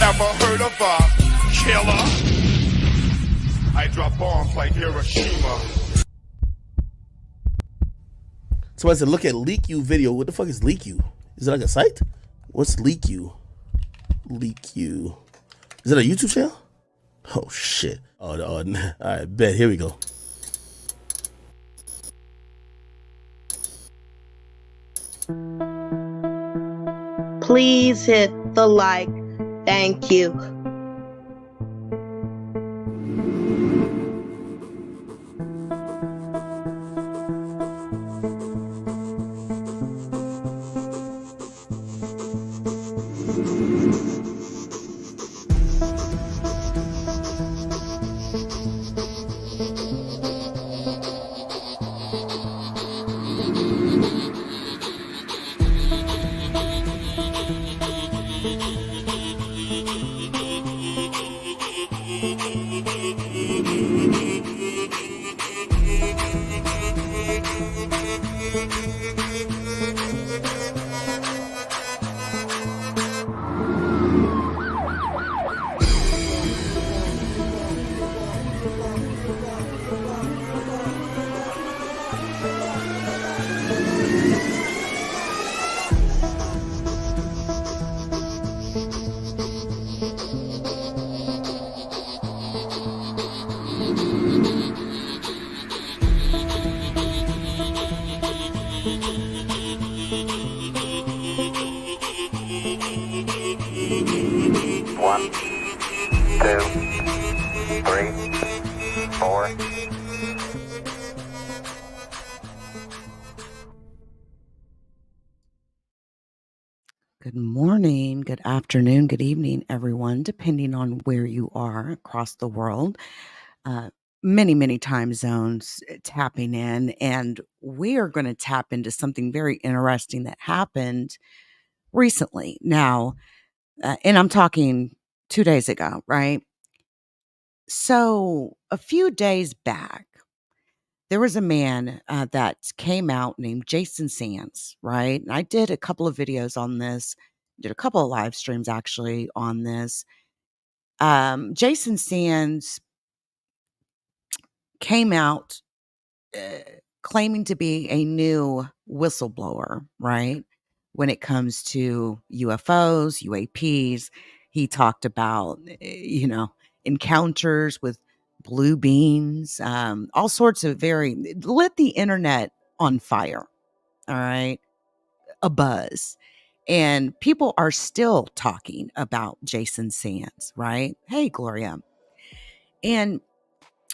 Ever heard of a killer? I drop bombs like Hiroshima. So I said, look at LeakYou video. What the fuck is LeakYou? Is it like a site? What's LeakYou? LeakYou. Is it a YouTube channel? Oh shit. Oh, all right, bet. Here we go. Please hit the like. Thank you. One, two, three, four. Good morning, good afternoon, good evening, everyone, depending on where you are across the world. Many time zones tapping in, and we are going to tap into something very interesting that happened recently. Now, and I'm talking 2 days ago, right? So a few days back, there was a man that came out named Jason Sands, right? And I did a couple of videos on this, did a couple of live streams actually on this. Jason Sands came out claiming to be a new whistleblower, right? When it comes to UFOs, UAPs, he talked about, encounters with blue beings, all sorts of lit the internet on fire, all right? A buzz. And people are still talking about Jason Sands, right? Hey, Gloria. And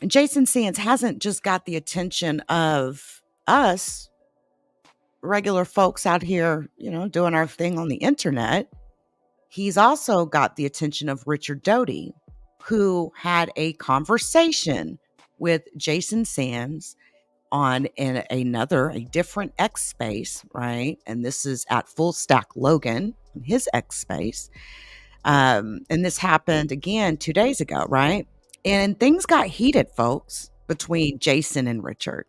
Jason Sands hasn't just got the attention of us regular folks out here, doing our thing on the internet. He's also got the attention of Richard Doty, who had a conversation with Jason Sands on a different X space, right? And this is at FullStackLogan, his X space. And this happened again 2 days ago, right? And things got heated, folks, between Jason and Richard.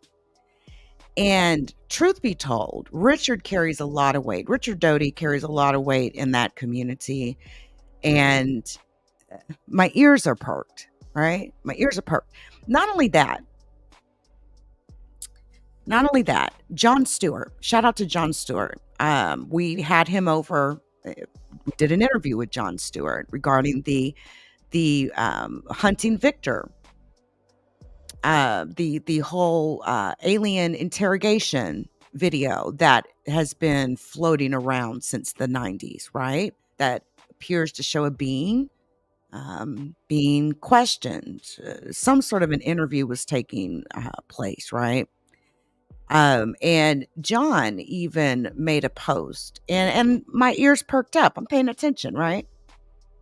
And truth be told, Richard carries a lot of weight. Richard Doty carries a lot of weight in that community. And my ears are perked, right? My ears are perked. Not only that, John Stewart, shout out to John Stewart. We had him over, we did an interview with John Stewart regarding the Hunting Victor, the whole alien interrogation video that has been floating around since the 90s, right? That appears to show a being being questioned. Some sort of an interview was taking place, right? And John even made a post, and my ears perked up. I'm paying attention, right?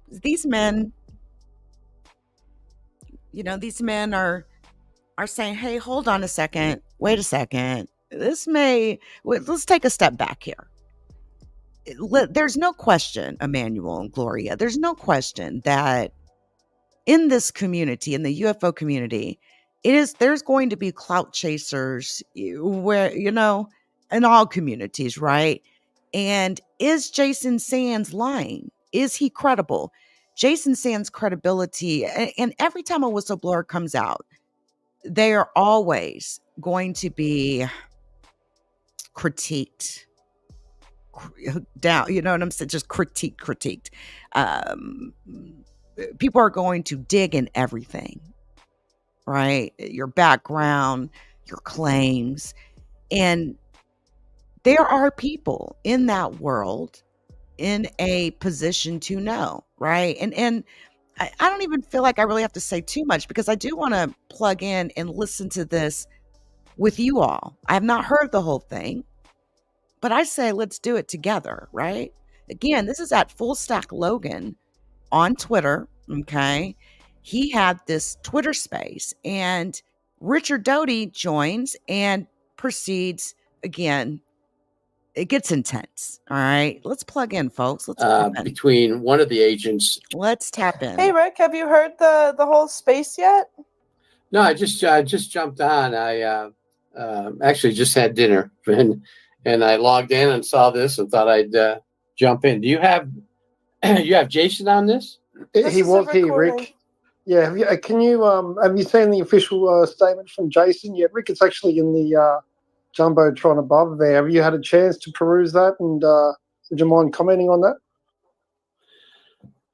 These men, are saying, hey, hold on a second. Wait a second. Let's take a step back here. There's no question, Emmanuel and Gloria, there's no question that in this community, in the UFO community, there's going to be clout chasers where, in all communities, right? And is Jason Sands lying? Is he credible? Jason Sand's credibility, and every time a whistleblower comes out, they are always going to be critiqued down. You know what I'm saying? Just critiqued. People are going to dig in everything, right? Your background, your claims. And there are people in that world in a position to know, right? And I don't even feel like I really have to say too much, because I do want to plug in and listen to this with you all. I have not heard the whole thing, but I say let's do it together, right? Again, this is at FullStackLogan on Twitter, okay? He had this Twitter space, and Richard Doty joins and proceeds again. It gets intense, all right? Let's plug in, folks. Let's tap in. Between one of the agents. Let's tap in. Hey, Rick, have you heard the whole space yet? No, I just jumped on. I actually just had dinner, and I logged in and saw this and thought I'd jump in. Do you have Jason on this? This He is a was here, recording. Rick. Yeah, have you seen the official statement from Jason yet, Rick? It's actually in the Jumbotron above there. Have you had a chance to peruse that, and would you mind commenting on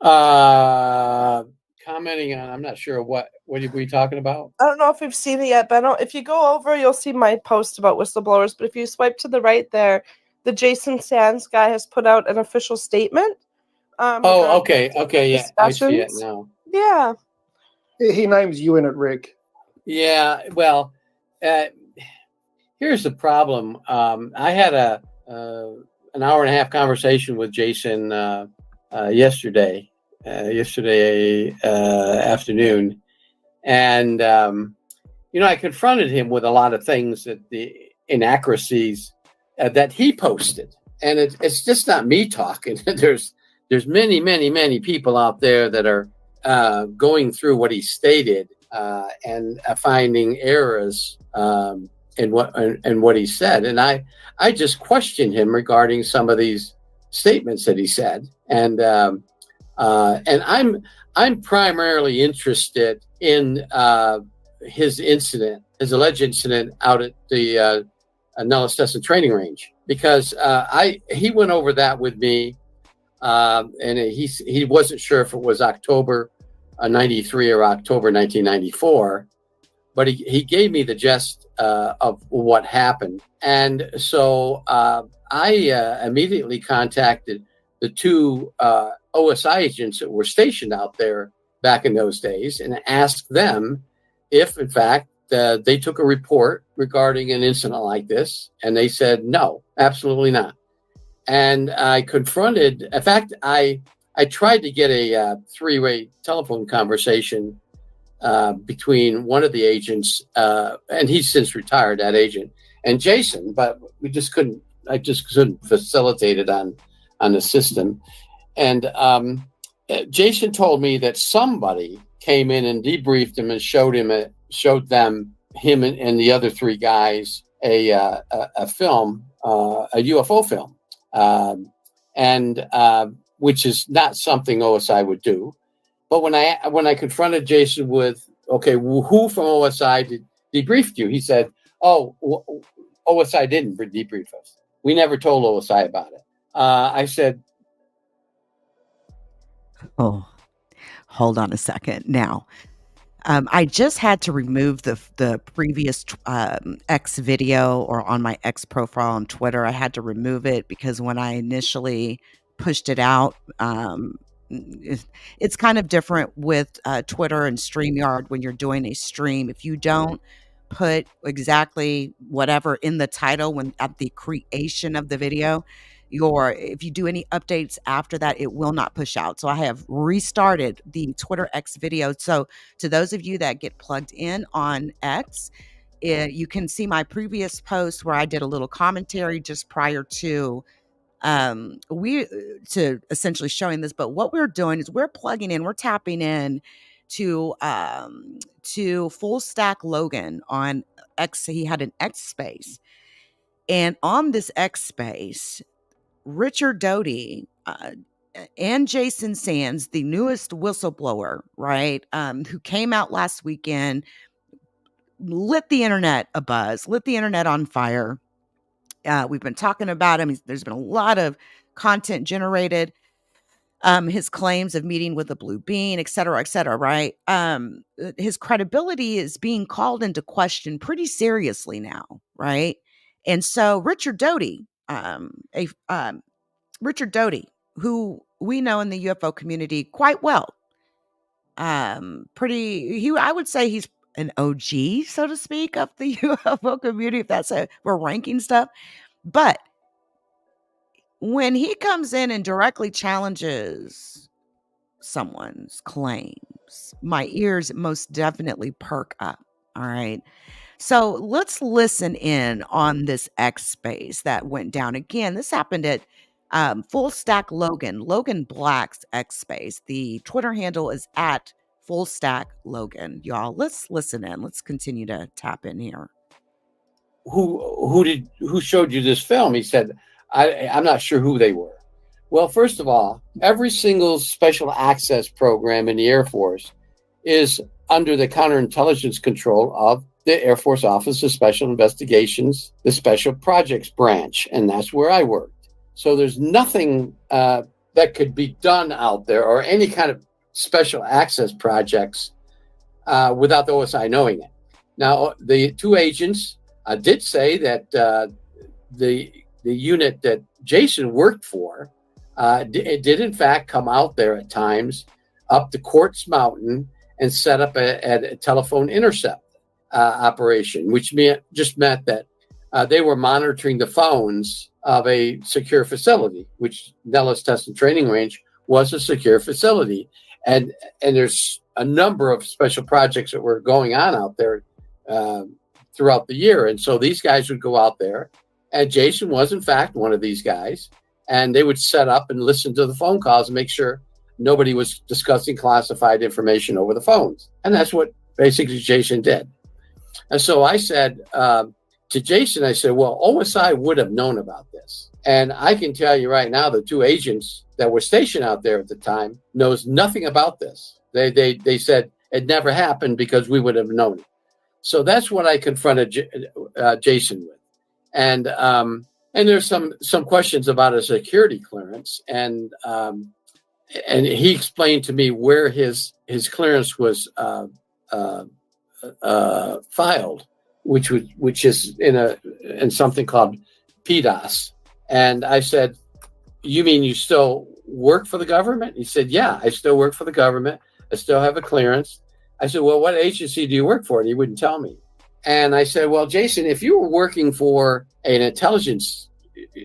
that? Commenting on, I'm not sure what are we talking about? I don't know if we've seen it yet, but if you go over, you'll see my post about whistleblowers. But if you swipe to the right there, the Jason Sands guy has put out an official statement. Oh, okay, yeah, I see it discussions. now. Yeah. He names you in it, Rick. Yeah, well, here's the problem. I had an hour and a half conversation with Jason yesterday afternoon, and I confronted him with a lot of things, that the inaccuracies that he posted, and it's just not me talking. There's many people out there that are going through what he stated and finding errors in what he said, and I just questioned him regarding some of these statements that he said, and I'm primarily interested in his alleged incident out at the Nellis Stetson training range, because he went over that with me, and he wasn't sure if it was October 93 or October 1994, but he gave me the gist of what happened, and so I immediately contacted the two OSI agents that were stationed out there back in those days and asked them if, in fact, they took a report regarding an incident like this, and they said no, absolutely not. And I confronted. In fact, I tried to get a three-way telephone conversation between one of the agents, and he's since retired, that agent, and Jason, but we just couldn't. I just couldn't facilitate it on the system. And Jason told me that somebody came in and debriefed him and showed them him and the other three guys a film, a UFO film, and which is not something OSI would do. But when I confronted Jason with, okay, who from OSI debriefed you? He said, oh, OSI didn't debrief us. We never told OSI about it. I said, oh, hold on a second. Now, I just had to remove the previous X video, or on my X profile on Twitter. I had to remove it because when I initially pushed it out, it's kind of different with Twitter and StreamYard when you're doing a stream. If you don't put exactly whatever in the title when at the creation of the video, if you do any updates after that, it will not push out. So I have restarted the Twitter X video. So to those of you that get plugged in on X, you can see my previous post where I did a little commentary just prior to essentially showing this. But what we're doing is we're tapping in to FullStackLogan on X. He had an X space, and on this X space, Richard Doty and Jason Sands, the newest whistleblower, right, who came out last weekend, lit the internet abuzz, lit the internet on fire. We've been talking about him. There's been a lot of content generated. His claims of meeting with a blue bean, et cetera, right? His credibility is being called into question pretty seriously now, right? And so Richard Doty, Richard Doty, who we know in the UFO community quite well, I would say he's an OG, so to speak, of the UFO community, if that's we're ranking stuff. But when he comes in and directly challenges someone's claims, my ears most definitely perk up. All right. So let's listen in on this X space that went down again. This happened at FullStackLogan, Logan Black's X space. The Twitter handle is at FullStackLogan. Y'all, let's listen in. Let's continue to tap in here. Who showed you this film? He said, I'm not sure who they were. Well, first of all, every single special access program in the Air Force is under the counterintelligence control of the Air Force Office of Special Investigations, the Special Projects Branch, and that's where I worked. So there's nothing that could be done out there, or any kind of special access projects, without the OSI knowing it. Now, the two agents did say that the unit that Jason worked for did in fact come out there at times up to Quartz Mountain and set up a telephone intercept operation, which just meant that they were monitoring the phones of a secure facility, which Nellis Test and Training Range was a secure facility. And there's a number of special projects that were going on out there throughout the year. And so these guys would go out there, and Jason was in fact one of these guys, and they would set up and listen to the phone calls and make sure nobody was discussing classified information over the phones. And that's what basically Jason did. And so I said to Jason, I said, well, OSI would have known about this. And I can tell you right now, the two agents that were stationed out there at the time knows nothing about this. They said it never happened because we would have known it. So that's what I confronted Jason with. And there's some questions about a security clearance. And he explained to me where his clearance was filed, which is in something called PDOS. And I said, you mean you still work for the government? He said, yeah, I still work for the government. I still have a clearance. I said, well, what agency do you work for? And he wouldn't tell me. And I said, well, Jason, if you were working for an intelligence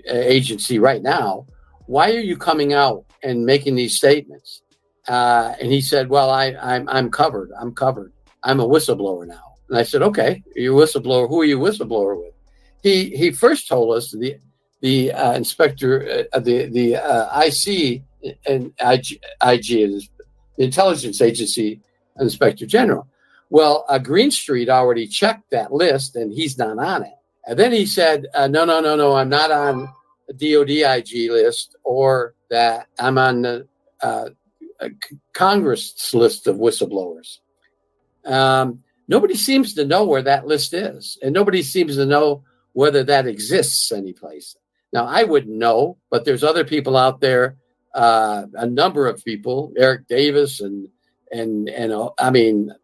agency right now, why are you coming out and making these statements? And he said, well, I'm covered. I'm covered. I'm a whistleblower now. And I said, okay, you're a whistleblower. Who are you a whistleblower with? He first told us the inspector, the IC and IG is the intelligence agency inspector general. Well, Greenstreet already checked that list and he's not on it. And then he said, no, I'm not on the DOD IG list, or that I'm on the Congress list of whistleblowers. Nobody seems to know where that list is, and nobody seems to know whether that exists anyplace. Now, I wouldn't know, but there's other people out there, a number of people, Eric Davis, and I mean,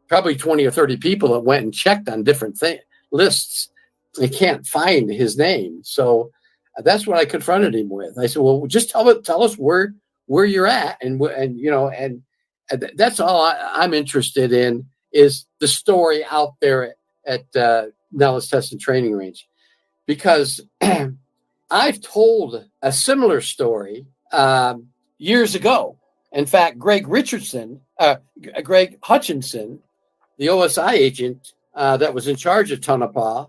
probably 20 or 30 people that went and checked on different lists. They can't find his name. So that's what I confronted him with. I said, well, just tell us where you're at. And that's all I'm interested in, is the story out there at Nellis Test and Training Range. Because I've told a similar story years ago. In fact, Greg Hutchinson, the OSI agent that was in charge of Tonopah,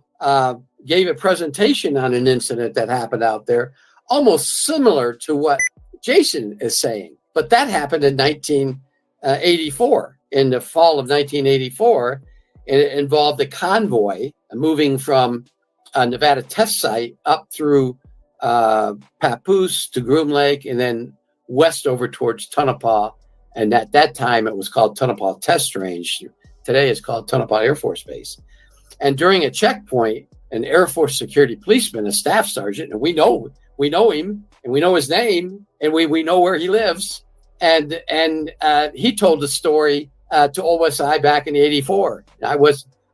gave a presentation on an incident that happened out there, almost similar to what Jason is saying. But that happened in 1984, in the fall of 1984. It involved a convoy moving from a Nevada test site up through Papoose to Groom Lake, and then west over towards Tonopah. And at that time, it was called Tonopah Test Range. Today, it's called Tonopah Air Force Base. And during a checkpoint, an Air Force security policeman, a staff sergeant, and we know him, and we know his name, and we know where he lives. And he told the story to OSI back in '84.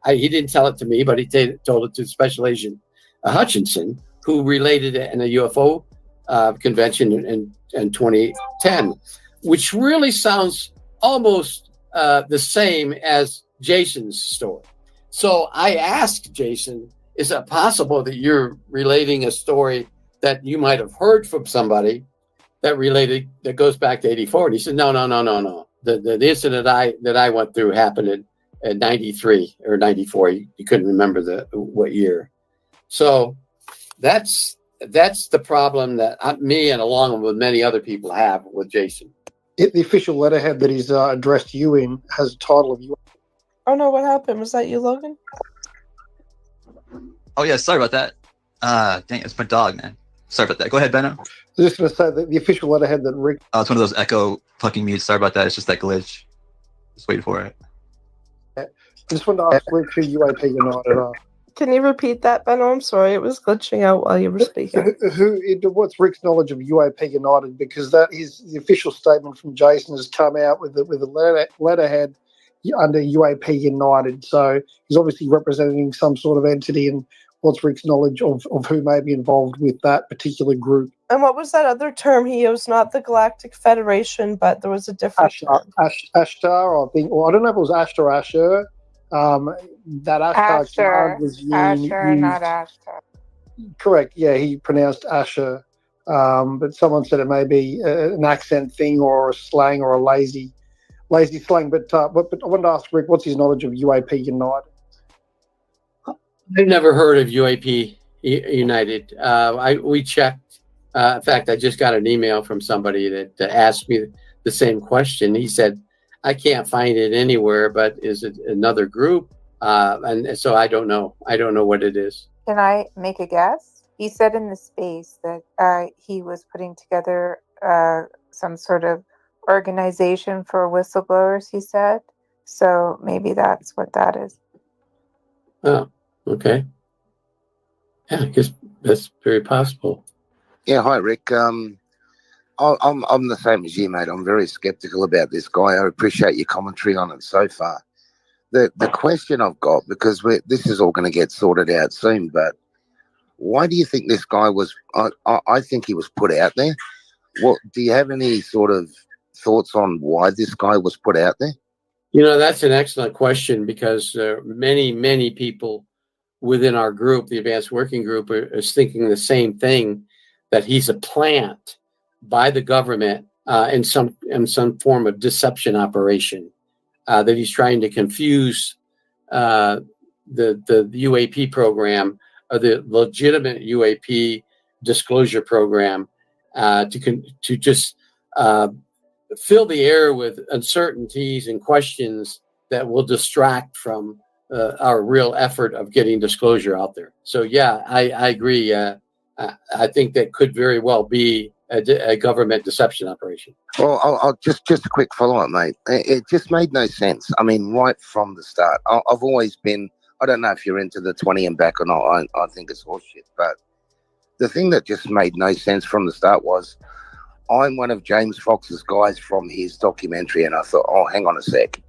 He didn't tell it to me, but he told it to Special Agent Hutchinson, who related it in a UFO convention in 2010, which really sounds almost the same as Jason's story. So I asked Jason, is it possible that you're relating a story that you might have heard from somebody that goes back to '84? And he said, no. The incident that I went through happened in '93 or '94. He couldn't remember what year. So that's the problem that me and along with many other people have with Jason. The official letterhead that he's addressed you in has a title of you. Oh no, what happened? Was that you, Logan? Oh yeah, sorry about that. Dang, it's my dog, man. Sorry about that. Go ahead, Benno. I was just going to say that the official letterhead that Rick... It's one of those echo fucking mutes. Sorry about that. It's just that glitch. Just waiting for it. I just wanted to ask Rick who UAP United are. Can you repeat that, Ben? I'm sorry, it was glitching out while you were speaking. What's Rick's knowledge of UAP United? Because that is the official statement from Jason has come out with a letterhead under UAP United. So he's obviously representing some sort of entity, and what's Rick's knowledge of who may be involved with that particular group? And what was that other term he used? Not the Galactic Federation, but there was a different term. Ashtar, I think, or I don't know if it was Ashtar or Asher. That Ashtar was used. Asher, not Ashtar. Correct. Yeah, he pronounced Asher, but someone said it may be an accent thing or a slang or a lazy slang. But I wanted to ask Rick, what's his knowledge of UAP United? I've never heard of UAP United. We checked. In fact, I just got an email from somebody that asked me the same question. He said, I can't find it anywhere, but is it another group? And so I don't know. I don't know what it is. Can I make a guess? He said in the space that he was putting together some sort of organization for whistleblowers, he said. So maybe that's what that is. Oh, okay. Yeah, I guess that's very possible. Yeah, hi, Rick. I'm the same as you, mate. I'm very skeptical about this guy. I appreciate your commentary on it so far. The question I've got, because this is all going to get sorted out soon, but why do you think this guy was? I think he was put out there. What do you have any sort of thoughts on why this guy was put out there? You know, that's an excellent question, because many people within our group, the Advanced Working Group, is thinking the same thing, that he's a plant by the government in some form of deception operation, that he's trying to confuse the UAP program, or the legitimate UAP disclosure program, to just fill the air with uncertainties and questions that will distract from our real effort of getting disclosure out there. So yeah, I agree. I think that could very well be a government deception operation. Well, I'll just a quick follow-up, mate. It just made no sense. I mean, right from the start, I've always been, I don't know if you're into the 20 and back or not, I think it's horseshit, but the thing that just made no sense from the start was, I'm one of James Fox's guys from his documentary, and I thought, oh, hang on a sec.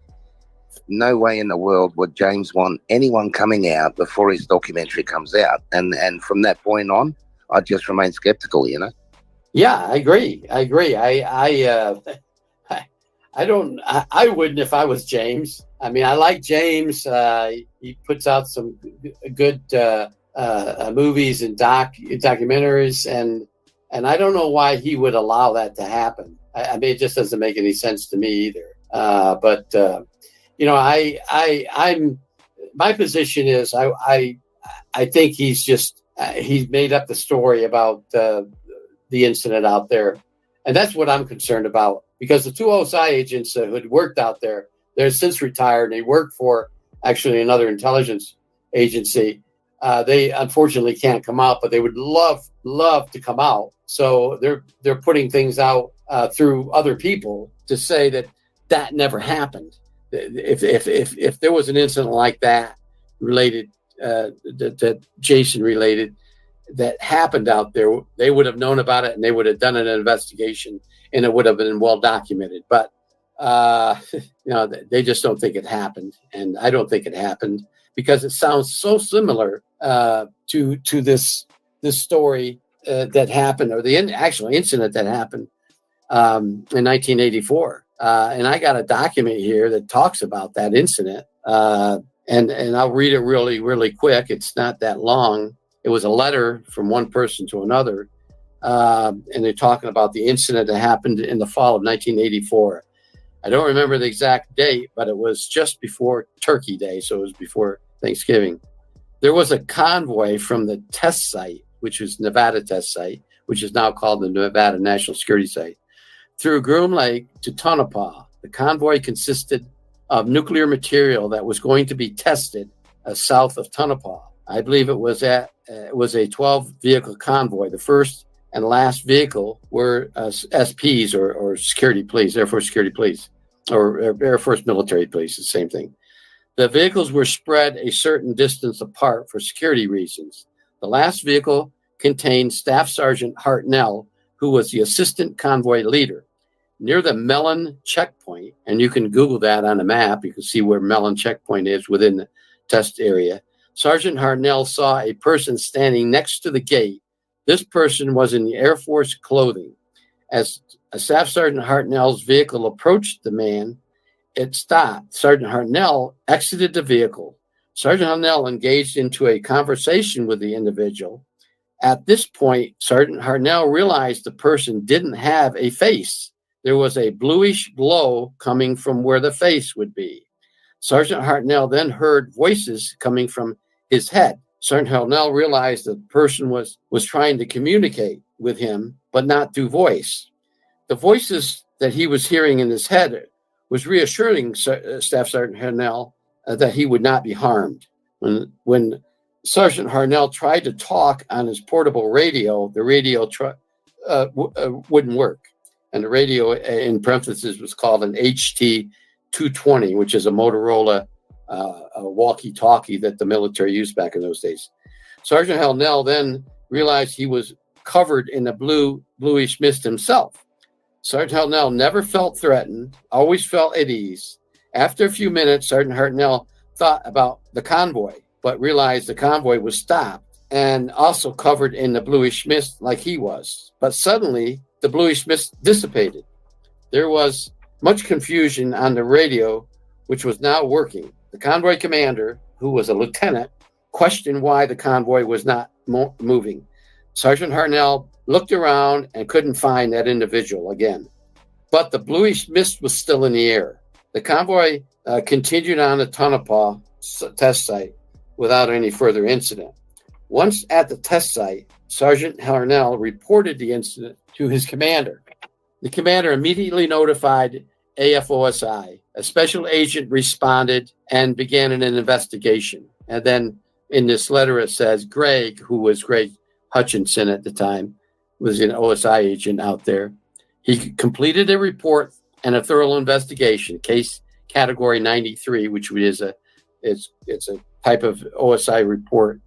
No way in the world would James want anyone coming out before his documentary comes out. And from that point on, I just remain skeptical, you know? Yeah, I agree. I wouldn't if I was James. I mean, I like James. He puts out some good movies and documentaries, and I don't know why he would allow that to happen. I mean, it just doesn't make any sense to me either. But you know, I'm my position is I think he's just he's made up the story about the incident out there, and that's what I'm concerned about, because the two OSI agents who had worked out there, they're since retired, and they worked for actually another intelligence agency. They unfortunately can't come out, but they would love to come out. So they're putting things out through other people to say that never happened. If there was an incident like that related, that Jason related, that happened out there, they would have known about it and they would have done an investigation and it would have been well documented. But they just don't think it happened, and I don't think it happened because it sounds so similar to this story that happened, or the actual incident that happened in 1984. And I got a document here that talks about that incident. And I'll read it really, really quick. It's not that long. It was a letter from one person to another. And they're talking about the incident that happened in the fall of 1984. I don't remember the exact date, but it was just before Turkey Day. So it was before Thanksgiving. There was a convoy from the test site, which was Nevada test site, which is now called the Nevada National Security Site, through Groom Lake to Tonopah. The convoy consisted of nuclear material that was going to be tested south of Tonopah. I believe it was a 12-vehicle convoy. The first and last vehicle were SPs or security police, Air Force security police, or Air Force military police, the same thing. The vehicles were spread a certain distance apart for security reasons. The last vehicle contained Staff Sergeant Hartnell, who was the assistant convoy leader. Near the Mellon checkpoint, and you can Google that on a map, you can see where Mellon checkpoint is within the test area, Sergeant Hartnell saw a person standing next to the gate. This person was in the Air Force clothing. As Staff Sergeant Hartnell's vehicle approached the man, it stopped. Sergeant Hartnell exited the vehicle. Sergeant Hartnell engaged into a conversation with the individual. At this point, Sergeant Hartnell realized the person didn't have a face. There was a bluish glow coming from where the face would be. Sergeant Hartnell then heard voices coming from his head. Sergeant Hartnell realized the person was trying to communicate with him, but not through voice. The voices that he was hearing in his head was reassuring Staff Sergeant Hartnell that he would not be harmed. When Sergeant Hartnell tried to talk on his portable radio, the radio wouldn't work. And the radio, in parentheses, was called an HT-220, which is a Motorola walkie-talkie that the military used back in those days. Sergeant Hartnell then realized he was covered in a bluish mist himself. Sergeant Hartnell never felt threatened, always felt at ease. After a few minutes, Sergeant Hartnell thought about the convoy, but realized the convoy was stopped and also covered in the bluish mist like he was. But suddenly, the bluish mist dissipated. There was much confusion on the radio, which was now working. The convoy commander, who was a lieutenant, questioned why the convoy was not moving. Sergeant Hartnell looked around and couldn't find that individual again. But the bluish mist was still in the air. The convoy continued on the Tonopah test site without any further incident. Once at the test site, Sergeant Hartnell reported the incident to his commander. The commander immediately notified AFOSI. A special agent responded and began an investigation. And then in this letter, it says Greg, who was Greg Hutchinson at the time, was an OSI agent out there. He completed a report and a thorough investigation, case category 93, which is it's a type of OSI report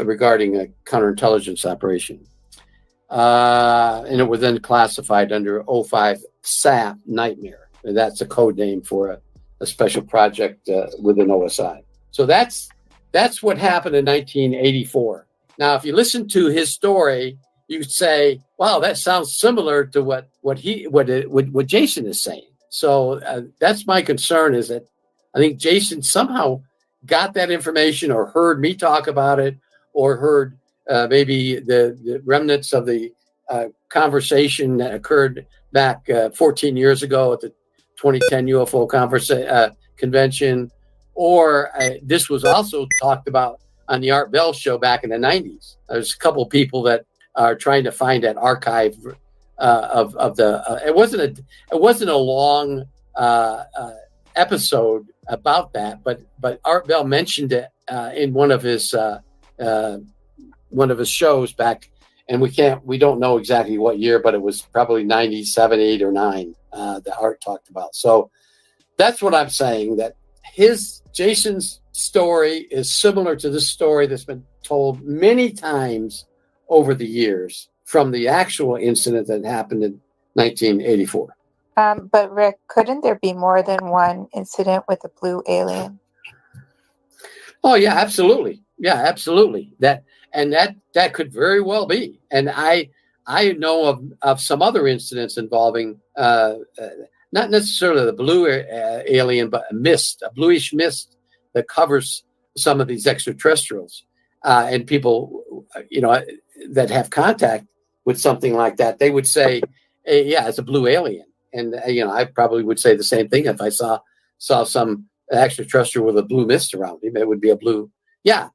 regarding a counterintelligence operation. And it was then classified under 05 SAP Nightmare. And that's a code name for a special project within OSI. So that's what happened in 1984. Now, if you listen to his story, you could say, "Wow, that sounds similar to what Jason is saying." So that's my concern, is that I think Jason somehow got that information, or heard me talk about it, or heard maybe the remnants of the conversation that occurred back 14 years ago at the 2010 UFO convention, or this was also talked about on the Art Bell show back in the 90s. There's a couple of people that are trying to find that archive of the. It wasn't a long episode about that, but Art Bell mentioned it in one of his shows back And we don't know exactly what year, but it was probably 97, 8, or 9 that Art talked about. So that's what I'm saying, that Jason's story is similar to this story that's been told many times over the years from the actual incident that happened in 1984. But Rick, couldn't there be more than one incident with a blue alien? Oh yeah, absolutely. Yeah, absolutely. That could very well be. And I know of some other incidents involving not necessarily the blue alien, but a bluish mist that covers some of these extraterrestrials. And people, that have contact with something like that, they would say, hey, yeah, it's a blue alien. And, I probably would say the same thing if I saw some extraterrestrial with a blue mist around him. It would be a blue. Yeah,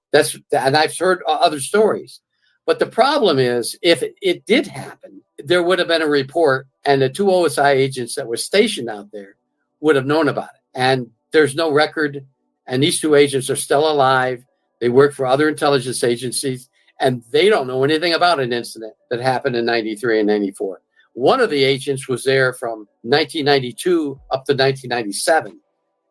and I've heard other stories. But the problem is, if it did happen, there would have been a report, and the 2 OSI agents that were stationed out there would have known about it. And there's no record, and these 2 agents are still alive. They work for other intelligence agencies, and they don't know anything about an incident that happened in 93 and 94. One of the agents was there from 1992 up to 1997.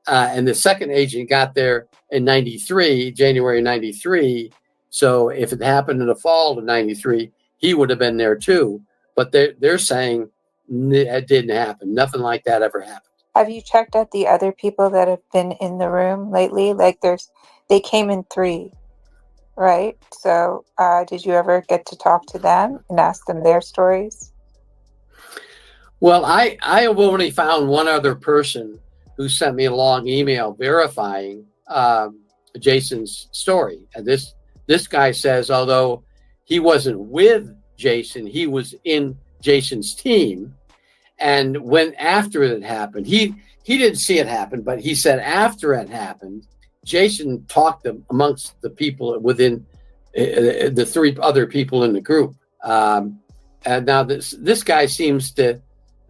And the second agent got there in 93, January 93. So if it happened in the fall of 93, he would have been there too. But they're saying it didn't happen. Nothing like that ever happened. Have you checked out the other people that have been in the room lately? Like they came in 3, right? So did you ever get to talk to them and ask them their stories? Well, I have only found one other person who sent me a long email verifying Jason's story. And this guy says, although he wasn't with Jason, he was in Jason's team. And when after it happened, he didn't see it happen, but he said after it happened, Jason talked amongst the people within the 3 other people in the group. And now this guy seems to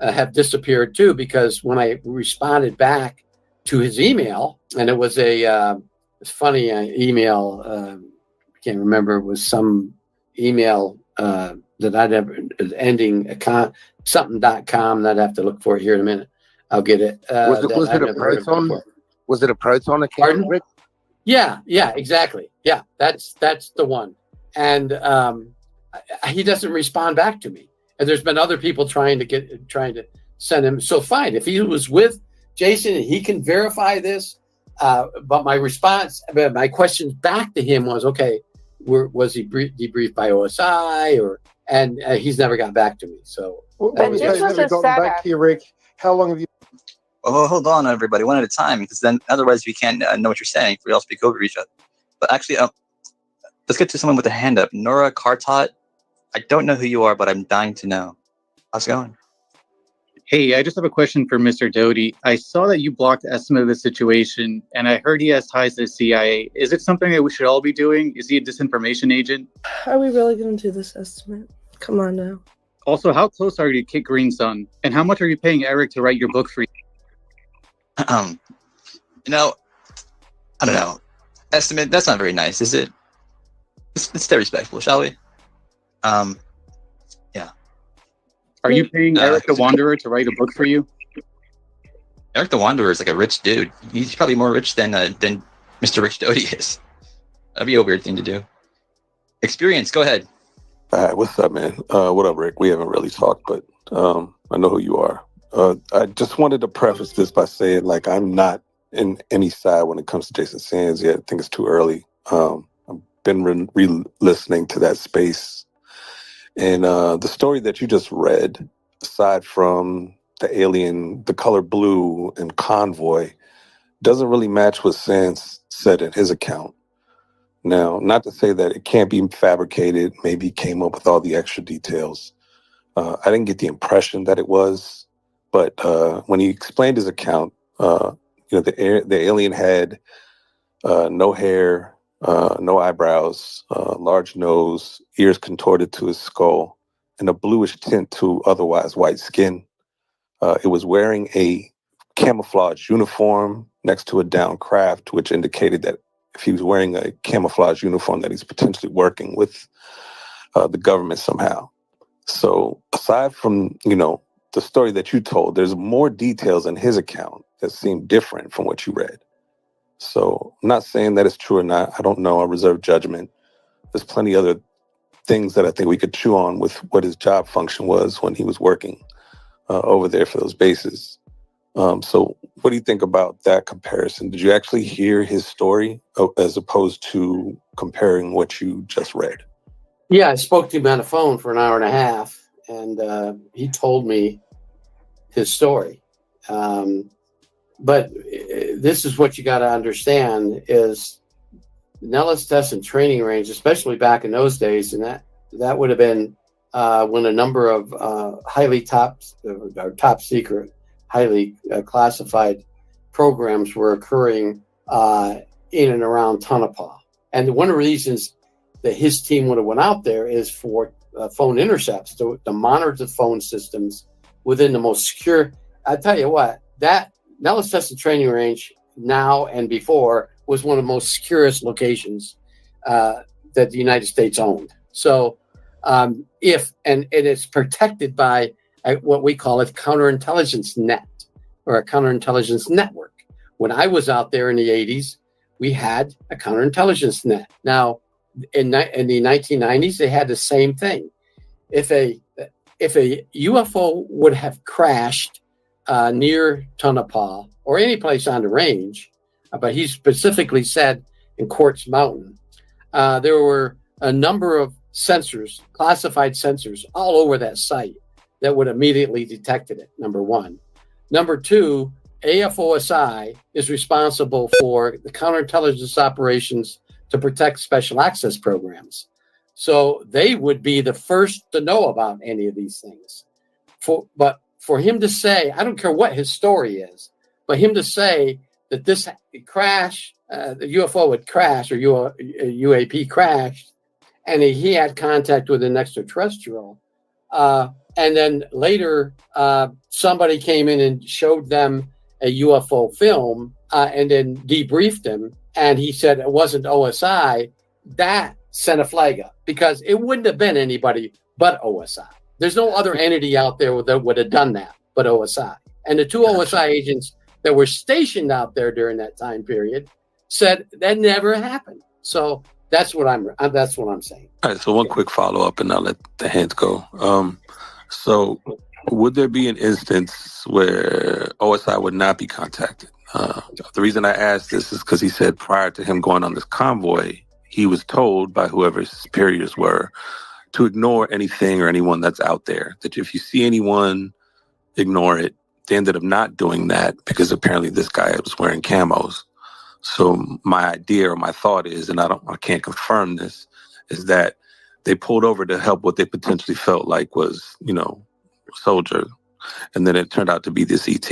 have disappeared too, because when I responded back to his email, and it was a funny email, I can't remember, it was some email that I'd ever ending something.com, and I'd have to look for it here in a minute. I'll get it. Was it a Proton? Was it a Proton account? Pardon? Rick? Yeah, exactly. Yeah, that's the one. And he doesn't respond back to me. And there's been other people trying to send him. So fine, if he was with Jason and he can verify this, but my questions back to him was, okay, was he debriefed by OSI and he's never got back to me. So but this was a gotten back to you, Rick. How long have you? Oh, hold on, everybody, one at a time, because then otherwise we can't know what you're saying if we all speak over each other. But actually, let's get to someone with a hand up. Nora Cartot. I don't know who you are, but I'm dying to know. How's it going? Hey, I just have a question for Mr. Doty. I saw that you blocked Estimate of the situation, and I heard he has ties to the CIA. Is it something that we should all be doing? Is he a disinformation agent? Are we really going to do this estimate? Come on now. Also, how close are you to Kit Greenson? And how much are you paying Eric to write your book for you? I don't know. Estimate, that's not very nice, is it? Let's stay respectful, shall we? Yeah. Are you paying Eric the Wanderer to write a book for you? Eric the Wanderer is like a rich dude. He's probably more rich than Mr. Rich Doty is. That'd be a weird thing to do. Experience, go ahead. All right, what's up, man? What up, Rick? We haven't really talked, but I know who you are. I just wanted to preface this by saying, like, I'm not in any side when it comes to Jason Sands yet. I think it's too early. I've been re-listening to that space. And the story that you just read, aside from the alien, the color blue, and Convoy, doesn't really match what Sands said in his account. Now, not to say that it can't be fabricated, maybe he came up with all the extra details. I didn't get the impression that it was, but when he explained his account, the alien had no hair, no eyebrows, large nose, ears contorted to his skull, and a bluish tint to otherwise white skin. It was wearing a camouflage uniform next to a down craft, which indicated that if he was wearing a camouflage uniform, that he's potentially working with the government somehow. So aside from, the story that you told, there's more details in his account that seem different from what you read. So I'm not saying that it's true or not. I don't know. I reserve judgment. There's plenty other things that I think we could chew on with what his job function was when he was working over there for those bases. So what do you think about that comparison? Did you actually hear his story as opposed to comparing what you just read? Yeah, I spoke to him on the phone for an hour and a half, and he told me his story. But this is what you got to understand is Nellis Test and Training Range, especially back in those days, and that would have been when a number of highly top secret, highly classified programs were occurring in and around Tonopah. And one of the reasons that his team would have went out there is for phone intercepts, to monitor the phone systems within the most secure. I tell you what, that Nellis Test and Training Range now and before was one of the most securest locations that the United States owned. So it's protected by what we call a counterintelligence net or a counterintelligence network. When I was out there in the 80s, we had a counterintelligence net. Now, in the 1990s, they had the same thing. If a UFO would have crashed near Tonopah or any place on the range, but he specifically said in Quartz Mountain, there were a number of sensors, classified sensors, all over that site that would immediately detected it, number one. Number two, AFOSI is responsible for the counterintelligence operations to protect special access programs. So they would be the first to know about any of these things. But for him to say, I don't care what his story is, but him to say that this crash, the UFO would crash or UAP crashed, and he had contact with an extraterrestrial. And then later, somebody came in and showed them a UFO film and then debriefed him. And he said it wasn't OSI. That sent a flag up because it wouldn't have been anybody but OSI. There's no other entity out there that would have done that but OSI. And the two OSI agents that were stationed out there during that time period said that never happened. So that's what I'm saying. All right. So one quick follow up, and I'll let the hands go. So would there be an instance where OSI would not be contacted? The reason I asked this is because he said prior to him going on this convoy, he was told by whoever his superiors were to ignore anything or anyone that's out there. That if you see anyone, ignore it. They ended up not doing that because apparently this guy was wearing camos. So my idea or my thought is, and I can't confirm this, is that they pulled over to help what they potentially felt like was, a soldier. And then it turned out to be this ET.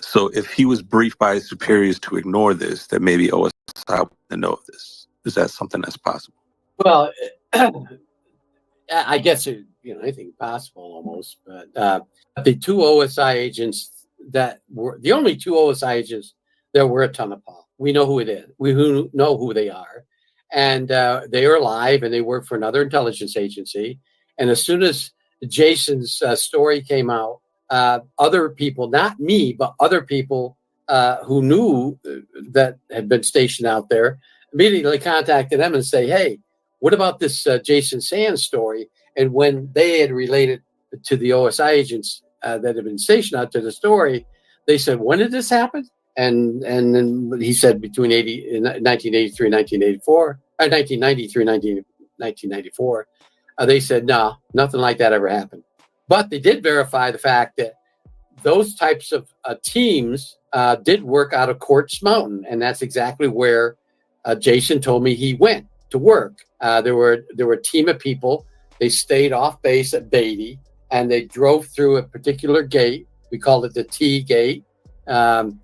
So if he was briefed by his superiors to ignore this, that maybe OSI wouldn't know of this. Is that something that's possible? Well, I guess anything possible almost. But the two OSI agents that were the only two OSI agents that were at Tonopah, we know who it is. We know who they are. And they are alive and they work for another intelligence agency. And as soon as Jason's story came out, other people, not me, but other people who knew that had been stationed out there, immediately contacted them and say, hey, what about this Jason Sands story? And when they had related to the OSI agents that had been stationed out to the story, they said, when did this happen? And then he said between 1983 and 1984, 1993 1994, they said, no, nothing like that ever happened. But they did verify the fact that those types of teams did work out of Quartz Mountain, and that's exactly where Jason told me he went to work. There were a team of people. They stayed off base at Beatty, and they drove through a particular gate. We called it the T gate, and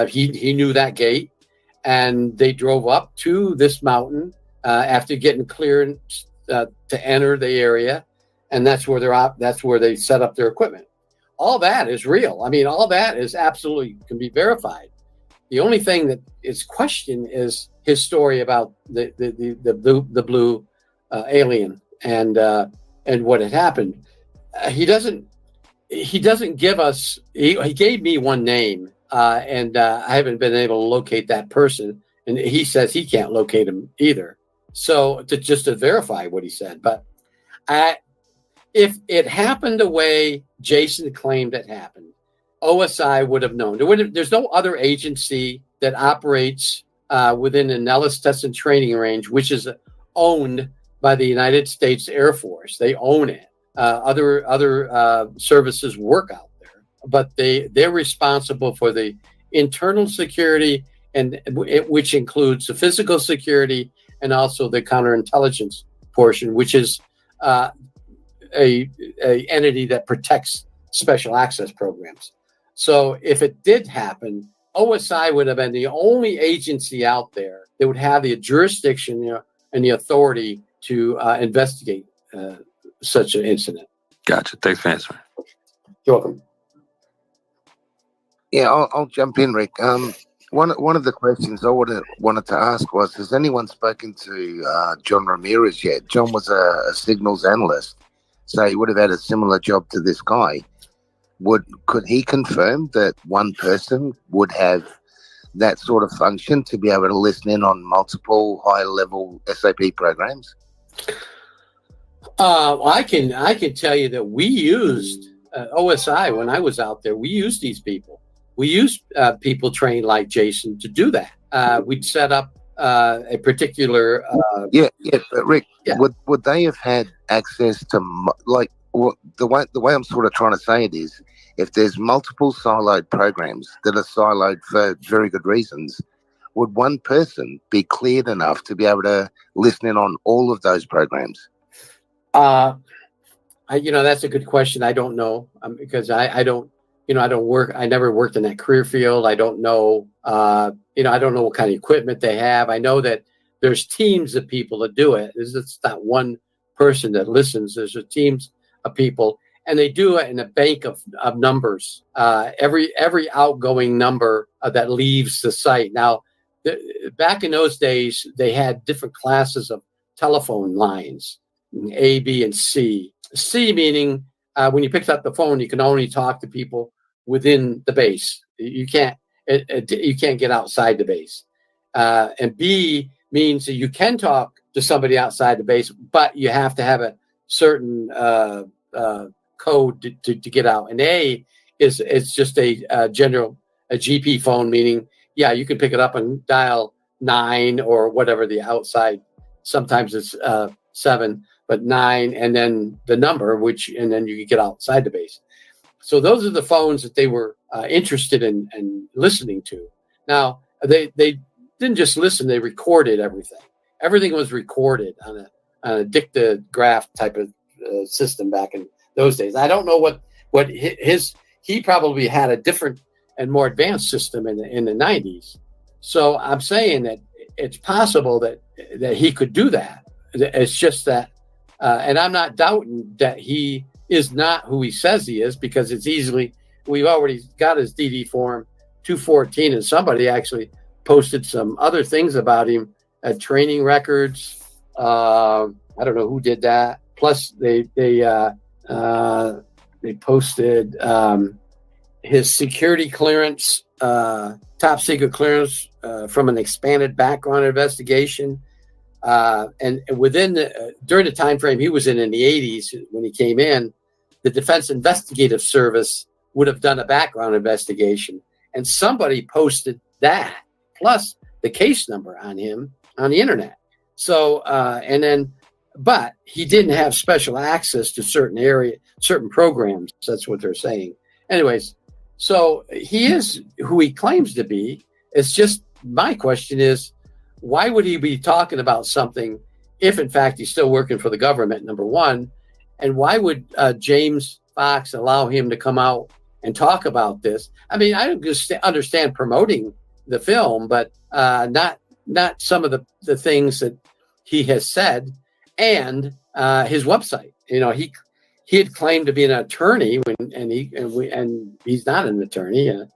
he knew that gate. And they drove up to this mountain after getting clearance to enter the area, and that's where they set up their equipment. All that is real. I mean, all that is absolutely can be verified. The only thing that is questioned is his story about the blue alien and what had happened. He doesn't give us. He gave me one name, and I haven't been able to locate that person, and he says he can't locate him either. So just to verify what he said, but if it happened the way Jason claimed it happened, OSI would have known. There's no other agency that operates within the Nellis Test and Training Range, which is owned by the United States Air Force. They own it. Other services work out there, but they're responsible for the internal security, and which includes the physical security and also the counterintelligence portion, which is a entity that protects special access programs. So if it did happen, OSI would have been the only agency out there that would have the jurisdiction and the authority to investigate such an incident. Gotcha. Thanks for answering. You're welcome. Yeah, I'll jump in, Rick. One of the questions I wanted to ask was, has anyone spoken to John Ramirez yet? John was a signals analyst, so he would have had a similar job to this guy. Could he confirm that one person would have that sort of function to be able to listen in on multiple high-level SAP programs? I can tell you that we used OSI when I was out there. We used these people. We used people trained like Jason to do that. We'd set up a particular. But Rick, would they have had access to the way I'm sort of trying to say it is, if there's multiple siloed programs that are siloed for very good reasons, would one person be cleared enough to be able to listen in on all of those programs? That's a good question. I don't know because I don't work. I never worked in that career field. I don't know. I don't know what kind of equipment they have. I know that there's teams of people that do it. It's not one person that listens. There's teams of people, and they do it in a bank of numbers. Every outgoing number that leaves the site. Now, back in those days, they had different classes of telephone lines. A, B, and C. C meaning when you picked up the phone, you can only talk to people within the base. You can't get outside the base. And B means that you can talk to somebody outside the base, but you have to have a certain code to get out. And A is just a general GP phone, meaning you can pick it up and dial 9 or whatever the outside. Sometimes it's 7. But 9 and then the number, and then you can get outside the base. So those are the phones that they were interested in listening to. Now, they didn't just listen, they recorded everything. Everything was recorded on a dictograph type of system back in those days. I don't know what he probably had a different and more advanced system in the 90s. So I'm saying that it's possible that he could do that. It's just that and I'm not doubting that he is not who he says he is, because we've already got his DD form 214, and somebody actually posted some other things about him at training records. I don't know who did that. Plus they posted his security clearance, top secret clearance from an expanded background investigation. And during the time frame he was in the 80s, when he came in, the Defense Investigative Service would have done a background investigation, and somebody posted that plus the case number on him on the internet. So but he didn't have special access to certain programs. That's what they're saying. Anyways, so he is who he claims to be. It's just, my question is, why would he be talking about something if, in fact, he's still working for the government, number one? And why would James Fox allow him to come out and talk about this? I mean, I just understand promoting the film, but not some of the things that he has said and his website. He had claimed to be an attorney and he's not an attorney.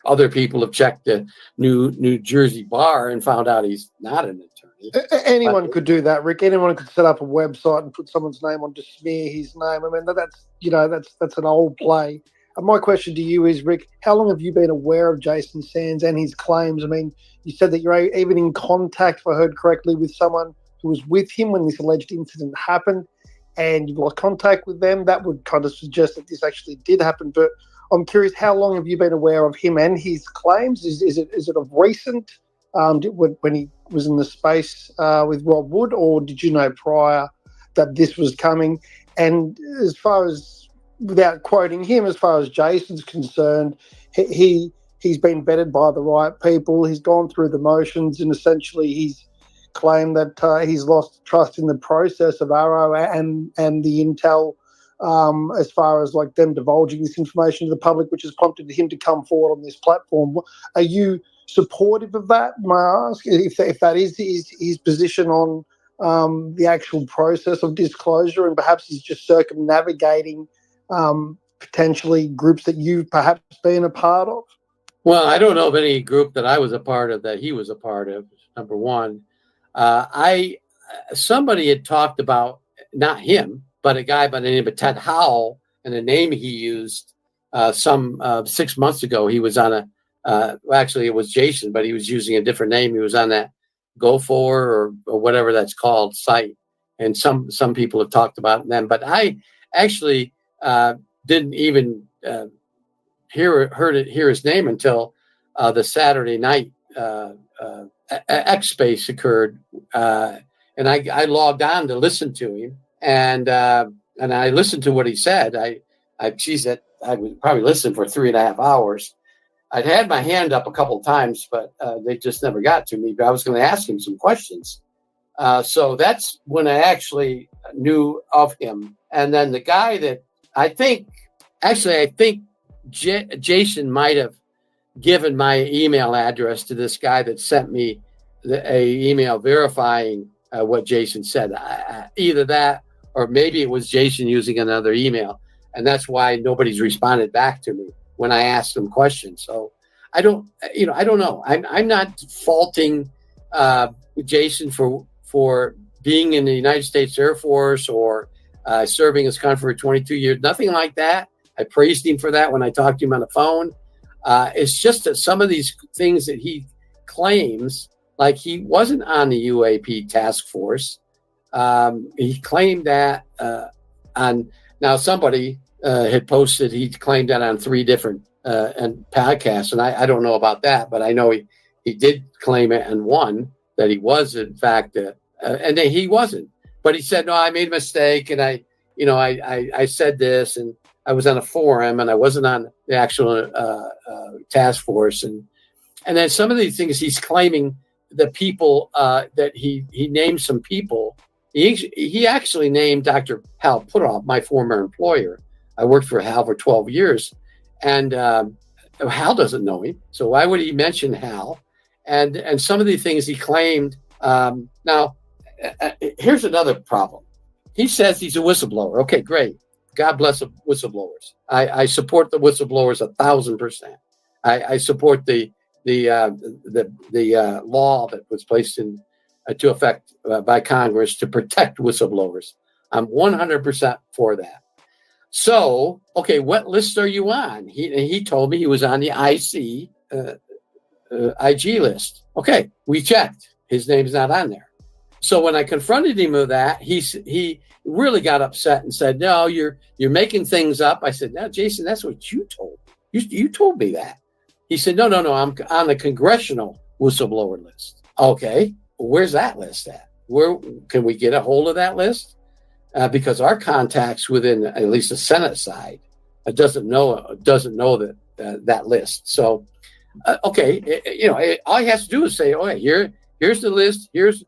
Other people have checked the New Jersey bar and found out he's not an attorney. Anyone could do that, Rick. Anyone could set up a website and put someone's name on to smear his name. I mean, that's an old play. And my question to you is, Rick, how long have you been aware of Jason Sands and his claims? I mean, you said that you're even in contact, if I heard correctly, with someone who was with him when this alleged incident happened, and you've lost contact with them. That would kind of suggest that this actually did happen. But I'm curious, how long have you been aware of him and his claims? Is it of recent, when he was in the space with Rob Wood, or did you know prior that this was coming? And as far as, without quoting him, as far as Jason's concerned, he's been vetted by the right people. He's gone through the motions, and essentially he's claimed that he's lost trust in the process of Arrow and the intel, as far as like them divulging this information to the public, which has prompted him to come forward on this platform. Are you supportive of that? May I ask if that is his position on the actual process of disclosure, and perhaps he's just circumnavigating potentially groups that you've perhaps been a part of? Well, I don't know of any group that I was a part of that he was a part of, number one. Somebody had talked about, not him, but a guy by the name of Ted Howell, and the name he used some 6 months ago. He was on actually it was Jason, but he was using a different name. He was on that Go4 or whatever that's called site. And some people have talked about them, but I actually didn't even hear his name until the Saturday night X Space occurred, and I logged on to listen to him, and I listened to what he said. I would probably listen for 3.5 hours. I'd had my hand up a couple of times, but they just never got to me. But I was going to ask him some questions. So that's when I actually knew of him. And then the guy that I think Jason might have given my email address to this guy that sent me a email verifying what Jason said. Either that, or maybe it was Jason using another email. And that's why nobody's responded back to me when I asked them questions. So I don't know. I'm not faulting Jason for being in the United States Air Force or serving his country for 22 years. Nothing like that. I praised him for that when I talked to him on the phone. It's just that some of these things that he claims, like he wasn't on the UAP task force. He claimed that now somebody had posted, he claimed that on 3 different podcasts, and I don't know about that, but I know he did claim it in one that he was in fact, and then he wasn't. But he said, no, I made a mistake, and I said this, and I was on a forum, and I wasn't on the actual task force, and then some of these things he's claiming the people that he named some people. He actually named Dr. Hal Putoff, my former employer. I worked for Hal for 12 years, and Hal doesn't know him, so why would he mention Hal? And some of the things he claimed. Now, here's another problem. He says he's a whistleblower. Okay, great. God bless the whistleblowers. I support the whistleblowers 1,000%. I support the law that was placed into effect by Congress to protect whistleblowers. I'm 100% for that. So, okay, what list are you on? He told me he was on the IG list. Okay, we checked. His name's not on there. So when I confronted him with that, he really got upset and said, "No, you're making things up." I said, "No, Jason, that's what you told me. You told me that." He said, No, I'm on the congressional whistleblower list." Okay, where's that list at? Where can we get a hold of that list? Because our contacts within at least the Senate side doesn't know that list. So, okay, all he has to do is say, "Oh, here's the list. Here's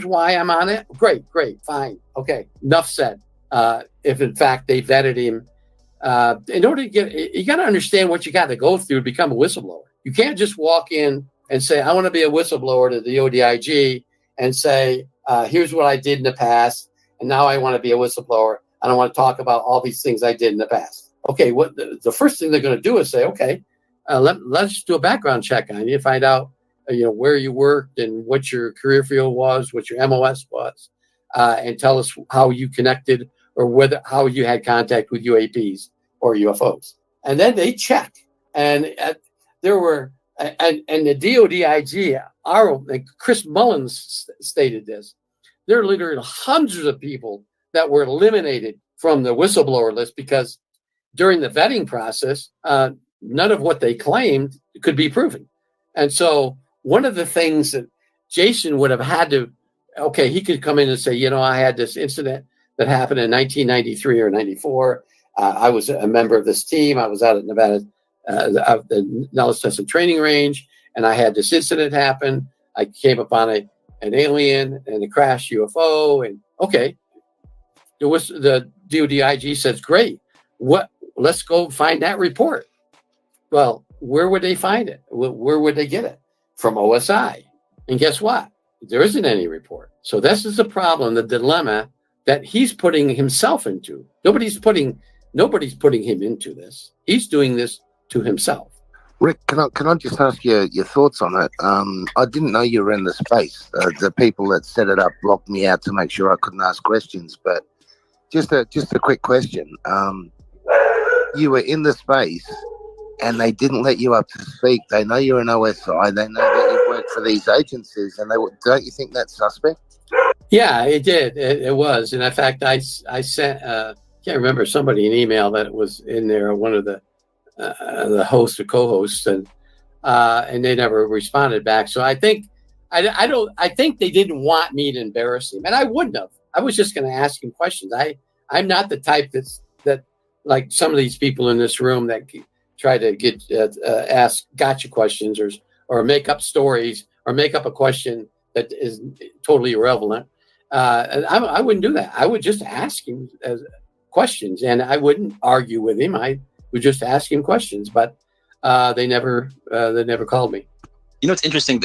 why I'm on it." Great, fine, okay, enough said. If in fact they vetted him, in order to you got to understand what you got to go through to become a whistleblower. You can't just walk in and say, "I want to be a whistleblower" to the ODIG and say, "Here's what I did in the past, and now I want to be a whistleblower. I don't want to talk about all these things I did in the past." Okay, what the first thing they're going to do is say, "Okay, let's do a background check on you, find out where you worked and what your career field was, what your MOS was, and tell us how you connected or how you had contact with UAPs or UFOs. And then they check, and there were, and the DODIG, Chris Mullins stated this. There are literally hundreds of people that were eliminated from the whistleblower list because during the vetting process, none of what they claimed could be proven. And so one of the things that Jason would have had to, he could come in and say, I had this incident that happened in 1993 or 94. I was a member of this team. I was out at Nevada, the Nellis Test and Training Range, and I had this incident happen. I came upon an alien and a crashed UFO, and the DODIG says, great. Let's go find that report. Well, where would they find it? Where would they get it? From OSI. And guess what? There isn't any report. So this is the problem, the dilemma that he's putting himself into. Nobody's putting him into this. He's doing this to himself. Rick, can I just ask you your thoughts on it? I didn't know you were in the space. The people that set it up blocked me out to make sure I couldn't ask questions. But just a quick question. You were in the space, and they didn't let you up to speak. They know you're an OSI. They know that you've worked for these agencies, and don't you think that's suspect? Yeah, it did. It was. And in fact, I sent, can't remember, somebody an email that was in there, one of the hosts or co-hosts, and they never responded back. So I think I think they didn't want me to embarrass him, and I wouldn't have. I was just going to ask him questions. I'm not the type that like some of these people in this room that try to get ask gotcha questions or make up stories or make up a question that is totally irrelevant. I wouldn't do that. I would just ask him questions, and I wouldn't argue with him. I would just ask him questions, but they never called me. It's interesting.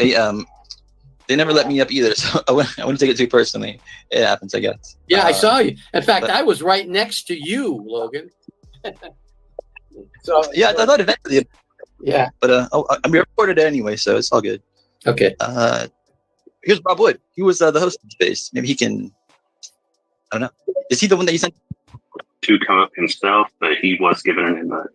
They never let me up either, so I wouldn't take it too personally. It happens, I guess. Yeah, I saw you. In fact, I was right next to you, Logan. So yeah, I thought eventually. Yeah, but I'm recorded anyway, so it's all good. Okay. Here's Rob Wood. He was the host of Space. Maybe he can. I don't know. Is he the one that you sent to come up himself? But he was given an invite.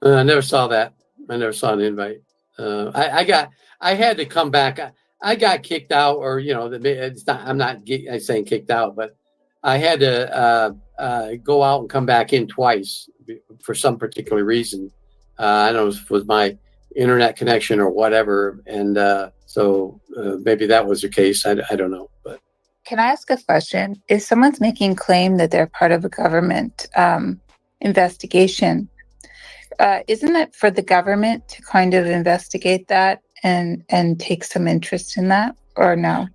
I never saw that. I never saw an invite. I had to come back. I got kicked out, or it's not. I'm not saying kicked out, but I had to go out and come back in twice for some particular reason. I don't know if it was my internet connection or whatever, and so maybe that was the case. I don't know, but. Can I ask a question? If someone's making claim that they're part of a government investigation, isn't it for the government to kind of investigate that and take some interest in that, or no?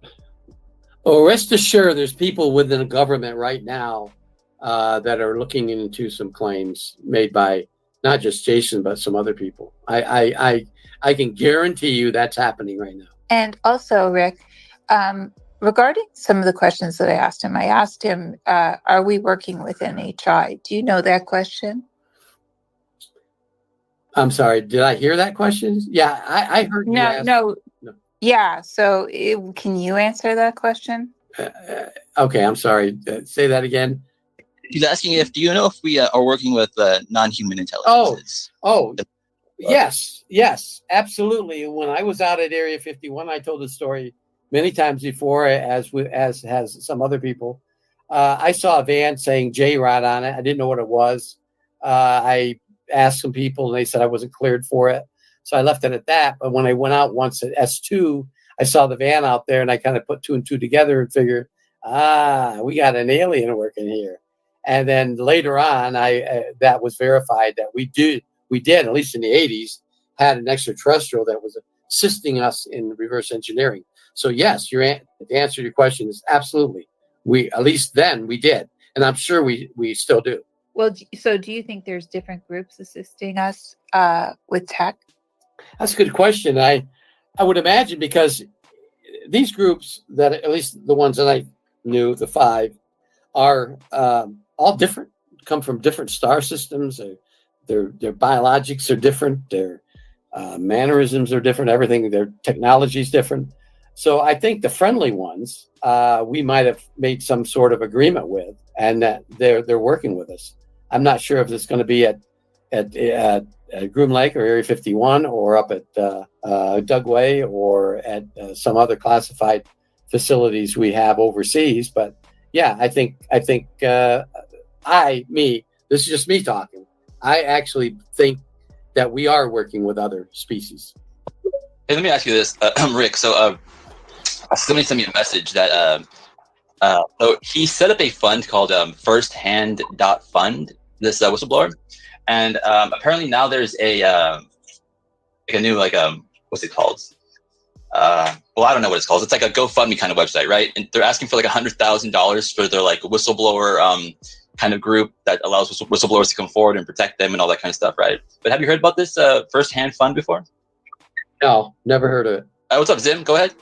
Well, rest assured, there's people within the government right now that are looking into some claims made by not just Jason, but some other people. I can guarantee you that's happening right now. And also, Rick, regarding some of the questions that I asked him, are we working with NHI? Do you know that question? I'm sorry, did I hear that question? Yeah, I heard you ask. No. Yeah, so can you answer that question? Okay, I'm sorry. Say that again. He's asking do you know if we are working with non-human intelligences? Yes, absolutely. When I was out at Area 51, I told the story many times before, as has some other people. I saw a van saying J-Rod on it. I didn't know what it was. I asked some people, and they said I wasn't cleared for it. So I left it at that. But when I went out once at S2, I saw the van out there, and I kind of put two and two together and figured, we got an alien working here. And then later on, that was verified that we did, at least in the 80s, had an extraterrestrial that was assisting us in reverse engineering. So yes, the answer to your question is absolutely. At least then we did. And I'm sure we still do. Well, so do you think there's different groups assisting us with tech? That's a good question. I would imagine, because these groups, that at least the ones that I knew, the 5, are all different, come from different star systems. Their biologics are different. mannerisms are different. Everything, their technology is different. So I think the friendly ones, we might have made some sort of agreement with, and that they're working with us. I'm not sure if it's going to be at Groom Lake or Area 51 or up at Dugway or at some other classified facilities we have overseas. But yeah, I think this is just me talking. I actually think that we are working with other species. Hey, let me ask you this, Rick. So somebody sent me a message that so he set up a fund called firsthand.fund, this whistleblower. And apparently now there's a new, what's it called? Well, I don't know what it's called. It's like a GoFundMe kind of website, right? And they're asking for like $100,000 for their like whistleblower kind of group that allows whistleblowers to come forward and protect them and all that kind of stuff, right? But have you heard about this firsthand fund before? No, never heard of it. What's up, Zim? Go ahead.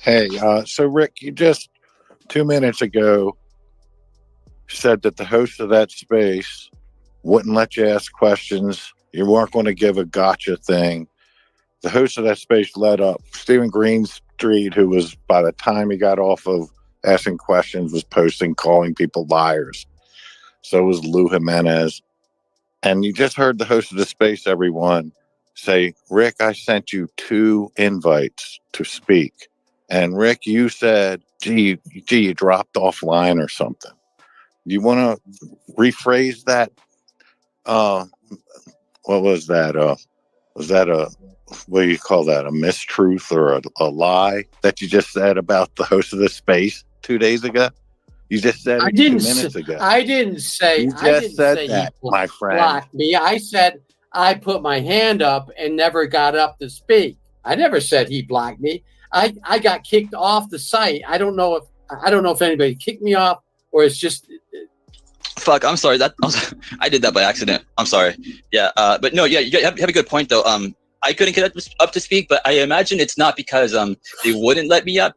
Hey, so Rick, you just 2 minutes ago said that the host of that space wouldn't let you ask questions. You weren't going to give a gotcha thing. The host of that space led up. Stephen Greenstreet, who was, by the time he got off of asking questions, was posting, calling people liars. So was Lou Jimenez. And you just heard the host of the space, everyone, say, Rick, I sent you 2 invites to speak. And Rick, you said, gee, you dropped offline or something. You want to rephrase that? What was that? Was that what do you call that? A mistruth or a lie that you just said about the host of the space 2 days ago? You just said it 2 minutes ago. I didn't say. You just said that, my friend. Blocked me. I said I put my hand up and never got up to speak. I never said he blocked me. I got kicked off the site. I don't know if anybody kicked me off or it's just. Fuck, I'm sorry. I did that by accident. I'm sorry. Yeah, but no, yeah, you have a good point though. I couldn't get up to speak, but I imagine it's not because they wouldn't let me up.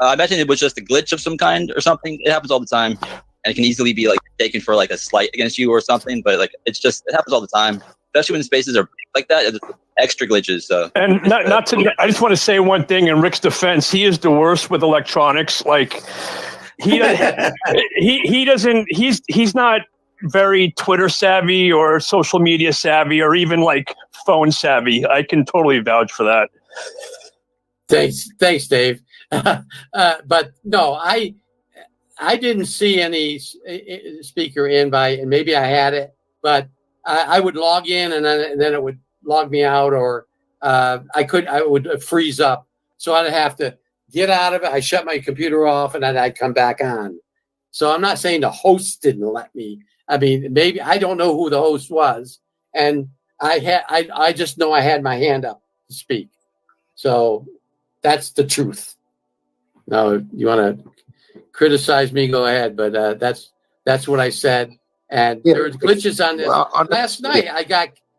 I imagine it was just a glitch of some kind or something. It happens all the time, and it can easily be like taken for like a slight against you or something. But like it happens all the time, especially when spaces are like that. It's extra glitches. So. And not to. I just want to say one thing in Rick's defense. He is the worst with electronics. Like he doesn't. He's not very Twitter savvy or social media savvy or even like phone savvy. I can totally vouch for that. Thanks, Dave. But no, I didn't see any speaker invite, and maybe I had it, but I would log in and then it would log me out, or I would freeze up. So I'd have to get out of it. I shut my computer off and then I'd come back on. So I'm not saying the host didn't let me. I mean, maybe I don't know who the host was, and I just know I had my hand up to speak. So that's the truth. Now, you want to criticize me, go ahead, but that's what I said. And there were glitches on this.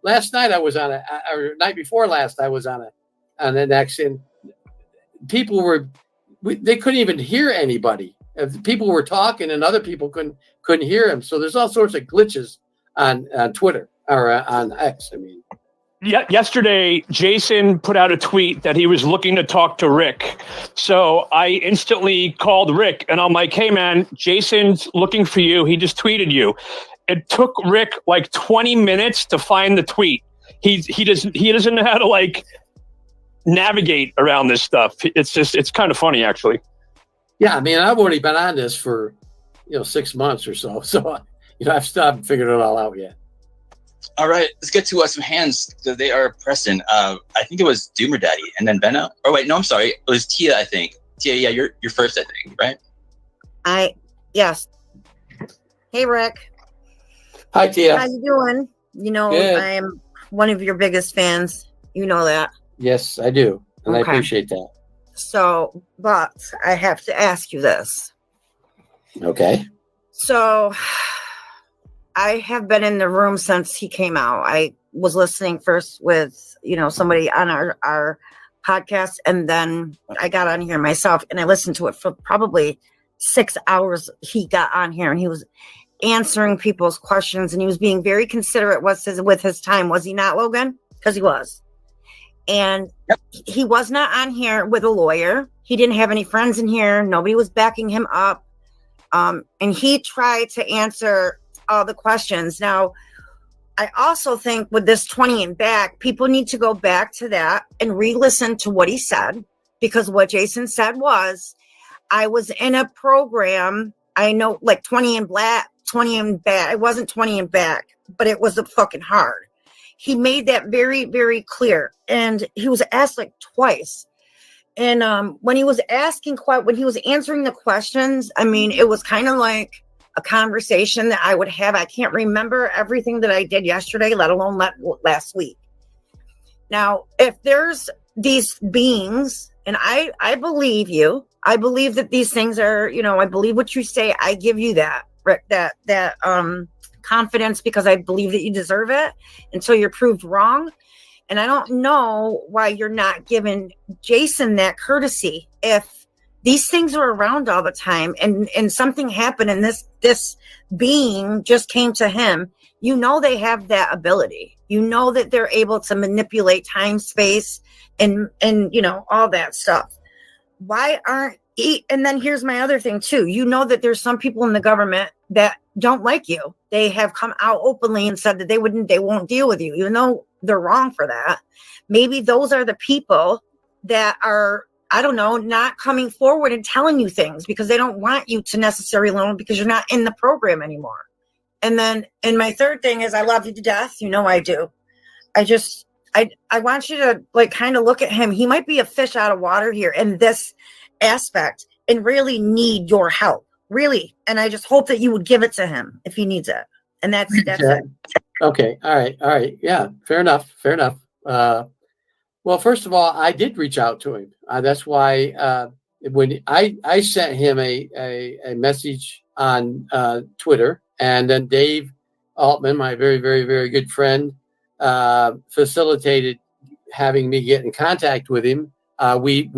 Last night I was on or night before last I was on the next, and people they couldn't even hear anybody. People were talking and other people couldn't hear him. So there's all sorts of glitches on Twitter or on X. I mean, yesterday Jason put out a tweet that he was looking to talk to Rick. So I instantly called Rick and I'm like, hey man, Jason's looking for you. He just tweeted you. It took Rick like 20 minutes to find the tweet. He doesn't know how to like navigate around this stuff. It's kind of funny actually. Yeah, I mean, I've only been on this for 6 months or so. So I've still haven't figured it all out yet. All right, let's get to some hands. So they are pressing. I think it was Doomer Daddy and then Benno. Oh wait, no, I'm sorry. It was Tia, I think. Tia, yeah, you're first, I think, right? Yes. Hey, Rick. Hi, Tia. How you doing? Good. I am one of your biggest fans. You know that. Yes, I do, and Okay. I appreciate that. So, but I have to ask you this. Okay. So, I have been in the room since he came out. I was listening first with, somebody on our podcast, and then I got on here myself and I listened to it for probably 6 hours. He got on here and answering people's questions, and he was being very considerate with his time. Was he not, Logan? Because he was. And he was not on here with a lawyer. He didn't have any friends in here. Nobody was backing him up. And he tried to answer all the questions. Now, I also think with this 20 and back, people need to go back to that and re-listen to what he said, because what Jason said was, I was in a program, I know, like 20 and back. It wasn't 20 and back, but it was fucking hard. He made that very, very clear. And he was asked like twice. And when he was answering the questions, I mean, it was kind of like a conversation that I would have. I can't remember everything that I did yesterday, let alone last week. Now, if there's these beings, and I believe you, I believe that these things are, I believe what you say. I give you that confidence, because I believe that you deserve it until you're proved wrong. And I don't know why you're not giving Jason that courtesy. If these things are around all the time and something happened and this being just came to him, they have that ability. That they're able to manipulate time, space, and all that stuff. Why aren't and then here's my other thing too. That there's some people in the government that don't like you. They have come out openly and said that they won't deal with you, even though they're wrong for that. Maybe those are the people that are, I don't know, not coming forward and telling you things because they don't want you to necessarily learn, because you're not in the program anymore. And my third thing is, I love you to death. I do. I want you to kind of look at him. He might be a fish out of water here in this aspect and really need your help, really. And I just hope that you would give it to him if he needs it. And that's it. Okay. All right. Yeah. Fair enough. Well, first of all, I did reach out to him. That's why when I sent him a message on Twitter, and then Dave Altman, my very, very, very good friend, facilitated having me get in contact with him. We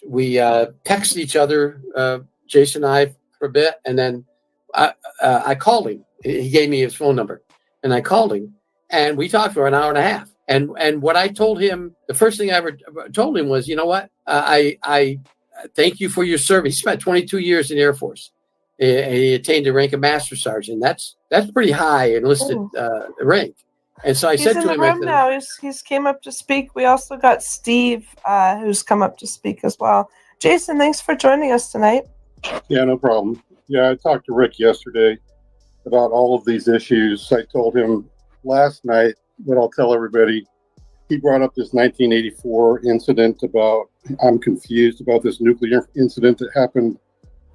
texted each other, Jason and I, for a bit, and then I called him. He gave me his phone number, and I called him, and we talked for an hour and a half. And what I told him, the first thing I ever told him was, I thank you for your service. He spent 22 years in the Air Force. He attained the rank of Master Sergeant. That's pretty high enlisted rank. And so I said to him, he's in the room now. He's came up to speak. We also got Steve, who's come up to speak as well. Jason, thanks for joining us tonight. Yeah, no problem. Yeah, I talked to Rick yesterday about all of these issues. I told him last night, but I'll tell everybody, he brought up this 1984 incident about, I'm confused about this nuclear incident that happened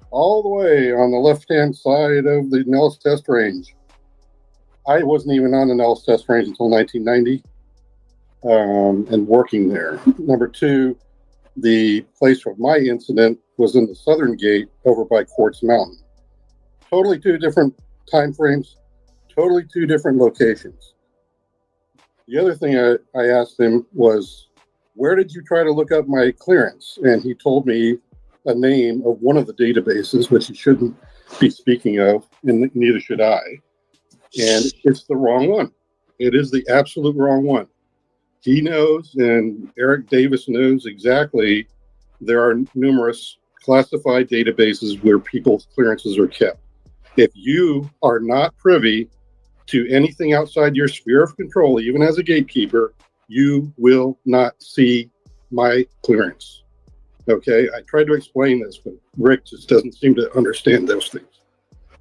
all the way on the left-hand side of the Nellis Test Range. I wasn't even on the Nellis Test Range until 1990 and working there. Number two, the place of my incident was in the Southern Gate over by Quartz Mountain. Totally two different time frames, totally two different locations. The other thing I asked him was, where did you try to look up my clearance? And he told me a name of one of the databases, which he shouldn't be speaking of, and neither should I. And it's the wrong one. It is the absolute wrong one. He knows, and Eric Davis knows exactly, there are numerous classified databases where people's clearances are kept. If you are not privy to anything outside your sphere of control, even as a gatekeeper, you will not see my clearance. Okay, I tried to explain this, but Rick just doesn't seem to understand those things.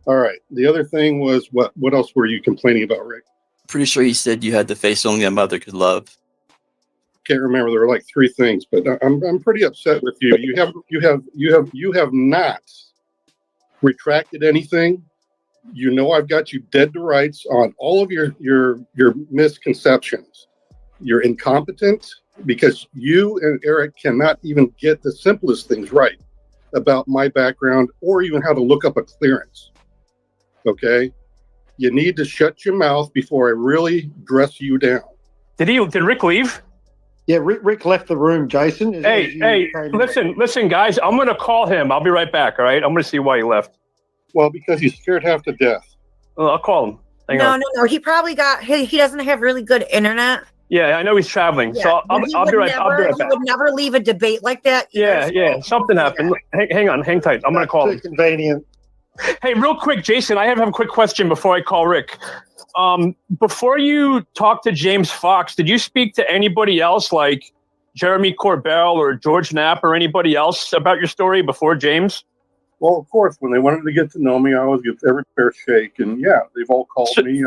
All right, the other thing was, what else were you complaining about, Rick? Pretty sure he said you had the face only a mother could love. Can't remember. There were like three things, but I'm pretty upset with you. You have not retracted anything. I've got you dead to rights on all of your misconceptions. You're incompetent because you and Eric cannot even get the simplest things right about my background or even how to look up a clearance. Okay? You need to shut your mouth before I really dress you down. Did Rick leave? Yeah, Rick left the room, Jason. Hey, listen, guys. I'm going to call him. I'll be right back, all right? I'm going to see why he left. Well, because he's scared half to death. Well, I'll call him. Hang No, on. no. He probably he doesn't have really good internet. Yeah, I know he's traveling, Yeah, so but I'll be right he back. would never leave a debate like that. Yeah, something happened. Hang on, hang tight. I'm gonna call him. Convenient. Hey, real quick, Jason, I have a quick question before I call Rick. Before you talked to James Fox, did you speak to anybody else like Jeremy Corbell or George Knapp or anybody else about your story before James? Well, of course, when they wanted to get to know me, I always give every fair shake, and yeah, they've all called me.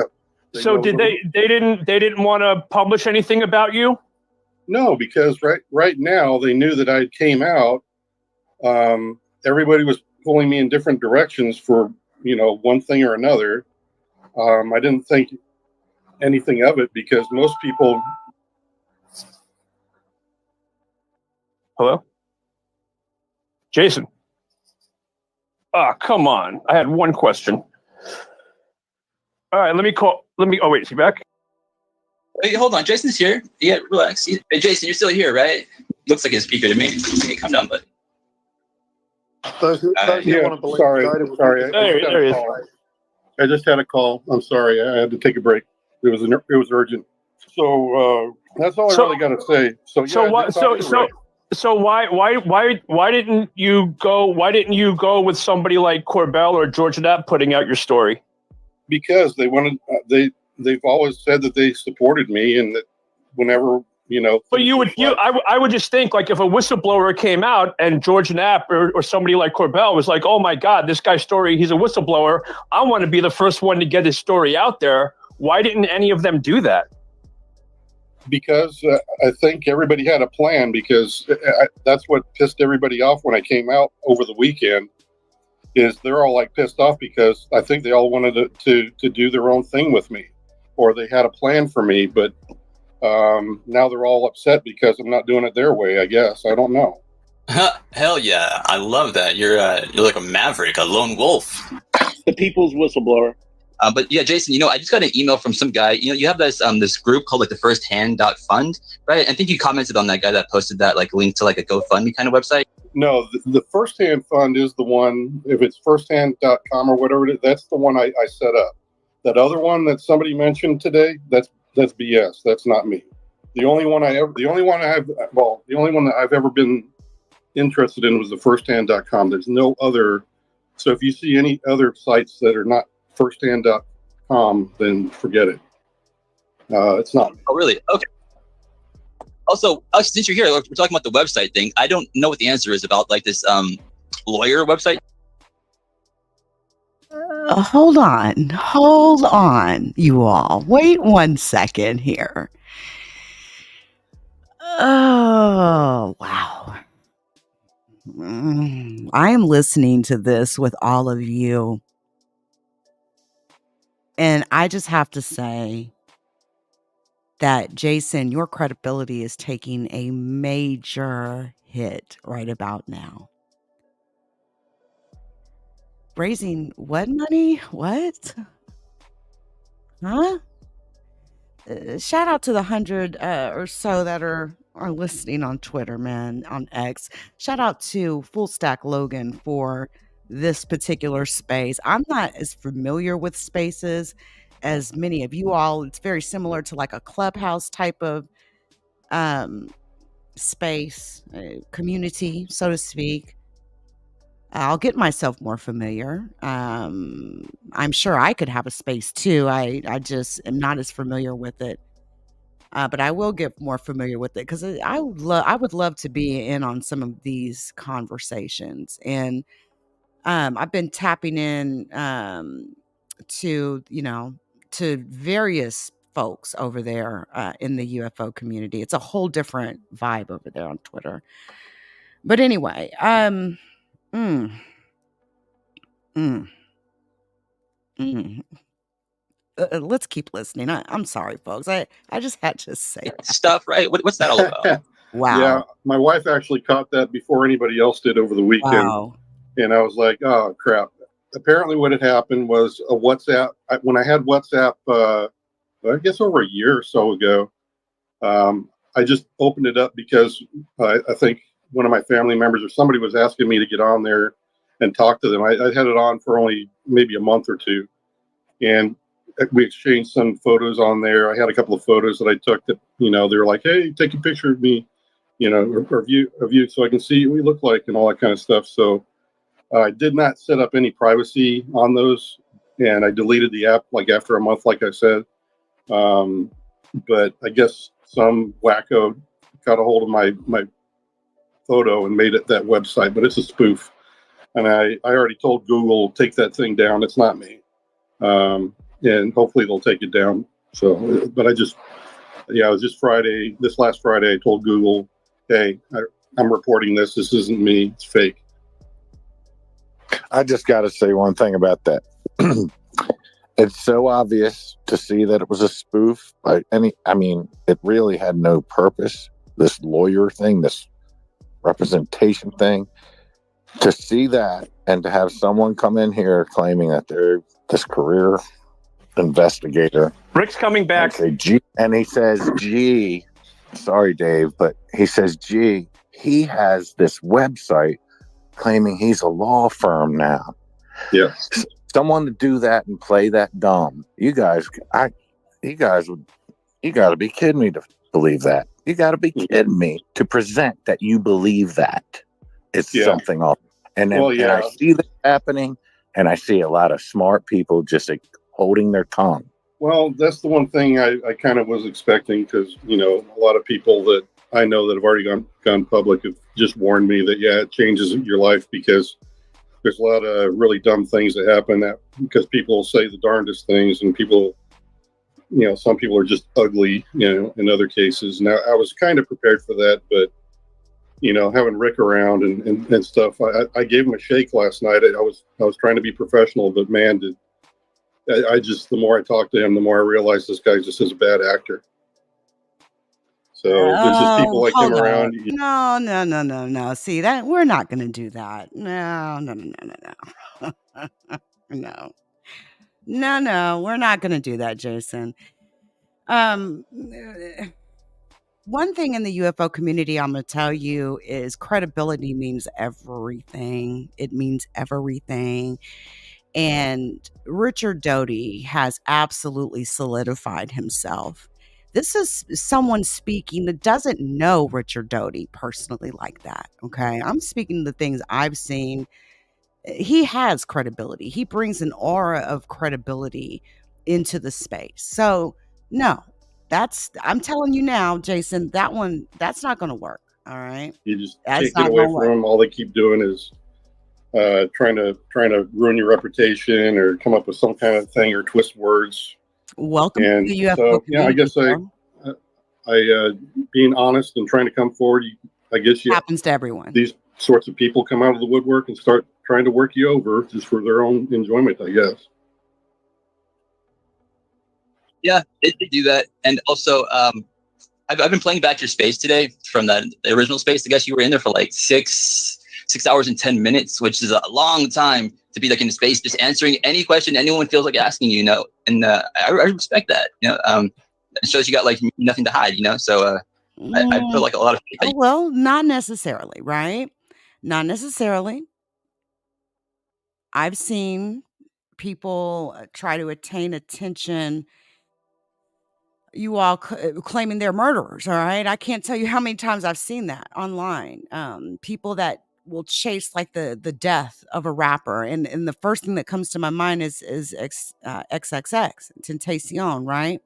So did they didn't want to publish anything about you? No, because right now they knew that I came out. Everybody was pulling me in different directions for one thing or another. I didn't think anything of it because most people. Hello, Jason. Oh, come on! I had one question. All right, let me. Oh wait, is he back? Wait, hold on. Jason's here. Yeah, relax. Hey, Jason, you're still here, right? Looks like a speaker to me. Hey, calm down, bud. Those who want to believe sorry. There he is. I just had a call. I'm sorry. I had to take a break. It was urgent. So that's all I really got to say. So why didn't you go? Why didn't you go with somebody like Corbell or George Knapp putting out your story? Because they wanted. They've always said that they supported me, and that whenever. But I would just think, like, if a whistleblower came out and George Knapp or somebody like Corbell was like, oh my God, this guy's story, he's a whistleblower. I want to be the first one to get his story out there. Why didn't any of them do that? Because I think everybody had a plan, because that's what pissed everybody off when I came out over the weekend, is they're all like pissed off because I think they all wanted to do their own thing with me, or they had a plan for me, but now they're all upset because I'm not doing it their way, I guess. I don't know. Hell yeah. I love that. You're like a maverick, a lone wolf. The people's whistleblower. But yeah, Jason, I just got an email from some guy. You have this group called like the firsthand.fund, right? I think you commented on that guy that posted that like link to like a GoFundMe kind of website. No, the Firsthand Fund is the one, if it's firsthand.com or whatever it is, that's the one I set up. That other one that somebody mentioned today, that's BS. That's not me. The only one that I've ever been interested in was the firsthand.com. There's no other. So if you see any other sites that are not firsthand.com, then forget it. It's not. Oh, really? Okay. Also, since you're here, we're talking about the website thing. I don't know what the answer is about like this lawyer website. Hold on, you all. Wait 1 second here. Oh, wow. I am listening to this with all of you. And I just have to say that, Jason, your credibility is taking a major hit right about now. Raising what money? What? Huh? Shout out to the 100 or so that are listening on Twitter, man, on X. Shout out to FullStackLogan for this particular space. I'm not as familiar with spaces as many of you all. It's very similar to like a clubhouse type of space, community, so to speak. I'll get myself more familiar. I'm sure I could have a space too. I just am not as familiar with it. But I will get more familiar with it because I would love to be in on some of these conversations. And I've been tapping in to various folks over there in the UFO community. It's a whole different vibe over there on Twitter. But anyway, let's keep listening. I'm sorry, folks. I just had to say that. Stuff, right? What's that all about? Wow. Yeah, my wife actually caught that before anybody else did over the weekend. Wow. And I was like, oh, crap. Apparently what had happened was a WhatsApp. When I had WhatsApp, I guess over a year or so ago, I just opened it up because I think one of my family members or somebody was asking me to get on there and talk to them. I had it on for only maybe a month or two. and we exchanged some photos on there. I had a couple of photos that I took that, they were like, hey, take a picture of me, or of you so I can see what we look like and all that kind of stuff. So I did not set up any privacy on those, and I deleted the app like after a month, like I said. But I guess some wacko got a hold of my photo and made it that website, but it's a spoof. And I already told Google, take that thing down. It's not me. And hopefully they'll take it down. So, but it was just Friday, this last Friday, I told Google, hey, I'm reporting this. This isn't me. It's fake. I just got to say one thing about that. It's so obvious to see that it was a spoof. It really had no purpose. This lawyer thing, this representation thing, to see that and to have someone come in here claiming that they're this career investigator. Rick's coming back. And he says, gee, sorry, Dave, but he says, gee, he has this website claiming he's a law firm now. Yeah. Someone to do that and play that dumb. You got to be kidding me to believe that. You got to be kidding me to present that you believe that. It's something else. And then and I see this happening, and I see a lot of smart people just holding their tongue. Well, that's the one thing I kind of was expecting, because, a lot of people that I know that have already gone public have just warned me that, it changes your life, because there's a lot of really dumb things that happen because people say the darndest things, and people, some people are just ugly, in other cases. Now, I was kind of prepared for that, but, having Rick around and stuff, I gave him a shake last night. I was trying to be professional, but man, the more I talked to him, the more I realized this guy just is a bad actor. So there's just people like him around. No. See that we're not going to do that. No. No, we're not going to do that, Jason. One thing in the UFO community I'm going to tell you is credibility means everything. It means everything. And Richard Doty has absolutely solidified himself. This is someone speaking that doesn't know Richard Doty personally like that. Okay. I'm speaking the things I've seen. He has credibility. He brings an aura of credibility into the space. So, no, I'm telling you now, Jason, that's not going to work. All right. You just take it away from them. All they keep doing is trying to ruin your reputation or come up with some kind of thing or twist words. Welcome to the UFO community. I guess I being honest and trying to come forward, I guess happens to everyone. These sorts of people come out of the woodwork and start trying to work you over just for their own enjoyment, I guess. Yeah, they do that. And also, I've been playing back your space today from the original space. I guess you were in there for like 6 hours and 10 minutes, which is a long time to be like in the space, just answering any question anyone feels like asking, and I respect that, it shows you got like nothing to hide, so I feel like a lot of people. Well, not necessarily, right? Not necessarily. I've seen people try to attain attention, you all claiming they're murderers, all right? I can't tell you how many times I've seen that online. People that will chase like the death of a rapper, and the first thing that comes to my mind is XXX Tentacion, right?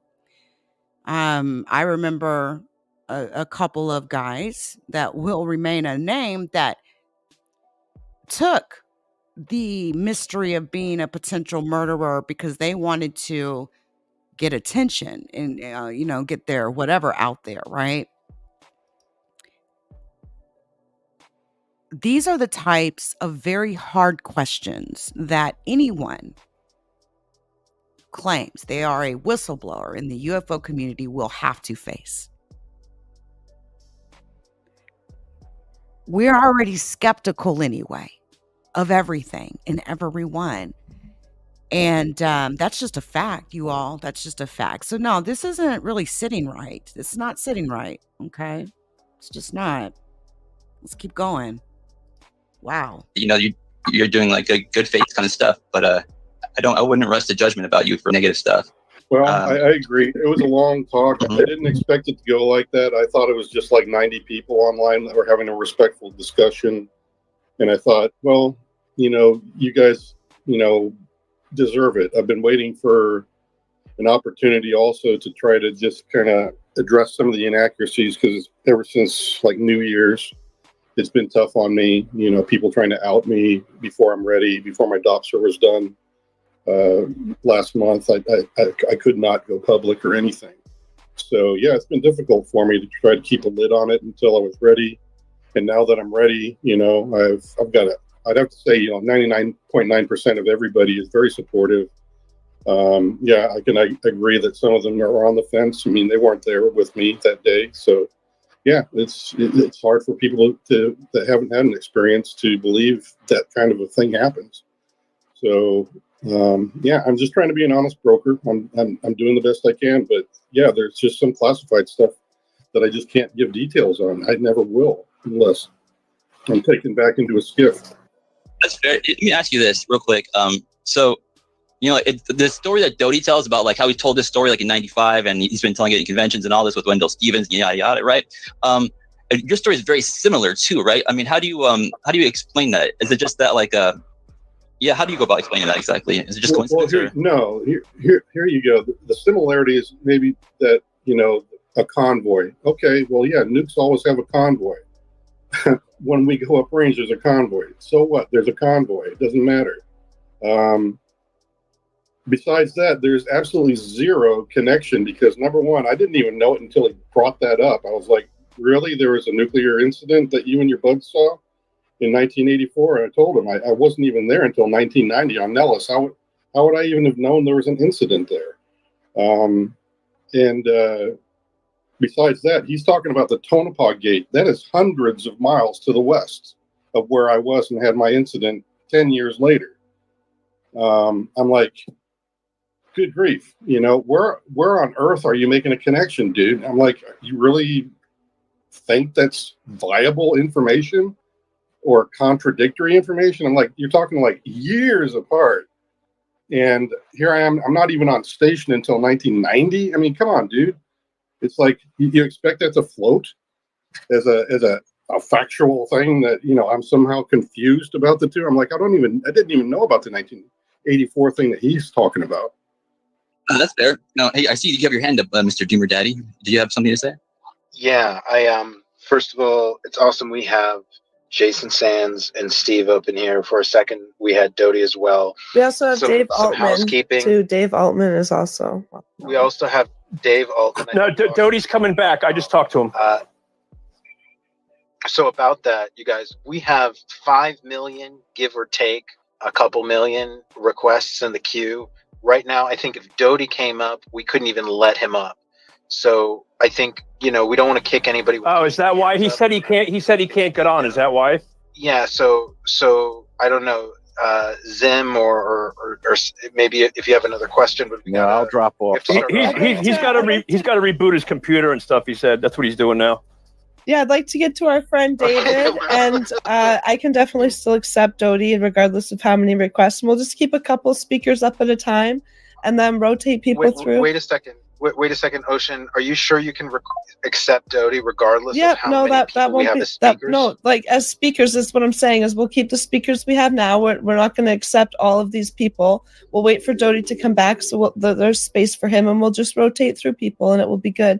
I remember a couple of guys that will remain unnamed that took the mystery of being a potential murderer because they wanted to get attention and get their whatever out there, right? These are the types of very hard questions that anyone claims they are a whistleblower in the UFO community will have to face. We're already skeptical anyway of everything and everyone. And that's just a fact, you all. That's just a fact. So no, this isn't really sitting right. It's not sitting right. Okay. It's just not. Let's keep going. Wow. You're doing like a good faith kind of stuff, but I wouldn't rest a judgment about you for negative stuff. Well, I agree. It was a long talk. I didn't expect it to go like that. I thought it was just like 90 people online that were having a respectful discussion. And I thought, well, you guys, deserve it. I've been waiting for an opportunity also to try to just kind of address some of the inaccuracies, because ever since like New Year's, it's been tough on me. People trying to out me before I'm ready, before my DOP server's done. Last month, I could not go public or anything. So yeah, it's been difficult for me to try to keep a lid on it until I was ready. And now that I'm ready, I've got it. I'd have to say, 99.9% of everybody is very supportive. Yeah, I agree that some of them are on the fence. I mean, they weren't there with me that day. So yeah, it's hard for people that haven't had an experience to believe that kind of a thing happens. So yeah, I'm just trying to be an honest broker. I'm doing the best I can, but yeah, there's just some classified stuff that I just can't give details on. I never will unless I'm taken back into a skiff. That's fair. Let me ask you this real quick. So, the story that Doty tells about like how he told this story like in '95, and he's been telling it in conventions and all this with Wendell Stevens, yada yada, right? Your story is very similar too, right? I mean, how do you explain that? Is it just that like yeah, how do you go about explaining that exactly? Is it just coincidence? Here you go. The similarity is maybe that, a convoy. Okay, well, yeah, nukes always have a convoy. When we go uprange, there's a convoy. So what? There's a convoy. It doesn't matter. Besides that, there's absolutely zero connection because, number one, I didn't even know it until he brought that up. I was like, really? There was a nuclear incident that you and your buds saw in 1984? And I told him I wasn't even there until 1990 on Nellis. How would I even have known there was an incident there? Besides that, he's talking about the Tonopah Gate. That is hundreds of miles to the west of where I was and had my incident 10 years later. I'm like, good grief, where on earth are you making a connection, dude? I'm like, you really think that's viable information or contradictory information? I'm like, you're talking like years apart. And here I am. I'm not even on station until 1990. I mean, come on, dude. It's like you expect that to float as a factual thing that, I'm somehow confused about the two. I'm like, I didn't even know about the 1984 thing that he's talking about. That's fair. No, hey, I see you have your hand up, Mr. Doomer Daddy. Do you have something to say? Yeah, first of all, it's awesome we have Jason Sands and Steve up in here. For a second, we had Doty as well. We also have Dave some Altman housekeeping. too. Dave Altman is also. We also have Dave Altman. No, Doty's coming back. I just talked to him. So about that, you guys, we have 5 million, give or take, a couple million requests in the queue. Right now, I think if Doty came up, we couldn't even let him up. So I think, we don't want to kick anybody. Oh, is that why he said he can't? He said he can't get on. Is that why? Yeah. So I don't know, Zim or maybe if you have another question. But I'll drop off. He's got to reboot his computer and stuff. He said that's what he's doing now. Yeah, I'd like to get to our friend David, and I can definitely still accept Doty regardless of how many requests. And we'll just keep a couple speakers up at a time, and then rotate people through. Wait a second. Wait a second, Ocean. Are you sure you can accept Doty regardless of how many people we have as speakers? As speakers, that's what I'm saying is we'll keep the speakers we have now. We're not going to accept all of these people. We'll wait for Doty to come back, so there's space for him, and we'll just rotate through people, and it will be good.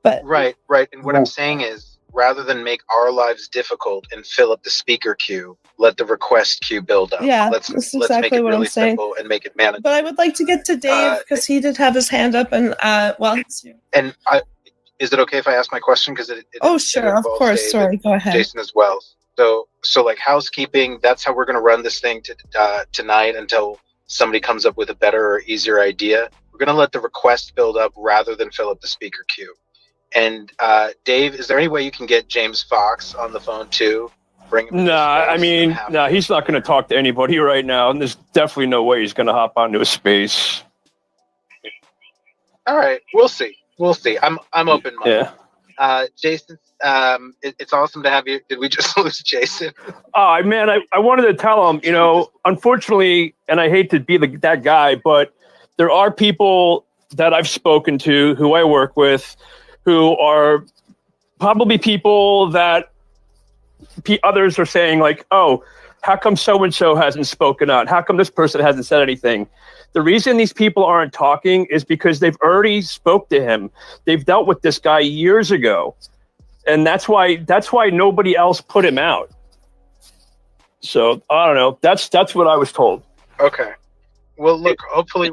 But right. And what I'm saying is, rather than make our lives difficult and fill up the speaker queue, let the request queue build up. Yeah, let's exactly make it what really I'm saying. simple and make it manageable. But I would like to get to Dave because he did have his hand up, and he's here. And is it okay if I ask my question? Because sure, of course. Dave, sorry, go ahead. Jason as well. So like housekeeping, that's how we're going to run this thing tonight until somebody comes up with a better or easier idea. We're going to let the request build up rather than fill up the speaker queue. And Dave, is there any way you can get James Fox on the phone too? Bring him. He's not going to talk to anybody right now, and there's definitely no way he's going to hop onto a space. All right, we'll see. I'm open-minded. Yeah. Jason, it's awesome to have you. Did we just lose Jason? Oh man, I wanted to tell him, unfortunately, and I hate to be that guy, but there are people that I've spoken to who I work with who are probably people that others are saying like, oh, how come so-and-so hasn't spoken out? How come this person hasn't said anything? The reason these people aren't talking is because they've already spoke to him. They've dealt with this guy years ago. And that's why nobody else put him out. So I don't know. That's what I was told. Okay. Well, look, hopefully.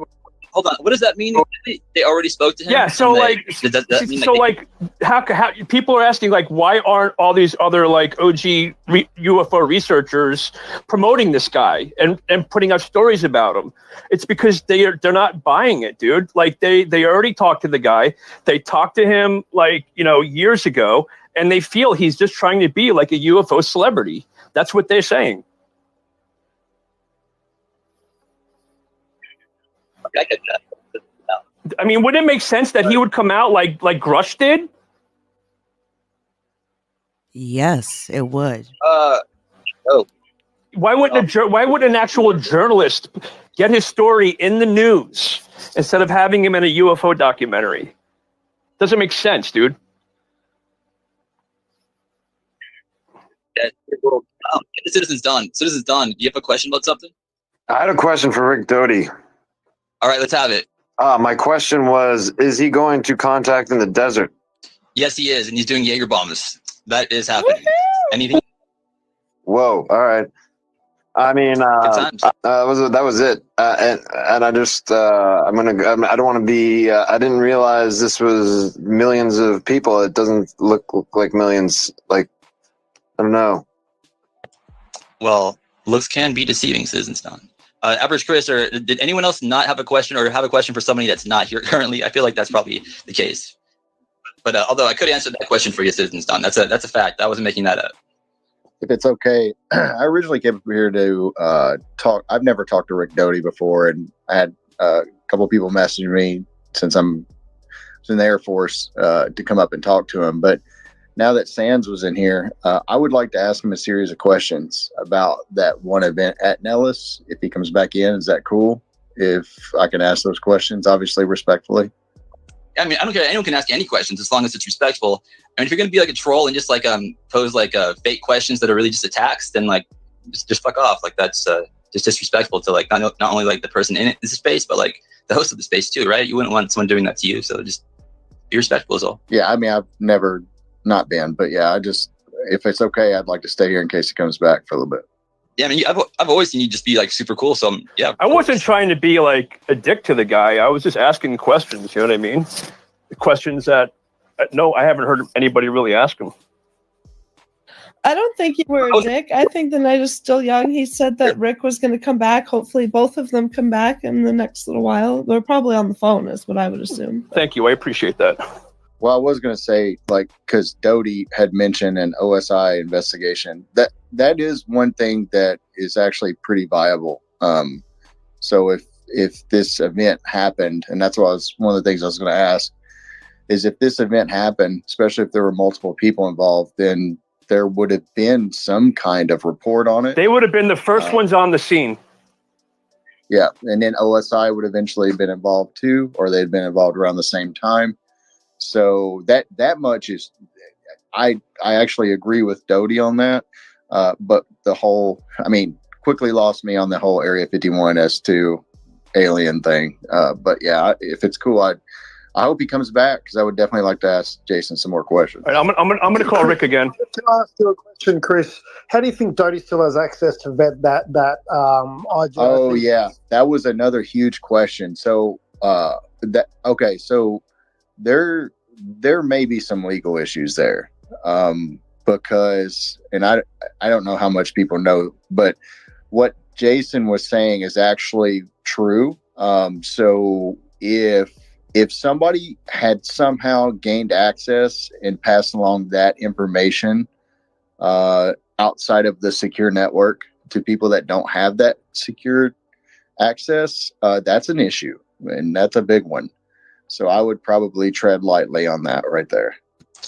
Hold on. What does that mean? They already spoke to him? Yeah. So does that mean how people are asking like, why aren't all these other like OG UFO researchers promoting this guy and putting out stories about him? It's because they're not buying it, dude. Like they already talked to the guy. They talked to him like, years ago, and they feel he's just trying to be like a UFO celebrity. That's what they're saying. I get that. I mean, wouldn't it make sense that he would come out like Grush did? Yes, it would. Why wouldn't an actual journalist get his story in the news instead of having him in a UFO documentary? Doesn't make sense, dude. Yeah, Citizen's Don. Do you have a question about something? I had a question for Rick Doty. All right, let's have it. My question was, is he going to contact in the desert? Yes, he is, and he's doing Jaeger bombs. That is happening. Anything? Whoa! All right. I mean, that was it. And I just, I don't want to be. I didn't realize this was millions of people. It doesn't look like millions. Like, I don't know. Well, looks can be deceiving, Citizen Don. Average Chris, or did anyone else not have a question or have a question for somebody that's not here currently? I feel like that's probably the case. But although I could answer that question for you, Citizen Don, that's a fact. I wasn't making that up. If it's okay, I originally came up here to talk. I've never talked to Rick Doty before, and I had a couple of people message me since I was in the Air Force to come up and talk to him. But now that Sands was in here, I would like to ask him a series of questions about that one event at Nellis. If he comes back in, is that cool? If I can ask those questions, obviously respectfully. I mean, I don't care. Anyone can ask any questions as long as it's respectful. I mean, if you're going to be like a troll and just like pose like fake questions that are really just attacks, then like just fuck off. Like that's just disrespectful to like not only like the person in the space, but like the host of the space too, right? You wouldn't want someone doing that to you. So just be respectful is all. Yeah, I mean, I've never not been, but yeah, if it's okay, I'd like to stay here in case he comes back for a little bit. Yeah, I mean, I've always seen you just be like super cool. So yeah, I wasn't trying to be like a dick to the guy. I was just asking questions. You know what I mean? The questions that I haven't heard anybody really ask him. I don't think you were a dick. I think the night is still young. He said that Rick was going to come back. Hopefully both of them come back in the next little while. They're probably on the phone is what I would assume. Thank you. I appreciate that. Well, I was going to say, like, because Doty had mentioned an OSI investigation. That is one thing that is actually pretty viable. So if this event happened, and that's one of the things I was going to ask, is if this event happened, especially if there were multiple people involved, then there would have been some kind of report on it. They would have been the first ones on the scene. Yeah, and then OSI would eventually have been involved too, or they'd been involved around the same time. So that much is, I actually agree with Doty on that. But quickly lost me on the whole Area 51 S2 alien thing. But yeah, if it's cool, I hope he comes back because I would definitely like to ask Jason some more questions. All right, I'm gonna call Rick again. Can I ask you a question, Chris? How do you think Doty still has access to vet that IGI? Oh yeah, that was another huge question. So so there may be some legal issues there because, and I don't know how much people know, but what Jason was saying is actually true. So if somebody had somehow gained access and passed along that information outside of the secure network to people that don't have that secure access, that's an issue, and that's a big one. So I would probably tread lightly on that right there.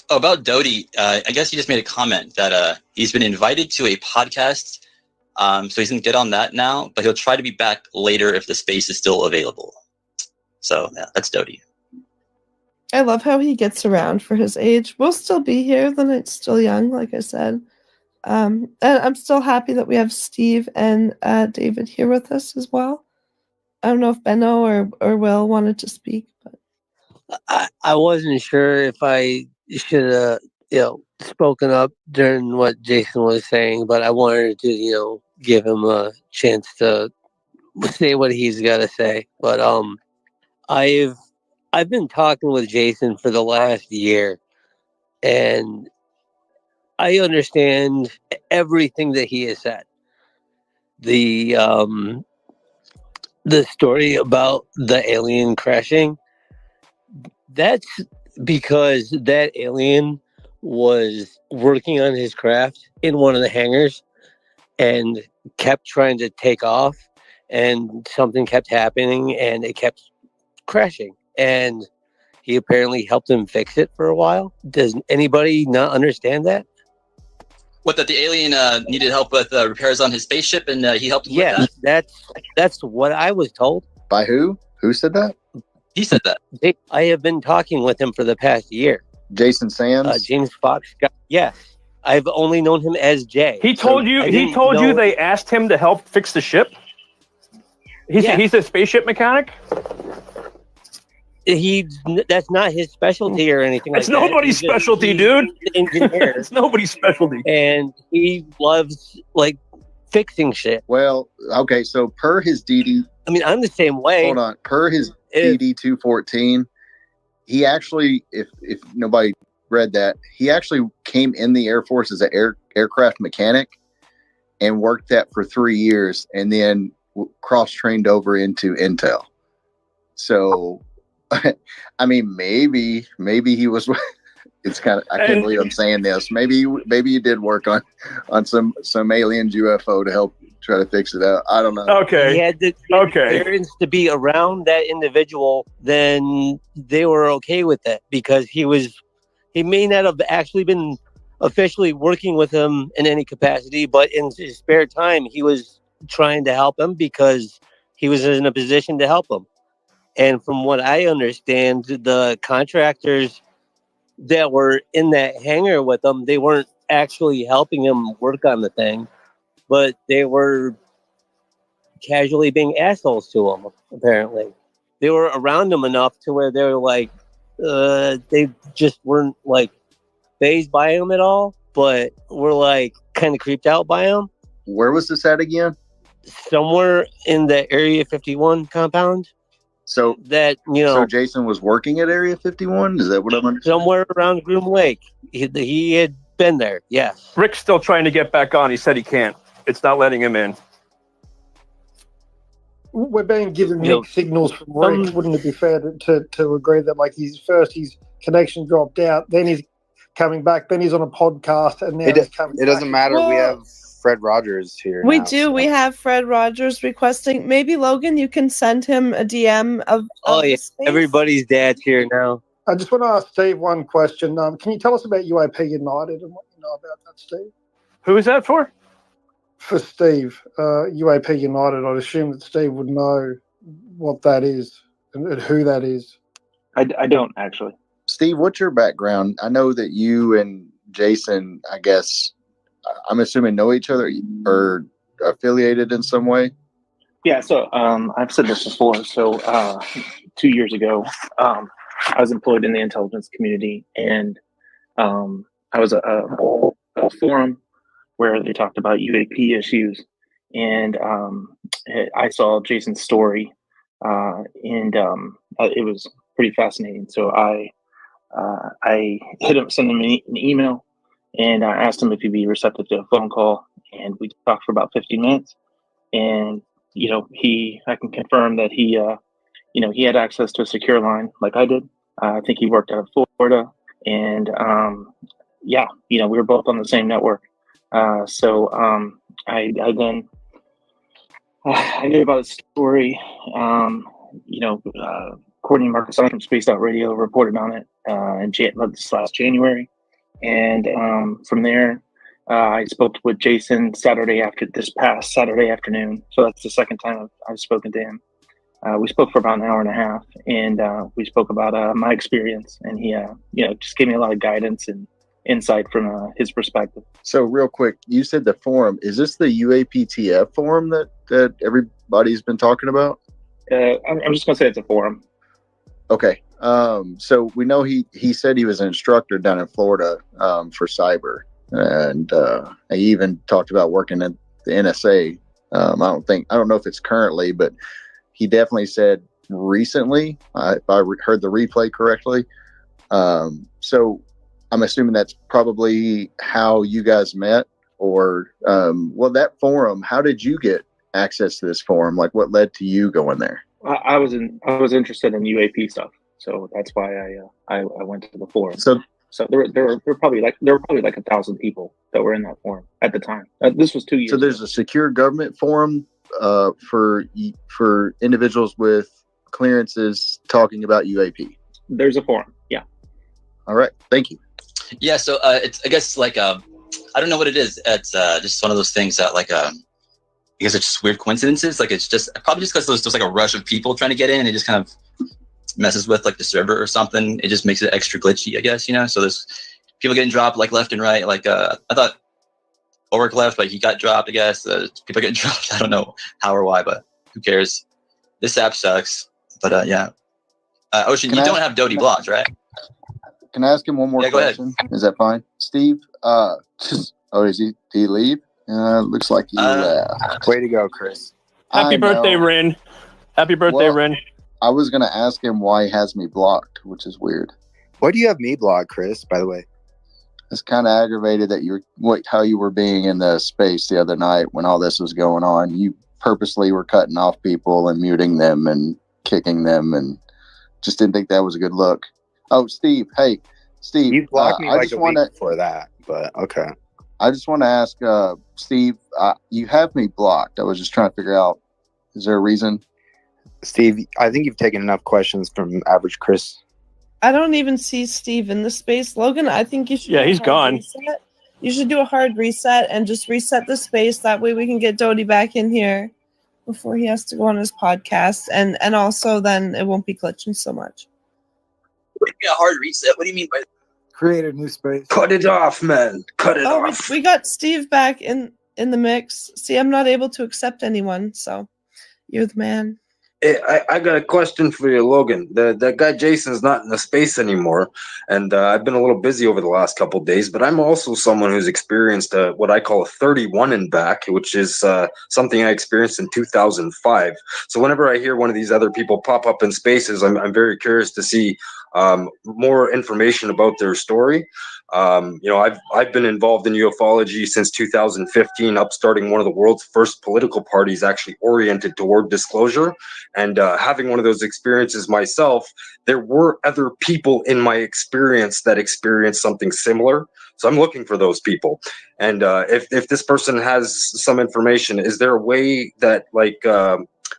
Oh, about Doty, I guess he just made a comment that he's been invited to a podcast, so he's going to get on that now, but he'll try to be back later if the space is still available. So, yeah, that's Doty. I love how he gets around for his age. We'll still be here. The night's still young, like I said. And I'm still happy that we have Steve and David here with us as well. I don't know if Benno or Will wanted to speak, but I wasn't sure if I should have, spoken up during what Jason was saying, but I wanted to, give him a chance to say what he's got to say. But I've been talking with Jason for the last year, and I understand everything that he has said. The story about the alien crashing, that's because that alien was working on his craft in one of the hangars and kept trying to take off, and something kept happening and it kept crashing, and he apparently helped him fix it for a while. Does anybody not understand that? What, that the alien needed help with repairs on his spaceship, and he helped him Yeah, with that? that's what I was told. By who? Who said that? He said that. I have been talking with him for the past year. Jason Sands? James Fox. Yes. I've only known him as Jay. He told you. He told you they asked him to help fix the ship. He's a spaceship mechanic. That's not his specialty or anything. It's like that. nobody's specialty, dude. Engineer. It's nobody's specialty. And he loves fixing shit. Well, okay, so per his DD, I mean, I'm the same way. hold on, per his DD 214, he actually, if nobody read that, he actually came in the Air Force as an aircraft mechanic and worked that for 3 years, and then cross-trained over into Intel. So, I mean, maybe he was. It's kind of, I can't believe I'm saying this. Maybe you did work on some aliens UFO to help try to fix it out. I don't know. Okay. He had the experience to be around that individual, then they were okay with it, because he may not have actually been officially working with him in any capacity, but in his spare time, he was trying to help him because he was in a position to help him. And from what I understand, the contractors that were in that hangar with him, they weren't actually helping him work on the thing, but they were casually being assholes to him. Apparently, they were around him enough to where they were like, they just weren't fazed by him at all, but were kind of creeped out by him. Where was this at again? Somewhere in the Area 51 compound. So that so Jason was working at Area 51. Is that what I'm understanding? Somewhere around Groom Lake. He had been there. Yes. Rick's still trying to get back on. He said he can't. It's not letting him in. We're being given mixed signals from Rick. Wouldn't it be fair to agree that his connection dropped out, then he's coming back, then he's on a podcast, and now he's coming back? It doesn't matter. We have Fred Rogers here. We do. We have Fred Rogers requesting. Maybe Logan, you can send him a DM of yeah, everybody's dad's here now. I just want to ask Steve one question. Can you tell us about UAP United and what you know about that, Steve? Who is that for? For Steve, UAP United. I'd assume that Steve would know what that is and who that is. I don't actually. Steve, what's your background? I know that you and Jason, I guess, I'm assuming know each other or affiliated in some way. Yeah, so I've said this before. So 2 years ago, I was employed in the intelligence community, and I was a forum where they talked about UAP issues, and I saw Jason's story, and it was pretty fascinating. So I hit him, sent him an email, and I asked him if he'd be receptive to a phone call, and we talked for about 50 minutes. And I can confirm that he had access to a secure line like I did. I think he worked out of Florida, and we were both on the same network. So I then I knew about his story. Courtney Marcus from Spaced Out Radio reported on it, this last January. And from there, I spoke with Jason this past Saturday afternoon. So that's the second time I've spoken to him. We spoke for about an hour and a half, and we spoke about my experience, and he, just gave me a lot of guidance and insight from his perspective. So real quick, you said the forum. Is this the UAPTF forum that everybody's been talking about? I'm just going to say it's a forum. Okay. So we know he said he was an instructor down in Florida for cyber. And he even talked about working at the NSA. I don't know if it's currently, but he definitely said recently, if I heard the replay correctly. So I'm assuming that's probably how you guys met, or that forum. How did you get access to this forum? Like, what led to you going there? I was interested in UAP stuff, so that's why I went to the forum. So there were probably like 1,000 people that were in that forum at the time. This was 2 years. So there's a secure government forum for individuals with clearances talking about UAP. There's a forum. Yeah. All right. Thank you. Yeah. So it's, I guess, like I don't know what it is. It's just one of those things that I guess it's just weird coincidences. Like it's just probably just because there's like a rush of people trying to get in, and it just kind of messes with like the server or something. It just makes it extra glitchy, I guess, so there's people getting dropped like left and right. Like I thought Ulrich left, but he got dropped, I guess. People getting dropped. I don't know how or why, but who cares? This app sucks. But yeah. Ocean, you don't have Doty blocked, right? Can I ask him one more question? Go ahead. Is that fine? Steve, did he leave? Looks like he left. Way to go, Chris. Happy birthday, Rin. Happy birthday, Rin. I was going to ask him why he has me blocked, which is weird. Why do you have me blocked, Chris, by the way? It's kind of aggravated that how you were being in the space the other night when all this was going on. You purposely were cutting off people and muting them and kicking them, and just didn't think that was a good look. Oh, Steve. Hey, Steve. You blocked me like a week before that, but okay. I just want to ask, Steve, you have me blocked. I was just trying to figure out, is there a reason? Steve, I think you've taken enough questions from average Chris. I don't even see Steve in the space. Logan, I think you should. Yeah, he's gone. Reset. You should do a hard reset and just reset the space. That way we can get Doty back in here before he has to go on his podcast. And also then it won't be glitching so much. What do you mean a hard reset? What do you mean by create a new space? Cut it off, man. Cut it off. We got Steve back in the mix. See, I'm not able to accept anyone, so you're the man. Hey, I got a question for you, Logan. That guy Jason's not in the space anymore, and I've been a little busy over the last couple of days, but I'm also someone who's experienced what I call a 31 and back, which is something I experienced in 2005. So whenever I hear one of these other people pop up in spaces, I'm very curious to see more information about their story. I've been involved in ufology since 2015, upstarting one of the world's first political parties actually oriented toward disclosure. And having one of those experiences myself, there were other people in my experience that experienced something similar. So I'm looking for those people. And if this person has some information, is there a way that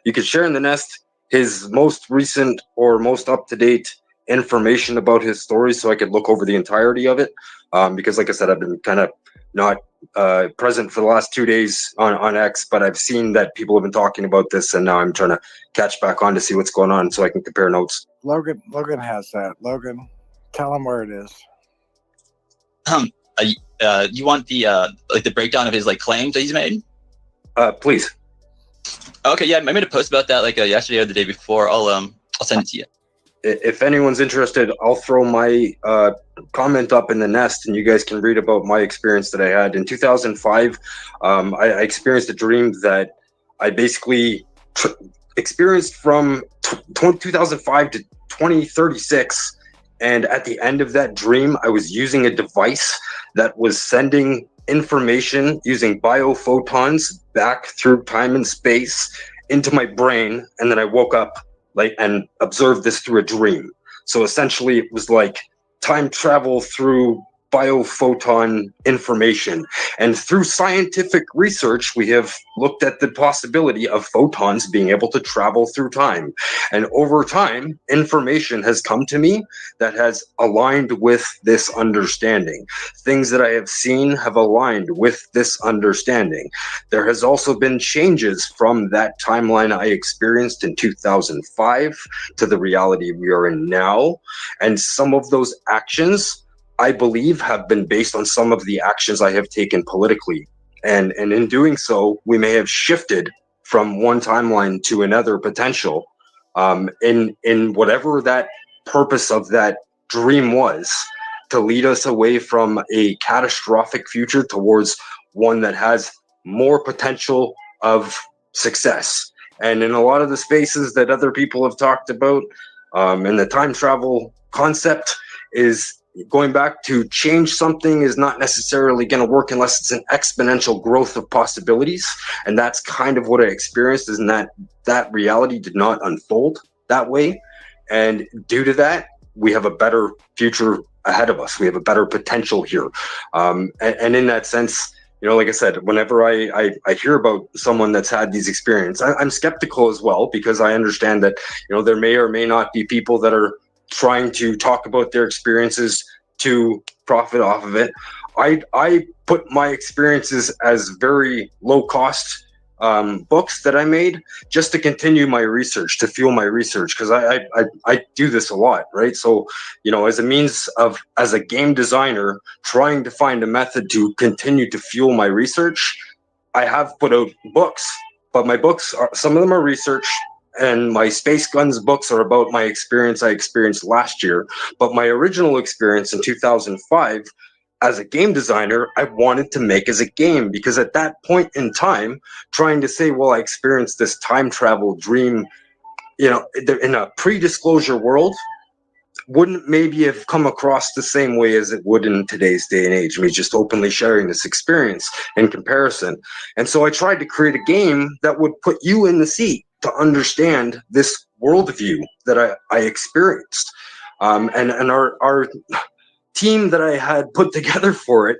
you could share in the nest his most recent or most up-to-date information about his story so I could look over the entirety of it? Because like I said, I've been kind of not present for the last 2 days on X, but I've seen that people have been talking about this, and now I'm trying to catch back on to see what's going on so I can compare notes. Logan has that. Logan, tell him where it is. You want the breakdown of his claims that he's made? Please. Okay, yeah, I made a post about that yesterday or the day before. I'll send it to you. If anyone's interested, I'll throw my comment up in the nest, and you guys can read about my experience that I had in 2005. I experienced a dream that I basically experienced from 2005 to 2036. And at the end of that dream, I was using a device that was sending information using biophotons back through time and space into my brain. And then I woke up and observed this through a dream. So essentially it was like time travel through biophoton information. And through scientific research, we have looked at the possibility of photons being able to travel through time. And over time, information has come to me that has aligned with this understanding. Things that I have seen have aligned with this understanding. There has also been changes from that timeline I experienced in 2005 to the reality we are in now. And some of those actions, I believe, have been based on some of the actions I have taken politically. And in doing so, we may have shifted from one timeline to another potential in whatever that purpose of that dream was, to lead us away from a catastrophic future towards one that has more potential of success. And in a lot of the spaces that other people have talked about, and the time travel concept is going back to change something is not necessarily going to work unless it's an exponential growth of possibilities. And that's kind of what I experienced, is that reality did not unfold that way. And due to that, we have a better future ahead of us. We have a better potential here. And in that sense, you know, like I said, whenever I hear about someone that's had these experiences, I'm skeptical as well, because I understand that, you know, there may or may not be people that are trying to talk about their experiences to profit off of it. I put my experiences as very low cost books that I made just to continue my research, to fuel my research, because I do this a lot, right? So, you know, as a means of, as a game designer, trying to find a method to continue to fuel my research, I have put out books, but my books are, some of them are research, and my Space Guns books are about my experience I experienced last year. But my original experience in 2005 as a game designer, I wanted to make as a game, because at that point in time, trying to say, well, I experienced this time travel dream, you know, in a pre-disclosure world, wouldn't maybe have come across the same way as it would in today's day and age, me just openly sharing this experience in comparison. And so I tried to create a game that would put you in the seat to understand this worldview that I experienced. And our team that I had put together for it,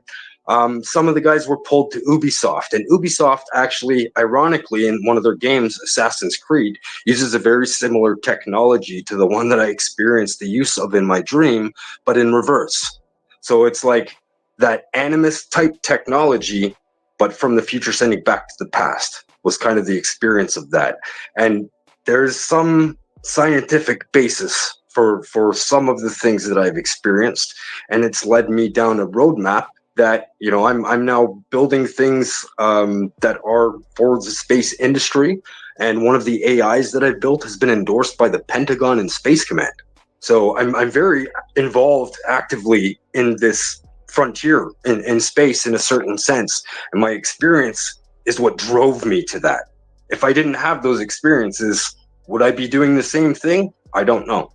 some of the guys were pulled to Ubisoft, and Ubisoft actually, ironically, in one of their games, Assassin's Creed, uses a very similar technology to the one that I experienced the use of in my dream, but in reverse. So it's like that Animus type technology, but from the future sending back to the past, was kind of the experience of that. And there's some scientific basis for some of the things that I've experienced, and it's led me down a roadmap that, you know, I'm now building things that are for the space industry, and one of the AIs that I've built has been endorsed by the Pentagon and Space Command. So I'm very involved actively in this frontier in space in a certain sense, and my experience is what drove me to that. If I didn't have those experiences, would I be doing the same thing? I don't know.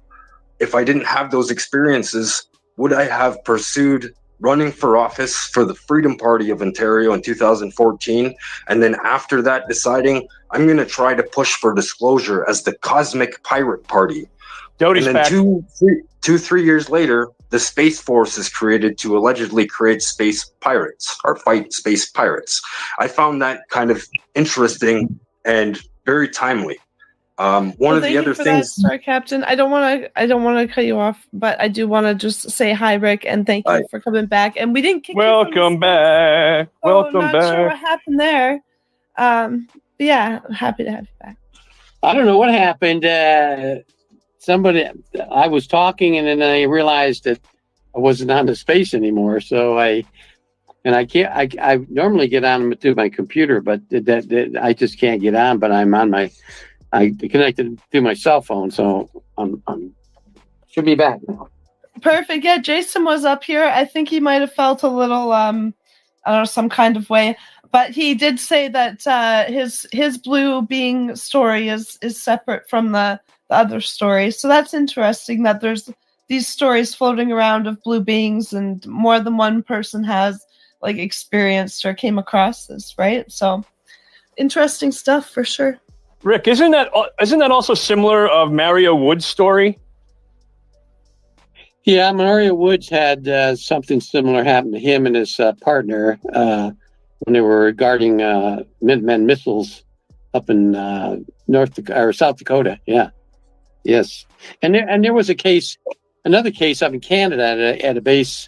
If I didn't have those experiences, would I have pursued running for office for the Freedom Party of Ontario in 2014, and then after that deciding I'm going to try to push for disclosure as the Cosmic Pirate Party? Doty's and then back. 3 years later, the Space Force is created to allegedly create space pirates or fight space pirates. I found that kind of interesting and very timely. One of the other things, Star Captain. I don't want to cut you off, but I do want to just say hi, Rick, and thank you for coming back. And we didn't kick Welcome back. Welcome not back. sure what happened there. But yeah, happy to have you back. I don't know what happened. I was talking, and then I realized that I wasn't on the space anymore. So I normally get on to my computer, but that I just can't get on. But I'm on I connected to my cell phone, so I'm should be back now. Perfect. Yeah, Jason was up here. I think he might have felt a little I don't know, some kind of way, but he did say that his blue being story is separate from the other stories. So that's interesting that there's these stories floating around of blue beings, and more than one person has like experienced or came across this, right? So interesting stuff for sure. Rick, isn't that also similar of Mario Wood's story? Yeah, Mario Woods had something similar happen to him and his partner when they were guarding Minuteman missiles up in South Dakota. Yeah, yes, and there was another case up in Canada at a base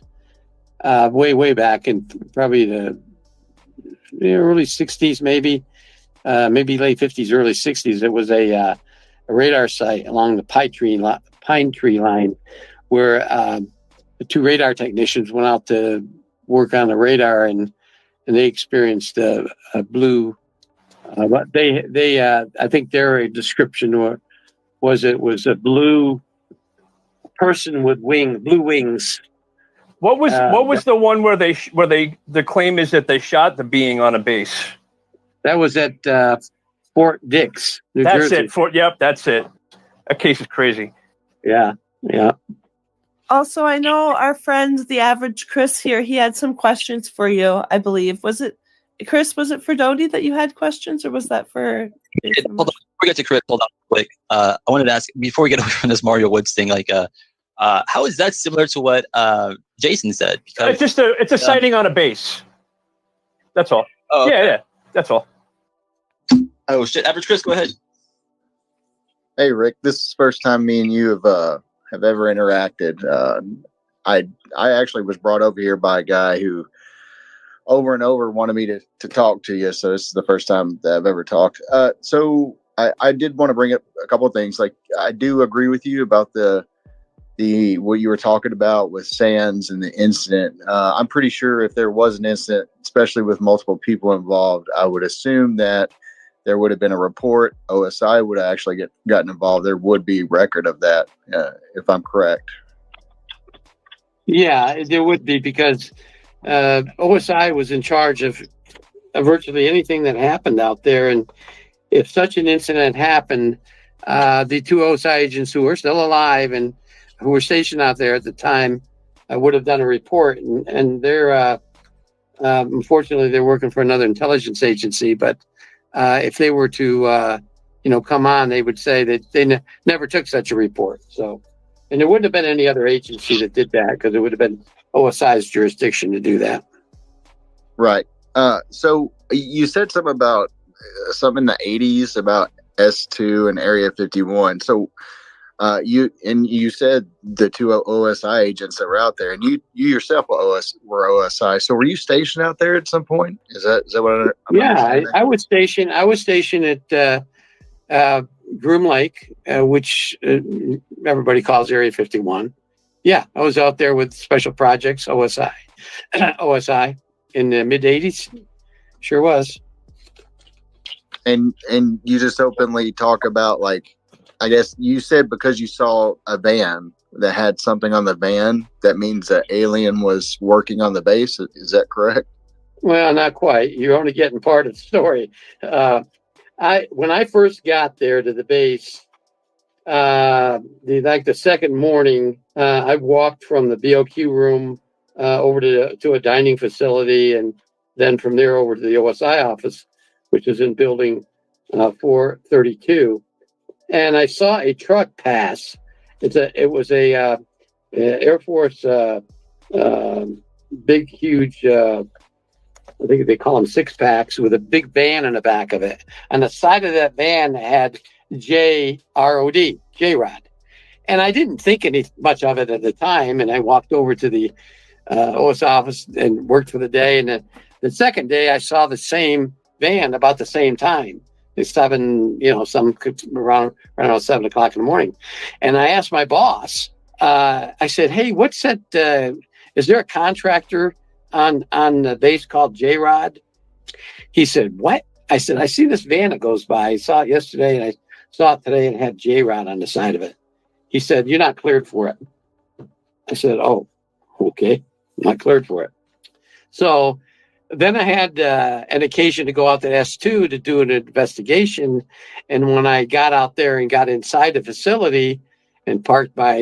way back in probably the early '60s, maybe late '50s, early '60s. It was a radar site along the pine tree line, where the two radar technicians went out to work on the radar, and they experienced a blue. But they I think their description was a blue person with blue wings. What was the one where the claim is that they shot the being on a base? That was at Fort Dix, New That's Jersey. it. That's it. That case is crazy. Yeah. Also, I know our friend, the average Chris here, he had some questions for you, I believe. Was it, Chris, was it for Doty that you had questions, or was that for... Hold on. Before we get to Chris, hold on quick. I wanted to ask, before we get away from this Mario Woods thing, how is that similar to what Jason said? Because it's a sighting on a base. That's all. Oh, okay. Yeah, that's all. Oh shit! Average Chris, go ahead. Hey Rick, this is the first time me and you have ever interacted. I actually was brought over here by a guy who over and over wanted me to talk to you. So this is the first time that I've ever talked. So I did want to bring up a couple of things. Like, I do agree with you about the what you were talking about with Sands and the incident. I'm pretty sure if there was an incident, especially with multiple people involved, I would assume that there would have been a report. OSI would have actually gotten involved. There would be record of that, if I'm correct. Yeah, there would be, because OSI was in charge of virtually anything that happened out there. And if such an incident happened, the two OSI agents who are still alive and who were stationed out there at the time would have done a report. And they're, unfortunately, they're working for another intelligence agency. But if they were to, come on, they would say that they never took such a report. So, and there wouldn't have been any other agency that did that, because it would have been OSI's jurisdiction to do that. Right. So you said something about something in the 80s about S2 and Area 51. So you said the two OSI agents that were out there, and you yourself were OSI. So were you stationed out there at some point? Is that what I was stationed at Groom Lake, which everybody calls Area 51. Yeah, I was out there with Special Projects, OSI in the mid 80s. Sure was. And you just openly talk about, like, I guess you said because you saw a van that had something on the van, that means that alien was working on the base. Is that correct? Well, not quite. You're only getting part of the story. When I first got there to the base, the second morning, I walked from the BOQ room over to a dining facility, and then from there over to the OSI office, which is in building 432. And I saw a truck pass. It was a Air Force big, huge. I think they call them 6-packs, with a big van in the back of it. On the side of that van had J-R-O-D, J-Rod. And I didn't think much of it at the time. And I walked over to the OS office and worked for the day. And the second day, I saw the same van about the same time. It's around 7 o'clock in the morning. And I asked my boss, I said, hey, what's that? Is there a contractor on the base called J-Rod? He said, what? I said, I see this van that goes by. I saw it yesterday, and I saw it today, and it had J-Rod on the side of it. He said, you're not cleared for it. I said, oh, okay. I'm not cleared for it. So then I had an occasion to go out to S2 to do an investigation. And when I got out there and got inside the facility and parked my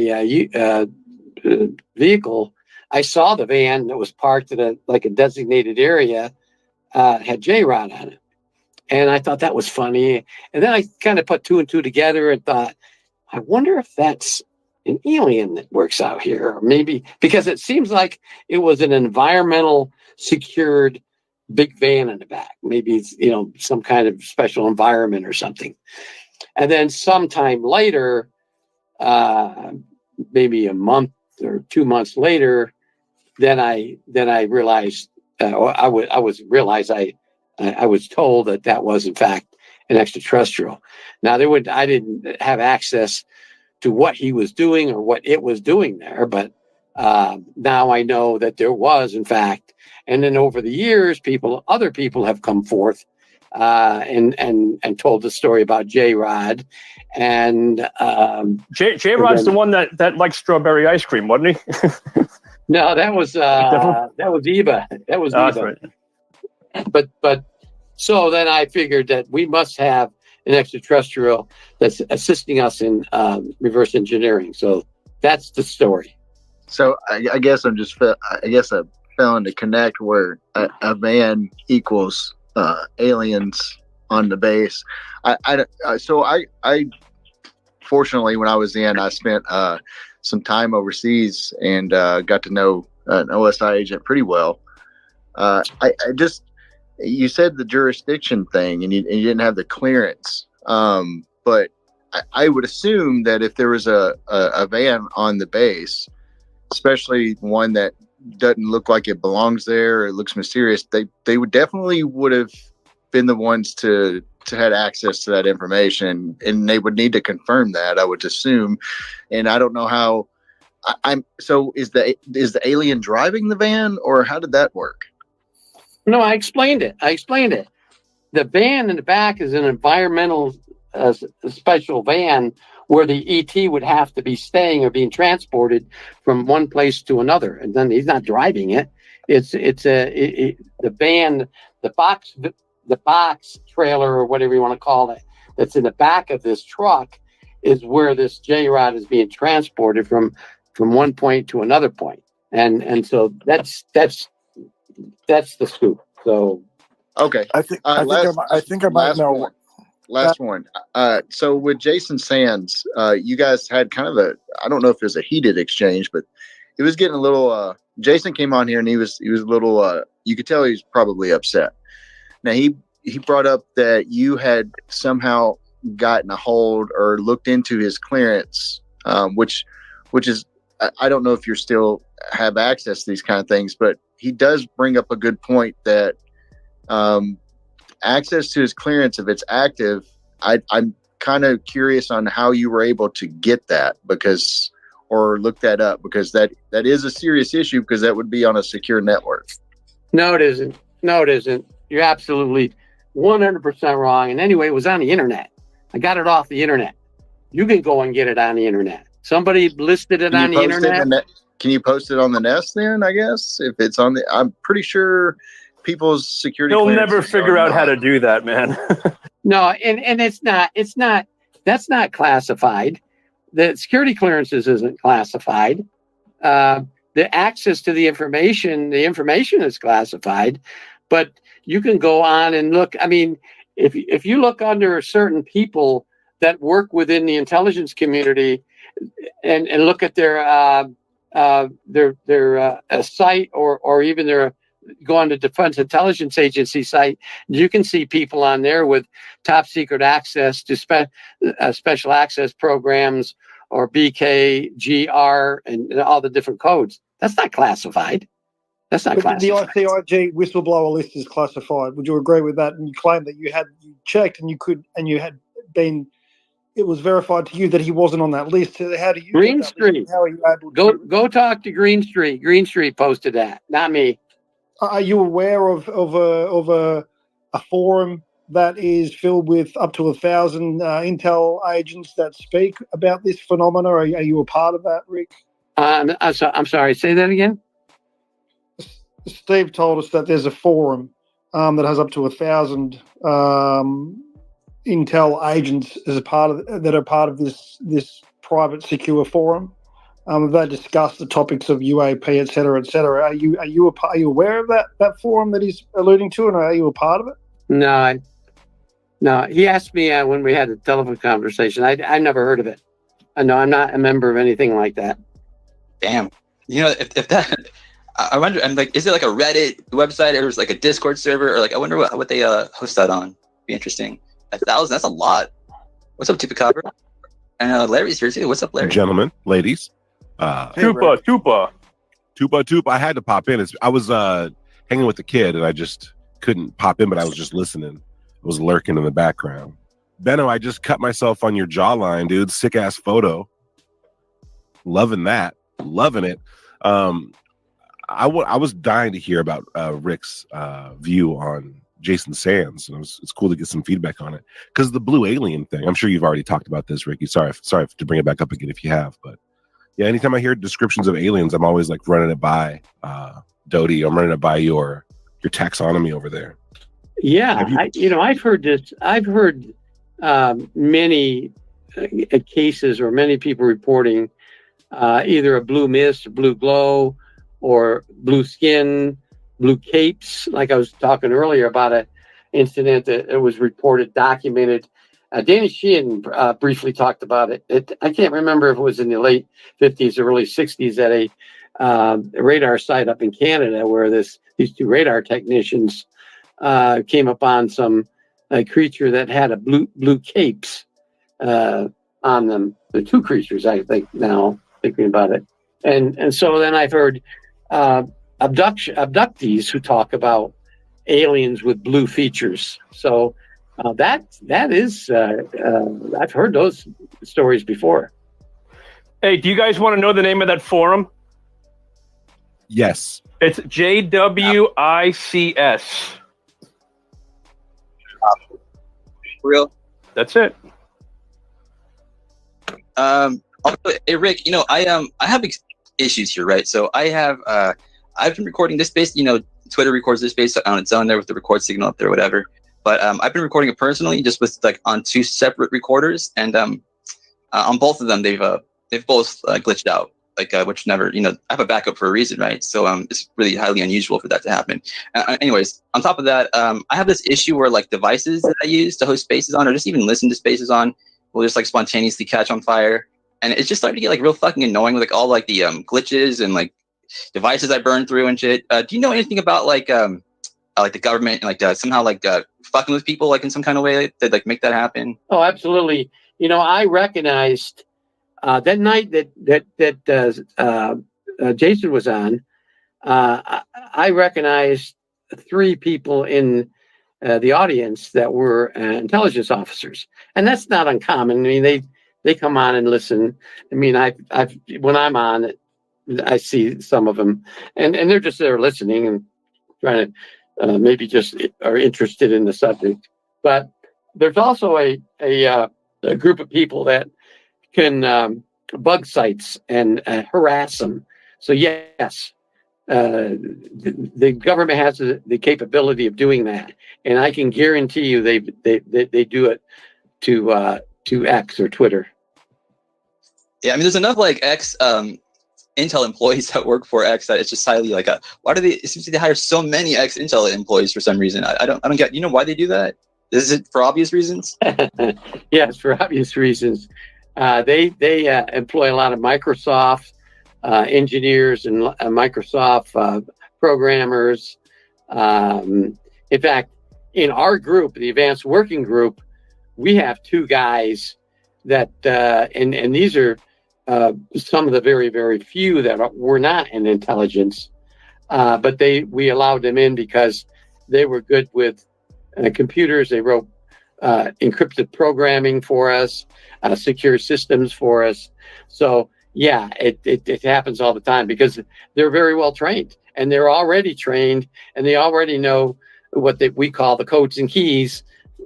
vehicle, I saw the van that was parked in a designated area, had J-Rod on it. And I thought that was funny. And then I kind of put two and two together and thought, I wonder if that's an alien that works out here, or maybe because it seems like it was an environmental secured big van in the back. Maybe it's, some kind of special environment or something. And then sometime later, maybe a month or 2 months later, then I realized, I was told that was in fact an extraterrestrial. Now I didn't have access to what he was doing or what it was doing there, but now I know that there was in fact. And then over the years, other people have come forth and told the story about J-Rod. And J-Rod's the one that likes strawberry ice cream, wasn't he? No, that was Eva. That was Eva. That's right. But so then I figured that we must have an extraterrestrial that's assisting us in reverse engineering. So that's the story. So I guess I found to connect where a van equals aliens on the base. I fortunately, when I was in, I spent some time overseas and got to know an OSI agent pretty well. You said the jurisdiction thing and you didn't have the clearance. But I would assume that if there was a van on the base, especially one that doesn't look like it belongs there, or it looks mysterious, they would have been the ones to had access to that information, and they would need to confirm that, I would assume. And I don't know how. So is the alien driving the van, or how did that work? No, I explained it. The van in the back is an environmental special van where the ET would have to be staying or being transported from one place to another, and then he's not driving it. The van, the box trailer or whatever you want to call it, that's in the back of this truck is where this J-Rod is being transported from one point to another point. And so that's the scoop. So okay. I think I might know. Last one. So with Jason Sands, you guys had kind of I don't know if it was a heated exchange, but it was getting a little, Jason came on here and he was a little, you could tell he was probably upset. Now he brought up that you had somehow gotten a hold or looked into his clearance, which is, I don't know if you still have access to these kind of things, but he does bring up a good point that access to his clearance, if it's active, I'm kind of curious on how you were able to get that or look that up, because that is a serious issue, because that would be on a secure network. No, it isn't. You're absolutely 100% wrong. And anyway, it was on the internet. I got it off the internet. You can go and get it on the internet. Somebody listed it on the internet. Can you post it on the Nest then, I guess? If it's on I'm pretty sure people's security. He'll never figure out how to do that, man. No, and that's not classified. The security clearances isn't classified. The access to the information is classified, but you can go on and look. I mean, if you look under certain people that work within the intelligence community and look at their site or even go on the Defense Intelligence Agency site, you can see people on there with top secret access to special access programs or BK, GR, and all the different codes. That's not classified. That's not classified. The ICIG whistleblower list is classified. Would you agree with that? And you claim that you checked and it was verified to you that he wasn't on that list. So how do you? Green Street. How are you able to go talk to Green Street? Green Street posted that, not me. Are you aware of a forum that is filled with up to 1,000 intel agents that speak about this phenomena? Are you a part of that, Rick? I'm sorry. Say that again. Steve told us that there's a forum that has up to 1,000 intel agents that are part of this private secure forum. They discuss the topics of UAP, et cetera, et cetera. Are you aware of that forum that he's alluding to, and are you a part of it? No. He asked me when we had a telephone conversation. I never heard of it. No, I'm not a member of anything like that. Damn. You know, if that, I wonder. I'm like, is it like a Reddit website or is it like a Discord server or like I wonder what they host that on? Be interesting. 1,000. That's a lot. What's up, Chupacabra? And Larry's here too. What's up, Larry? Gentlemen, ladies. Tupa. I had to pop in. I was hanging with the kid and I just couldn't pop in, but I was just listening. I was lurking in the background. Benno, I just cut myself on your jawline, dude. Sick ass photo. Loving that. Loving it. I was dying to hear about Rick's view on Jason Sands, and it's cool to get some feedback on it because the blue alien thing. I'm sure you've already talked about this, Ricky. Sorry to bring it back up again if you have, but yeah, anytime I hear descriptions of aliens, I'm always like running it by Doty. I'm running it by your taxonomy over there. Yeah, I've heard this. I've heard many cases or many people reporting either a blue mist, or blue glow, or blue skin, blue capes. Like I was talking earlier about an incident that it was reported, documented. Danny Sheehan briefly talked about it. I can't remember if it was in the late 50s or early 60s at a radar site up in Canada where these two radar technicians came upon some creature that had a blue capes on them. The two creatures, I think, now thinking about it. And so then I've heard abductees who talk about aliens with blue features. So that is, I've heard those stories before. Hey, do you guys want to know the name of that forum? Yes. It's JWICS. Real. That's it. Also, hey, Rick, I have issues here, right? So I've been recording this space. Twitter records this space on its own there with the record signal up there, or whatever. But I've been recording it personally, just with like on two separate recorders, and on both of them they've both glitched out. Like which never, I have a backup for a reason, right? So it's really highly unusual for that to happen. Anyways, on top of that, I have this issue where like devices that I use to host spaces on, or just even listen to spaces on, will just like spontaneously catch on fire, and it's just starting to get like real fucking annoying with like all like the glitches and like devices I burn through and shit. Do you know anything about like the government and like somehow like fucking with people like in some kind of way that like make that happen? Oh, absolutely. I recognized that night that Jason was on. I recognized three people in the audience that were intelligence officers, and that's not uncommon. I mean, they come on and listen. I mean, I've when I'm on, I see some of them, and they're just there listening and trying to maybe just are interested in the subject. But there's also a group of people that can bug sites and harass them. So yes, the government has the capability of doing that, and I can guarantee you they do it to X or Twitter. Yeah, I mean, there's enough like X Intel employees that work for X that it's just highly like why do they? It seems like they hire so many X Intel employees for some reason. I don't get. You know why they do that? Is it for obvious reasons? Yes, for obvious reasons. They employ a lot of Microsoft engineers and Microsoft programmers. In fact, in our group, the Advanced Working Group, we have two guys that, and these are some of the very, very few that were not in intelligence, but we allowed them in because they were good with computers. They wrote encrypted programming for us, secure systems for us. So yeah, it happens all the time because they're very well trained, and they're already trained, and they already know what we call the codes and keys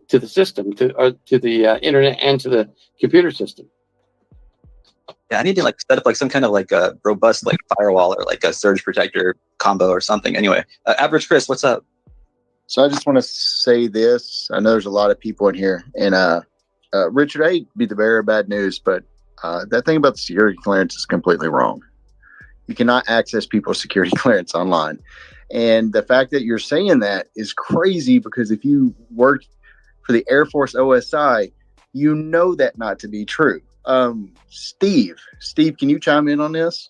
to the system, to the internet and to the computer system. Yeah, I need to like set up like some kind of like a robust like firewall or like a surge protector combo or something. Anyway, Average Chris, what's up? So I just want to say this. I know there's a lot of people in here, and Richard, I hate to be the bearer of bad news, but that thing about the security clearance is completely wrong. You cannot access people's security clearance online. And the fact that you're saying that is crazy, because if you work for the Air Force OSI, you know that not to be true. Steve, can you chime in on this?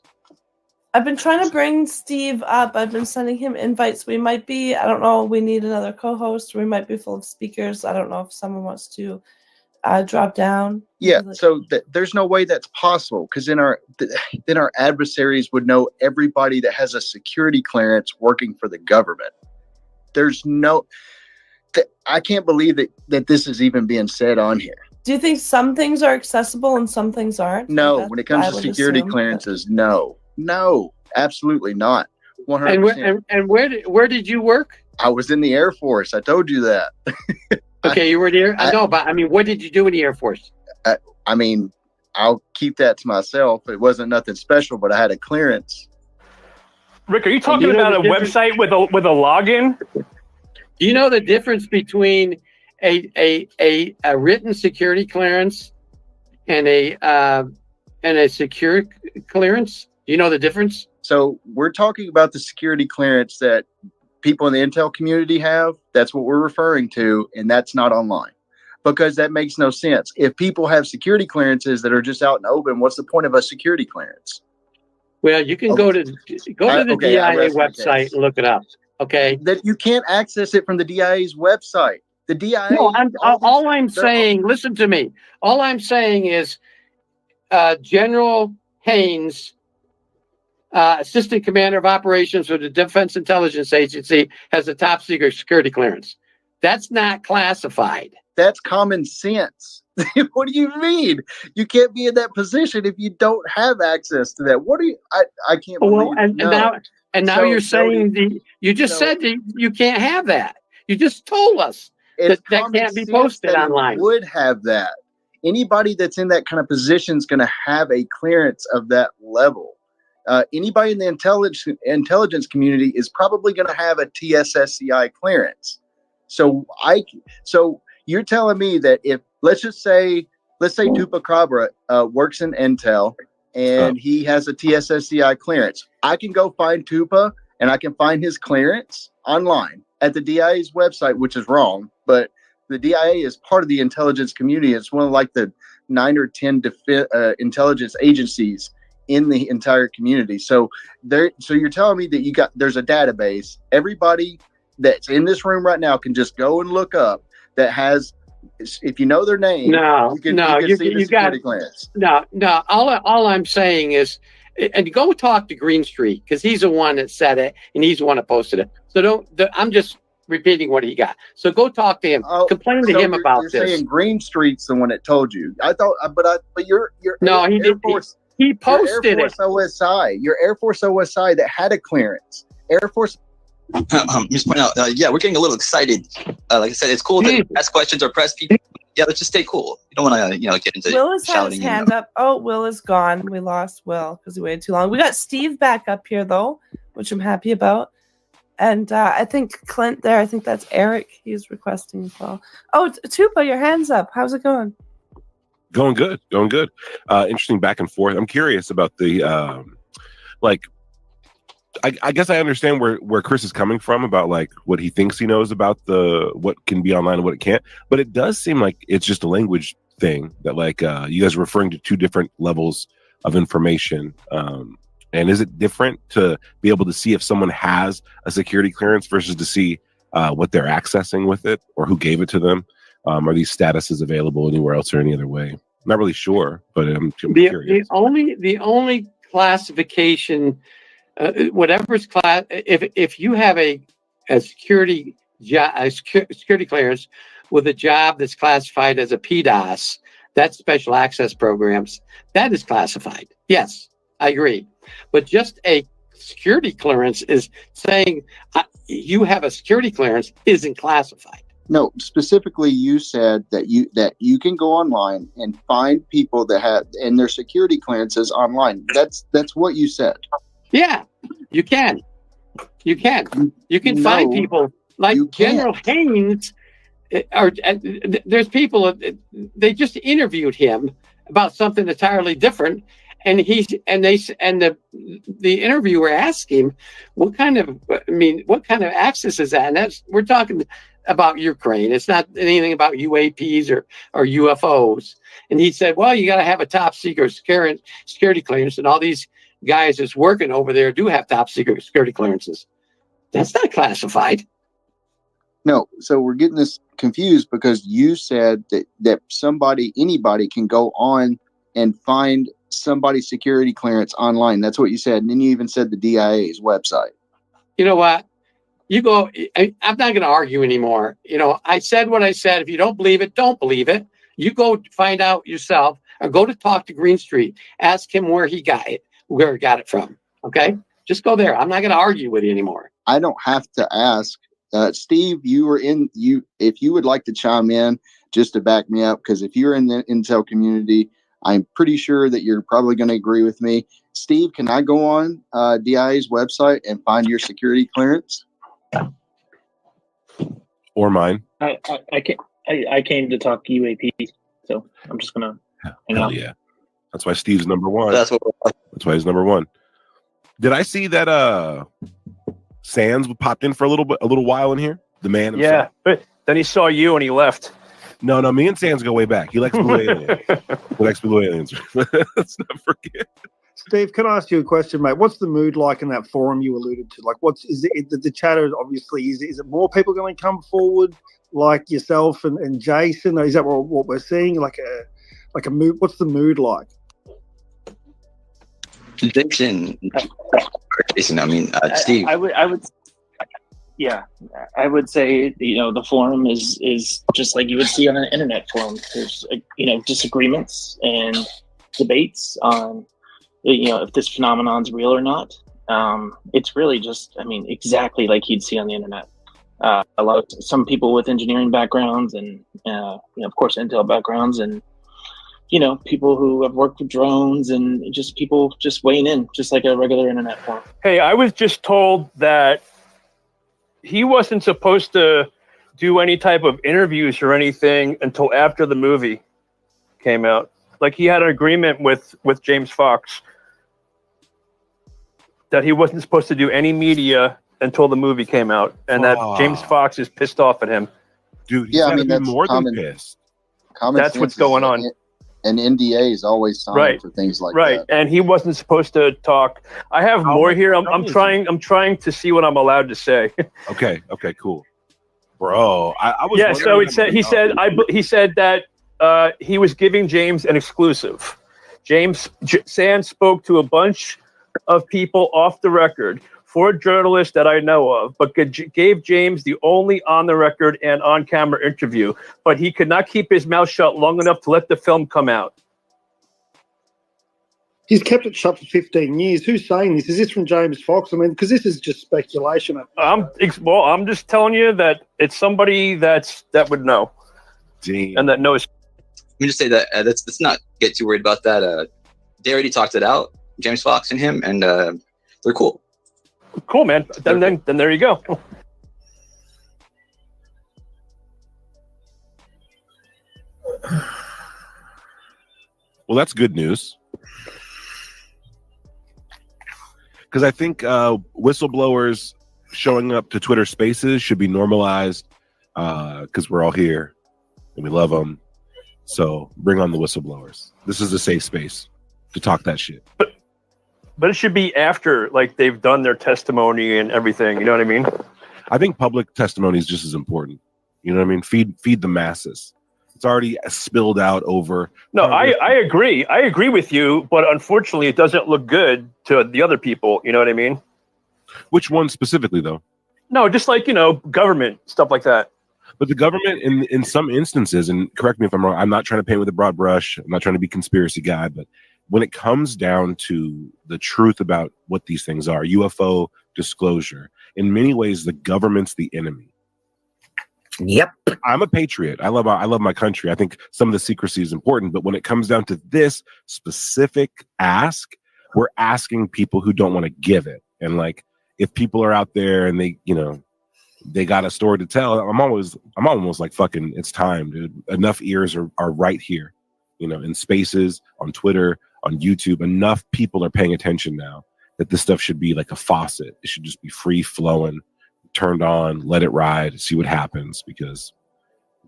I've been trying to bring Steve up. I've been sending him invites. We might be, I don't know, we need another co-host. We might be full of speakers. I don't know if someone wants to drop down. Yeah, so there's no way that's possible, because then our adversaries would know everybody that has a security clearance working for the government. There's no, I can't believe that this is even being said on here. Do you think some things are accessible and some things aren't? No, when it comes to security clearances, no, absolutely not. 100%. And where did you work? I was in the Air Force. I told you that. Okay, you were there. I know, but I mean, what did you do in the Air Force? I mean, I'll keep that to myself. It wasn't nothing special, but I had a clearance. Rick, are you talking about a website with a login? Do you know the difference between a written security clearance and a secure clearance? Do you know the difference? So we're talking about the security clearance that people in the intel community have. That's what we're referring to, and that's not online, because that makes no sense. If people have security clearances that are just out in the open, what's the point of a security clearance? Well, you can go to the DIA website and look it up. Okay, that you can't access it from the DIA's website. The DIA. No, all I'm saying. Listen to me. All I'm saying is, General Haynes, Assistant Commander of Operations for the Defense Intelligence Agency, has a top secret security clearance. That's not classified. That's common sense. What do you mean? You can't be in that position if you don't have access to that. What do you? I can't believe. Well, now you're saying you just said that you can't have that. You just told us that can't be posted online. Would have that. Anybody that's in that kind of position is going to have a clearance of that level. Anybody in the intelligence community is probably going to have a TSSCI clearance. So you're telling me that if let's say Tupa Cabra works in Intel and he has a TSSCI clearance, I can go find Tupa and I can find his clearance online at the DIA's website, which is wrong, but the DIA is part of the intelligence community. It's one of like the 9 or 10 intelligence agencies in the entire community. So you're telling me that there's a database. Everybody that's in this room right now can just go and look up that has, if you know their name, you can see the security clearance. No. All I'm saying is, and go talk to Greenstreet, because he's the one that said it and he's the one that posted it. So I'm just repeating what he got. So go talk to him. Complain to him about this. You're saying Greenstreet's the one that told you. I thought, but you're no, he did. He posted Air Force OSI. Your Air Force OSI that had a clearance. Air Force. Just point out, yeah, we're getting a little excited. Like I said, it's cool to ask questions or press people. Yeah, let's just stay cool. You don't want to, get into Will has had shouting. his hand up. Oh, Will is gone. We lost Will because he waited too long. We got Steve back up here though, which I'm happy about. And I think Clint there. I think that's Eric. He's requesting as well. Oh, Tupa, your hand's up. How's it going? Going good. Interesting back and forth. I'm curious about the I guess I understand where Chris is coming from about like what he thinks he knows about what can be online and what it can't. But it does seem like it's just a language thing that like you guys are referring to two different levels of information. And is it different to be able to see if someone has a security clearance versus to see what they're accessing with it or who gave it to them? Are these statuses available anywhere else or any other way? I'm not really sure, but I'm curious. The only classification, whatever's class, if you have a security clearance with a job that's classified as a PDAS, that's special access programs, that is classified. Yes, I agree. But just a security clearance is saying you have a security clearance isn't classified. No, specifically you said that you can go online and find people that have and their security clearances online. That's what you said. Yeah, you can. You can find people like General Haynes. There's people, they just interviewed him about something entirely different. And the interviewer asked him, what kind of access is that? And we're talking about Ukraine. It's not anything about UAPs or UFOs. And he said, well, you got to have a top secret security clearance, and all these guys that's working over there do have top secret security clearances. That's not classified. No, so we're getting this confused because you said that anybody can go on and find somebody's security clearance online. That's what you said. And then you even said the DIA's website. You know what? I'm not going to argue anymore. I said what I said. If you don't believe it, don't believe it. You go find out yourself, or go to talk to Greenstreet. Ask him where he got it from. Okay? Just go there. I'm not going to argue with you anymore. I don't have to ask. Steve, if you would like to chime in just to back me up, because if you're in the Intel community, I'm pretty sure that you're probably going to agree with me. Steve, can I go on DIA's website and find your security clearance? Or mine? I came to talk UAP, so I'm just gonna hang out. Yeah, that's why Steve's number one. That's why he's number one. Did I see that Sands popped in for a little while in here? The man himself. Yeah, but then he saw you and he left. No, me and Sands go way back. He likes blue aliens. He likes blue aliens. Let's not forget. Steve, can I ask you a question, mate? What's the mood like in that forum you alluded to? Like, the chatter? Obviously, is it more people going to come forward, like yourself and Jason? Or is that what we're seeing? Like a mood? What's the mood like? Jason. I mean, Steve. I would say the forum is just like you would see on an internet forum. There's disagreements and debates on if this phenomenon's real or not. It's really just exactly like you'd see on the internet. Some people with engineering backgrounds and of course Intel backgrounds, and people who have worked with drones, and just people just weighing in just like a regular internet forum. Hey, I was just told that he wasn't supposed to do any type of interviews or anything until after the movie came out. Like, he had an agreement with James Fox that he wasn't supposed to do any media until the movie came out, and that James Fox is pissed off at him. Dude, that's more than pissed. That's what's going on. And NDA is always signed for things like that. Right, and he wasn't supposed to talk. I have more here. I'm trying to see what I'm allowed to say. Okay, cool, bro. I was. Yeah, so he said that he was giving James an exclusive. Sands spoke to a bunch of people off the record, 4 journalists that I know of, but gave James the only on-the-record and on-camera interview. But he could not keep his mouth shut long enough to let the film come out. He's kept it shut for 15 years. Who's saying this? Is this from James Fox? I mean, because this is just speculation. I'm just telling you that it's somebody that would know. Damn. And that knows. Let me just say that let's not get too worried about that. They already talked it out, James Fox and him, and they're cool. Cool, man. Then there you go. Well, that's good news. Because I think whistleblowers showing up to Twitter Spaces should be normalized, because we're all here and we love them. So bring on the whistleblowers. This is a safe space to talk that shit. But it should be after, like, they've done their testimony and everything. You know what I mean? I think public testimony is just as important. You know what I mean? Feed the masses. It's already spilled out over. No, I agree. I agree with you, but unfortunately, it doesn't look good to the other people. You know what I mean? Which one specifically, though? No, just like, government, stuff like that. But the government, in some instances, and correct me if I'm wrong, I'm not trying to paint with a broad brush. I'm not trying to be conspiracy guy, but when it comes down to the truth about what these things are, UFO disclosure, in many ways, the government's the enemy. Yep. I'm a patriot. I love my country. I think some of the secrecy is important, but when it comes down to this specific ask, we're asking people who don't want to give it. And like, if people are out there and they got a story to tell, I'm almost like, fucking, it's time, dude. Enough ears are right here, in spaces, on Twitter, on YouTube. Enough people are paying attention now that this stuff should be like a faucet. It should just be free flowing, turned on, let it ride, see what happens. Because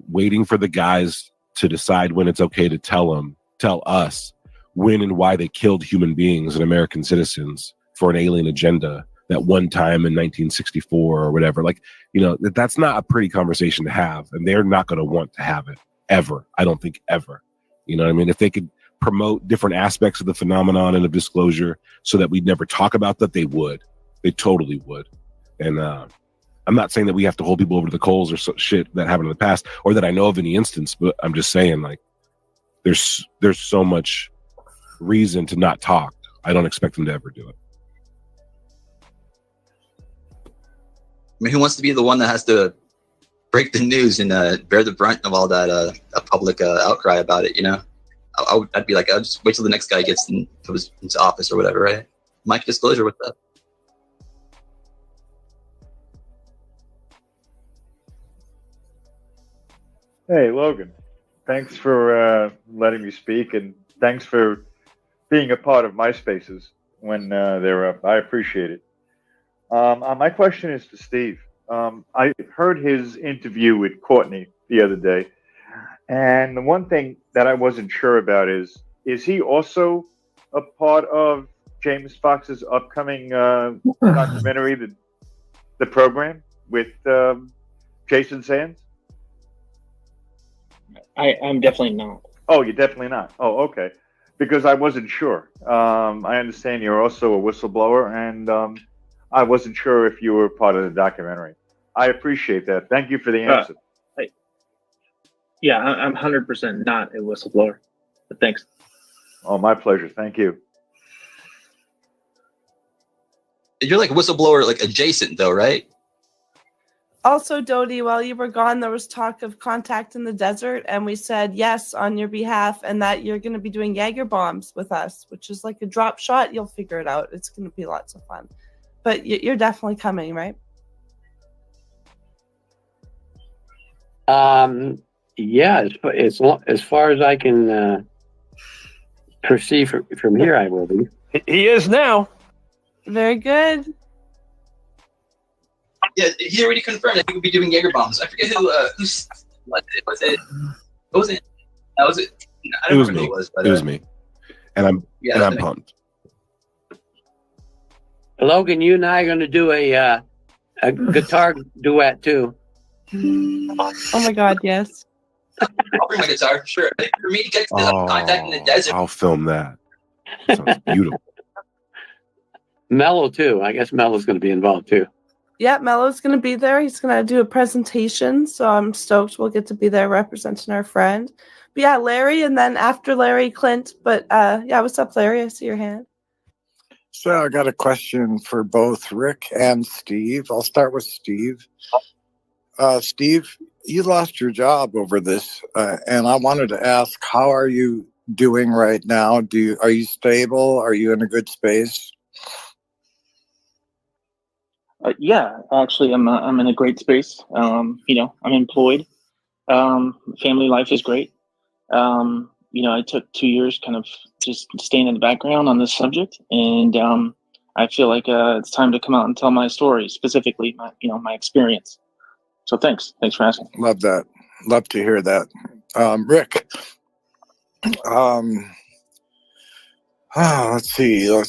waiting for the guys to decide when it's okay to tell us when and why they killed human beings and American citizens for an alien agenda that one time in 1964 or whatever, like, you know, that's not a pretty conversation to have, and they're not going to want to have it ever. I don't think ever. You know what I mean? If they could promote different aspects of the phenomenon and of disclosure so that we'd never talk about that, they would. They totally would. And I'm not saying that we have to hold people over to the coals or shit that happened in the past, or that I know of any instance, but I'm just saying, like, there's so much reason to not talk. I don't expect them to ever do it. I mean, who wants to be the one that has to break the news and bear the brunt of all that public outcry about it? You know, I'd be like, I'll just wait till the next guy gets into office or whatever, right? Mike disclosure with that. Hey, Logan. Thanks for letting me speak, and thanks for being a part of my spaces when they're up. I appreciate it. My question is to Steve. I heard his interview with Courtney the other day, and the one thing that I wasn't sure about is he also a part of James Fox's upcoming documentary, the program with Jason Sands? I'm definitely not. Oh, you're definitely not. Oh, okay. Because I wasn't sure. I understand you're also a whistleblower, and I wasn't sure if you were part of the documentary. I appreciate that. Thank you for the answer. Yeah, I'm 100% not a whistleblower. But thanks. Oh, my pleasure. Thank you. You're like whistleblower, like adjacent, though, right? Also, Doty, while you were gone, there was talk of contact in the desert, and we said yes on your behalf, and that you're going to be doing Jaeger bombs with us, which is like a drop shot. You'll figure it out. It's going to be lots of fun. But you're definitely coming, right? Yeah, as far as I can perceive from here, I will be. He is now. Very good. Yeah, he already confirmed that he would be doing Jaeger bombs. I forget who's what was it? What was it? That was it. I don't remember who it was. But, it was me, and I'm pumped. Logan, you and I are going to do a guitar duet too. Oh my God, yes. I'll bring my guitar for sure. For me to get to contact in the desert. I'll film that. Sounds beautiful. Mello too. I guess Mello's going to be involved too. Yeah, Mello's going to be there. He's going to do a presentation, so I'm stoked we'll get to be there representing our friend. But yeah, Larry, and then after Larry, Clint. But yeah, what's up, Larry? I see your hand. So I got a question for both Rick and Steve. I'll start with Steve. Steve, you lost your job over this, and I wanted to ask, how are you doing right now? Are you stable? Are you in a good space? Yeah, actually, I'm in a great space. I'm employed. Family life is great. I took 2 years kind of just staying in the background on this subject, and I feel like it's time to come out and tell my story, specifically my experience. So thanks for asking. Love that. Love to hear that. Rick, let's see.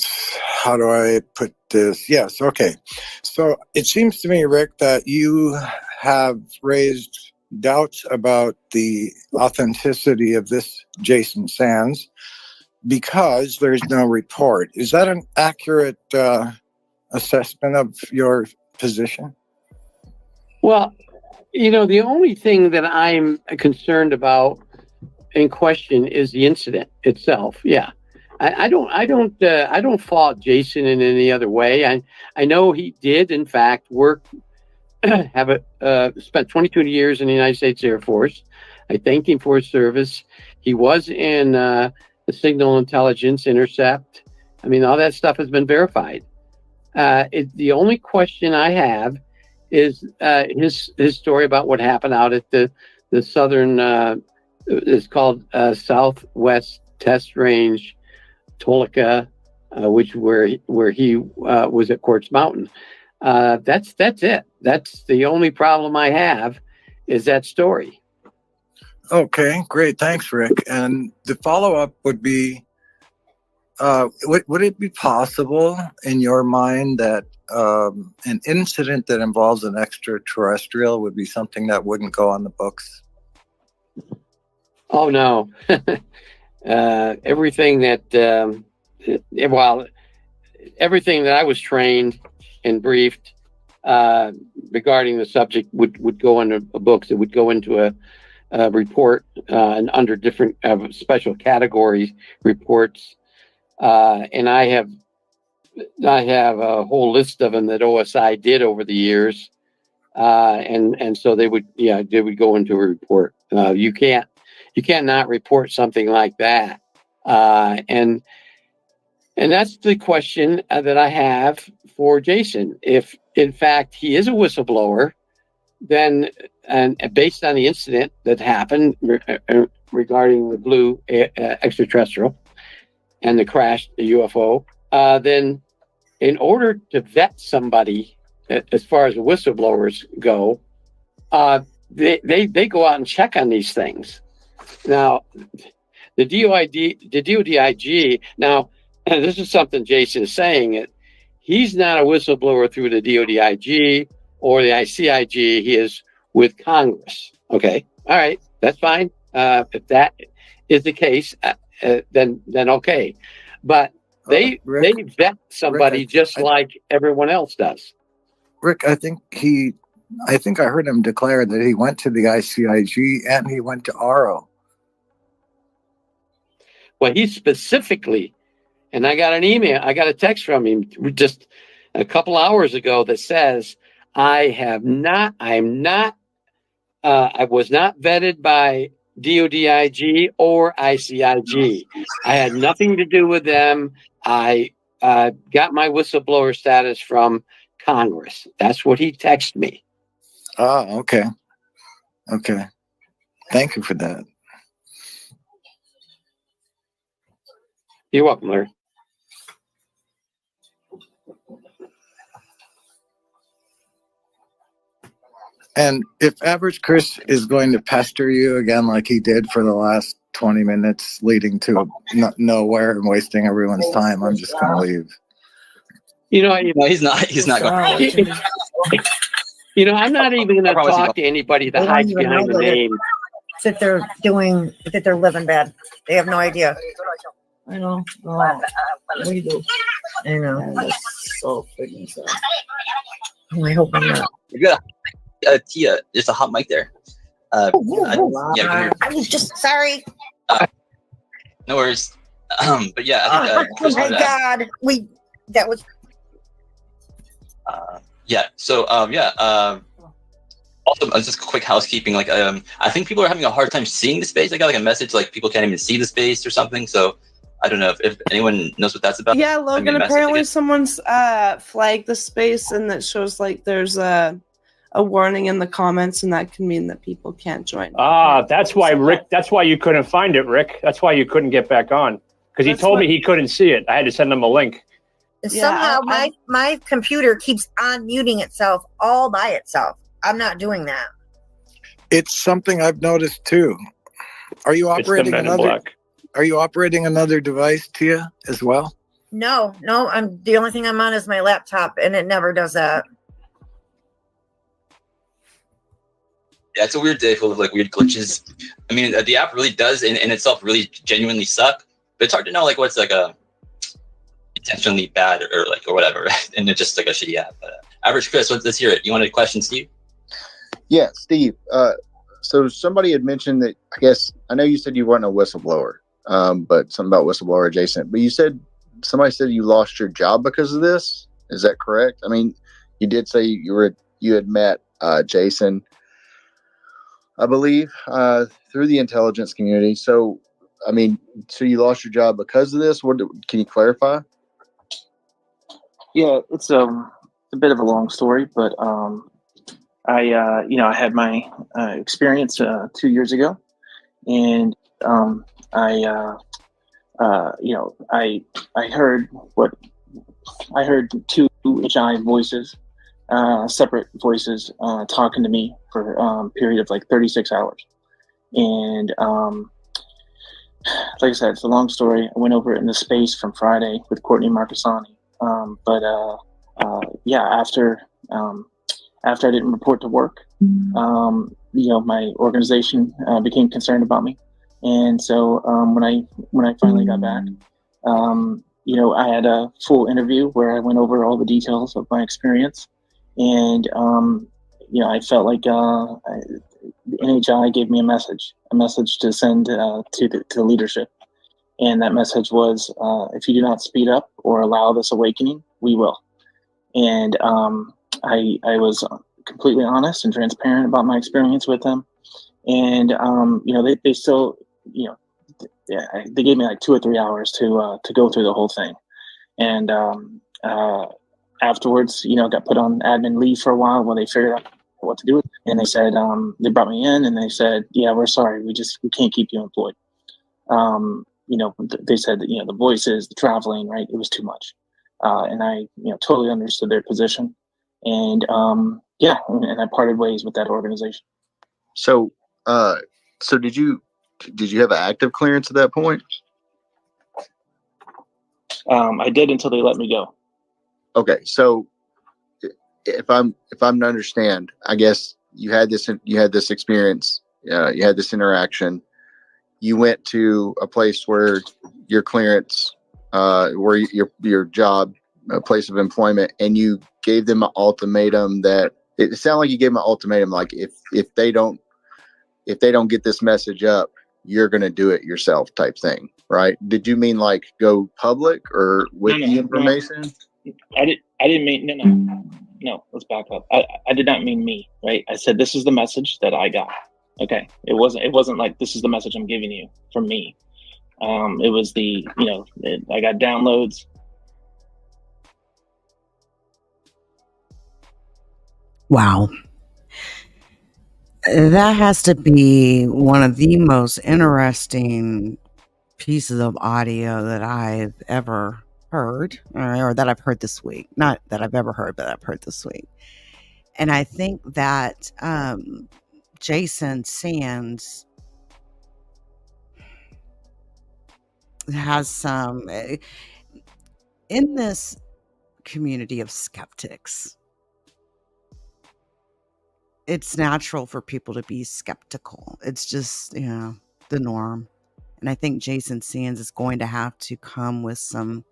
How do I put this? Yes. Okay. So it seems to me, Rick, that you have raised doubts about the authenticity of this Jason Sands because there's no report. Is that an accurate assessment of your position? Well, the only thing that I'm concerned about in question is the incident itself. Yeah. I don't fault Jason in any other way. I know he did, in fact, spent 22 years in the United States Air Force. I thanked him for his service. He was in the signal intelligence intercept. I mean, all that stuff has been verified. The only question I have is his story about what happened out at the southern, it's called Southwest Test Range Tolica, where he was at Quartz Mountain. That's it. That's the only problem I have is that story. Okay, great. Thanks, Rick. And the follow-up would be, would it be possible in your mind that an incident that involves an extraterrestrial would be something that wouldn't go on the books? Oh, no. Everything that, everything that I was trained and briefed regarding the subject would go into books. It would go into a report and under different special categories reports. And I have a whole list of them that OSI did over the years. And so they would go into a report. You can't not report something like that. And that's the question that I have for Jason. If in fact he is a whistleblower, then, and based on the incident that happened regarding the blue extraterrestrial and the crash, the UFO, then in order to vet somebody, as far as the whistleblowers go, they go out and check on these things. Now, the DODIG, now, and this is something Jason is saying, he's not a whistleblower through the DODIG or the ICIG. He is with Congress. Okay. All right. That's fine. If that is the case, then okay. But they vet somebody just like everyone else does. Rick, I think I heard him declare that he went to the ICIG and he went to RO. Well, he specifically, and I got a text from him just a couple hours ago that says, I was not vetted by DODIG or ICIG. I had nothing to do with them. I got my whistleblower status from Congress. That's what he texted me. Oh, okay. Okay. Thank you for that. You're welcome, Larry. And if Average Chris is going to pester you again like he did for the last 20 minutes leading to nowhere and wasting everyone's time, I'm just going to leave. No, he's not going to. I'm not even going to talk to anybody that hides behind the name. That they're living bad. They have no idea. I know. Oh, we do. I know. That's so freaking sad. Oh, I hope I'm not. You got Tia, just a hot mic there. I was just sorry. No worries. But yeah, I think, oh my God, that was. Yeah. So also, just quick housekeeping. Like, I think people are having a hard time seeing the space. I got like a message like people can't even see the space or something. So I don't know if anyone knows what that's about. Yeah, Logan. Apparently, someone's flagged the space, and that shows like there's a warning in the comments, and that can mean that people can't join. That's why Rick. That's why you couldn't find it, Rick. That's why you couldn't get back on, because he told me he couldn't see it. I had to send him a link. Somehow my computer keeps unmuting itself all by itself. I'm not doing that. It's something I've noticed too. Are you operating another device, Tia, as well? No. I'm the only thing I'm on is my laptop, and it never does that. Yeah, it's a weird day full of like weird glitches. I mean, the app really does in itself really genuinely suck, but it's hard to know like what's like a intentionally bad or whatever, right? And it's just like a shitty app. But Average Chris, let's hear it. You wanted a question, Steve? Yeah, Steve. So somebody had mentioned that, I know you said you weren't a whistleblower, but something about whistleblower adjacent. But somebody said you lost your job because of this. Is that correct? I mean, you did say you had met Jason, I believe, through the intelligence community. So, I mean, so you lost your job because of this? Can you clarify? Yeah, it's a bit of a long story, but I had my experience 2 years ago, and I I heard two HI voices, separate voices, talking to me for a period of like 36 hours. And like I said, it's a long story. I went over it in the space from Friday with Courtney Marcassani. After I didn't report to work, my organization became concerned about me. And so when I finally got back, I had a full interview where I went over all the details of my experience. And, I felt like the NHI gave me a message to send to the leadership. And that message was, if you do not speed up or allow this awakening, we will. And I was completely honest and transparent about my experience with them. And, they still, they gave me like 2 or 3 hours to go through the whole thing. And afterwards, got put on admin leave for a while they figured out what to do with it. And they said, they brought me in and they said, yeah, we're sorry. We can't keep you employed. They said that, the voices, the traveling, right? It was too much. And I, totally understood their position. And and I parted ways with that organization. So did you have an active clearance at that point? I did until they let me go. Okay, so if I'm to understand, I guess you had this experience, you had this interaction. You went to a place where your clearance, where your job, place of employment, and you gave them an ultimatum that it sounded like you gave them an ultimatum, like if they don't get this message up, you're going to do it yourself type thing, right? Did you mean like go public or with the information? No. I didn't mean, no, let's back up. I did not mean me, right? I said, this is the message that I got. Okay. It wasn't like, this is the message I'm giving you from me. It was I got downloads. Wow. That has to be one of the most interesting pieces of audio that I've ever heard, or that I've heard this week. Not that I've ever heard, but I've heard this week. And I think that Jason Sands has some, in this community of skeptics, it's natural for people to be skeptical. It's just, the norm. And I think Jason Sands is going to have to come with some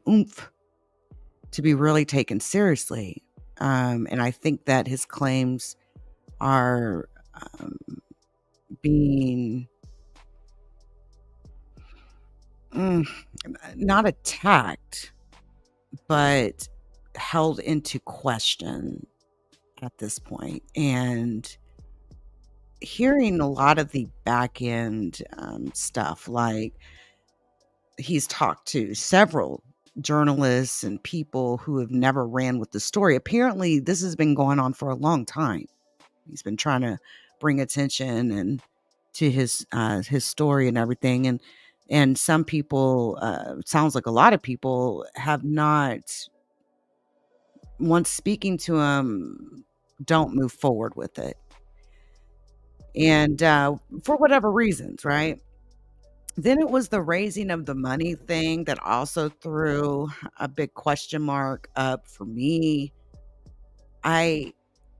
oomph to be really taken seriously. And I think that his claims are being not attacked, but held into question at this point. And hearing a lot of the back end stuff, like he's talked to several journalists and people who have never ran with the story. Apparently this has been going on for a long time. He's been trying to bring attention and to his story and everything. And some people, sounds like a lot of people, have not, once speaking to him, don't move forward with it. And for whatever reasons, right? Then it was the raising of the money thing that also threw a big question mark up for me. I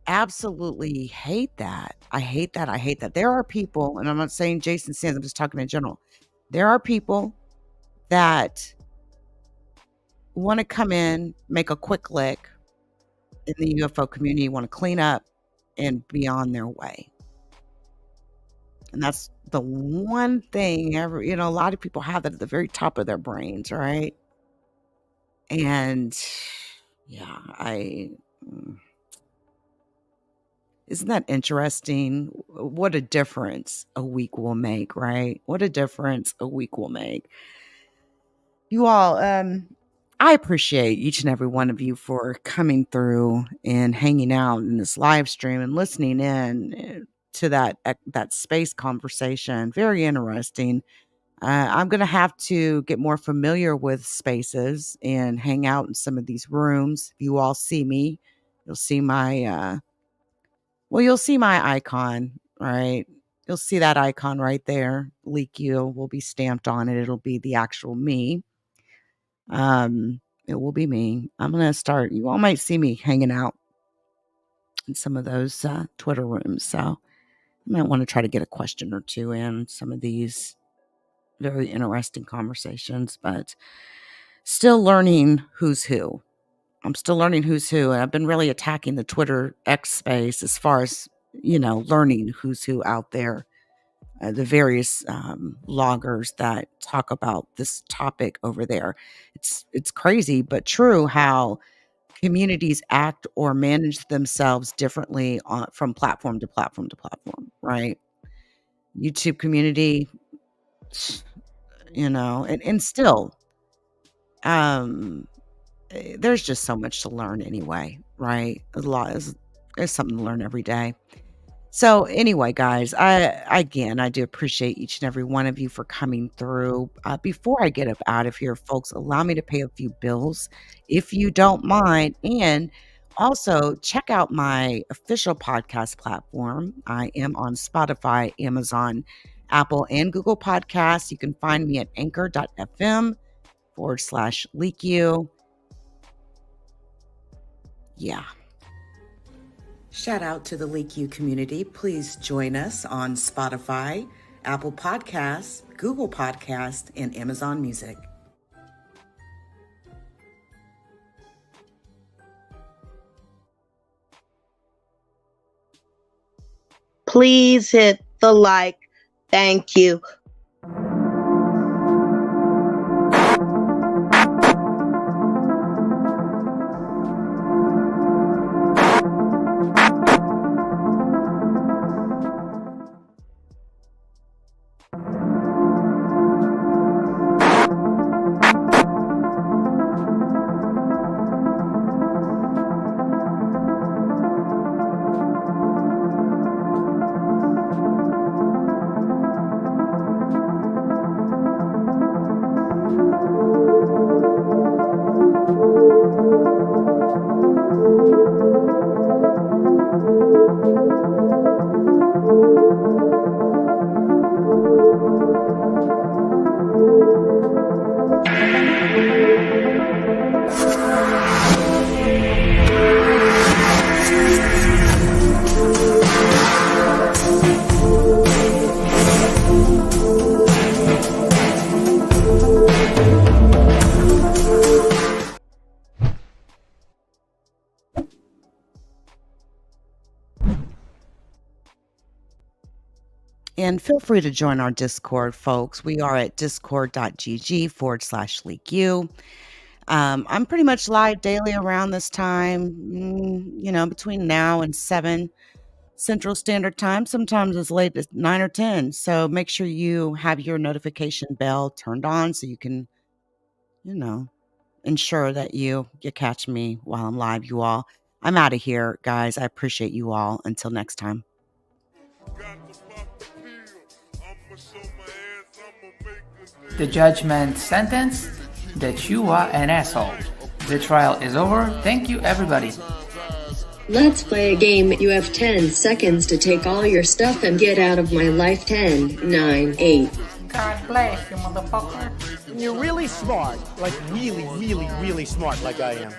absolutely hate that. I hate that. There are people, and I'm not saying Jason Sands, I'm just talking in general. There are people that want to come in, make a quick lick in the UFO community, want to clean up and be on their way. And that's the one thing a lot of people have that at the very top of their brains, right? And yeah, isn't that interesting? What a difference a week will make, right? What a difference a week will make. You all, I appreciate each and every one of you for coming through and hanging out in this live stream and listening in to that space conversation. Very interesting. I'm going to have to get more familiar with spaces and hang out in some of these rooms. If you all see me, you'll see my, you'll see my icon, right? You'll see that icon right there. Leak You will be stamped on it. It'll be the actual me. It will be me. I'm going to start. You all might see me hanging out in some of those Twitter rooms. So I might want to try to get a question or two in some of these very interesting conversations, but still learning who's who. I'm still learning who's who. And I've been really attacking the Twitter X space as far as, learning who's who out there. The various loggers that talk about this topic over there. It's crazy, but true how communities act or manage themselves differently from platform to platform to platform, right? YouTube community, and still, there's just so much to learn anyway, right? There's something to learn every day. So anyway, guys, I do appreciate each and every one of you for coming through. Before I get up out of here, folks, allow me to pay a few bills, if you don't mind. And also check out my official podcast platform. I am on Spotify, Amazon, Apple, and Google Podcasts. You can find me at anchor.fm/LeakYou. Yeah. Shout out to the LeakYou community. Please join us on Spotify, Apple Podcasts, Google Podcasts, and Amazon Music. Please hit the like. Thank you. And feel free to join our Discord, folks. We are at discord.gg/LeakYou. I'm pretty much live daily around this time, between now and 7 Central Standard Time, sometimes as late as 9 or 10. So make sure you have your notification bell turned on so you can, ensure that you catch me while I'm live, you all. I'm out of here, guys. I appreciate you all. Until next time. The judgment sentence that you are an asshole. The trial is over. Thank you, everybody. Let's play a game. You have 10 seconds to take all your stuff and get out of my life. 10, 9, 8. God bless you, motherfucker. You're really smart. Like really, really, really smart like I am.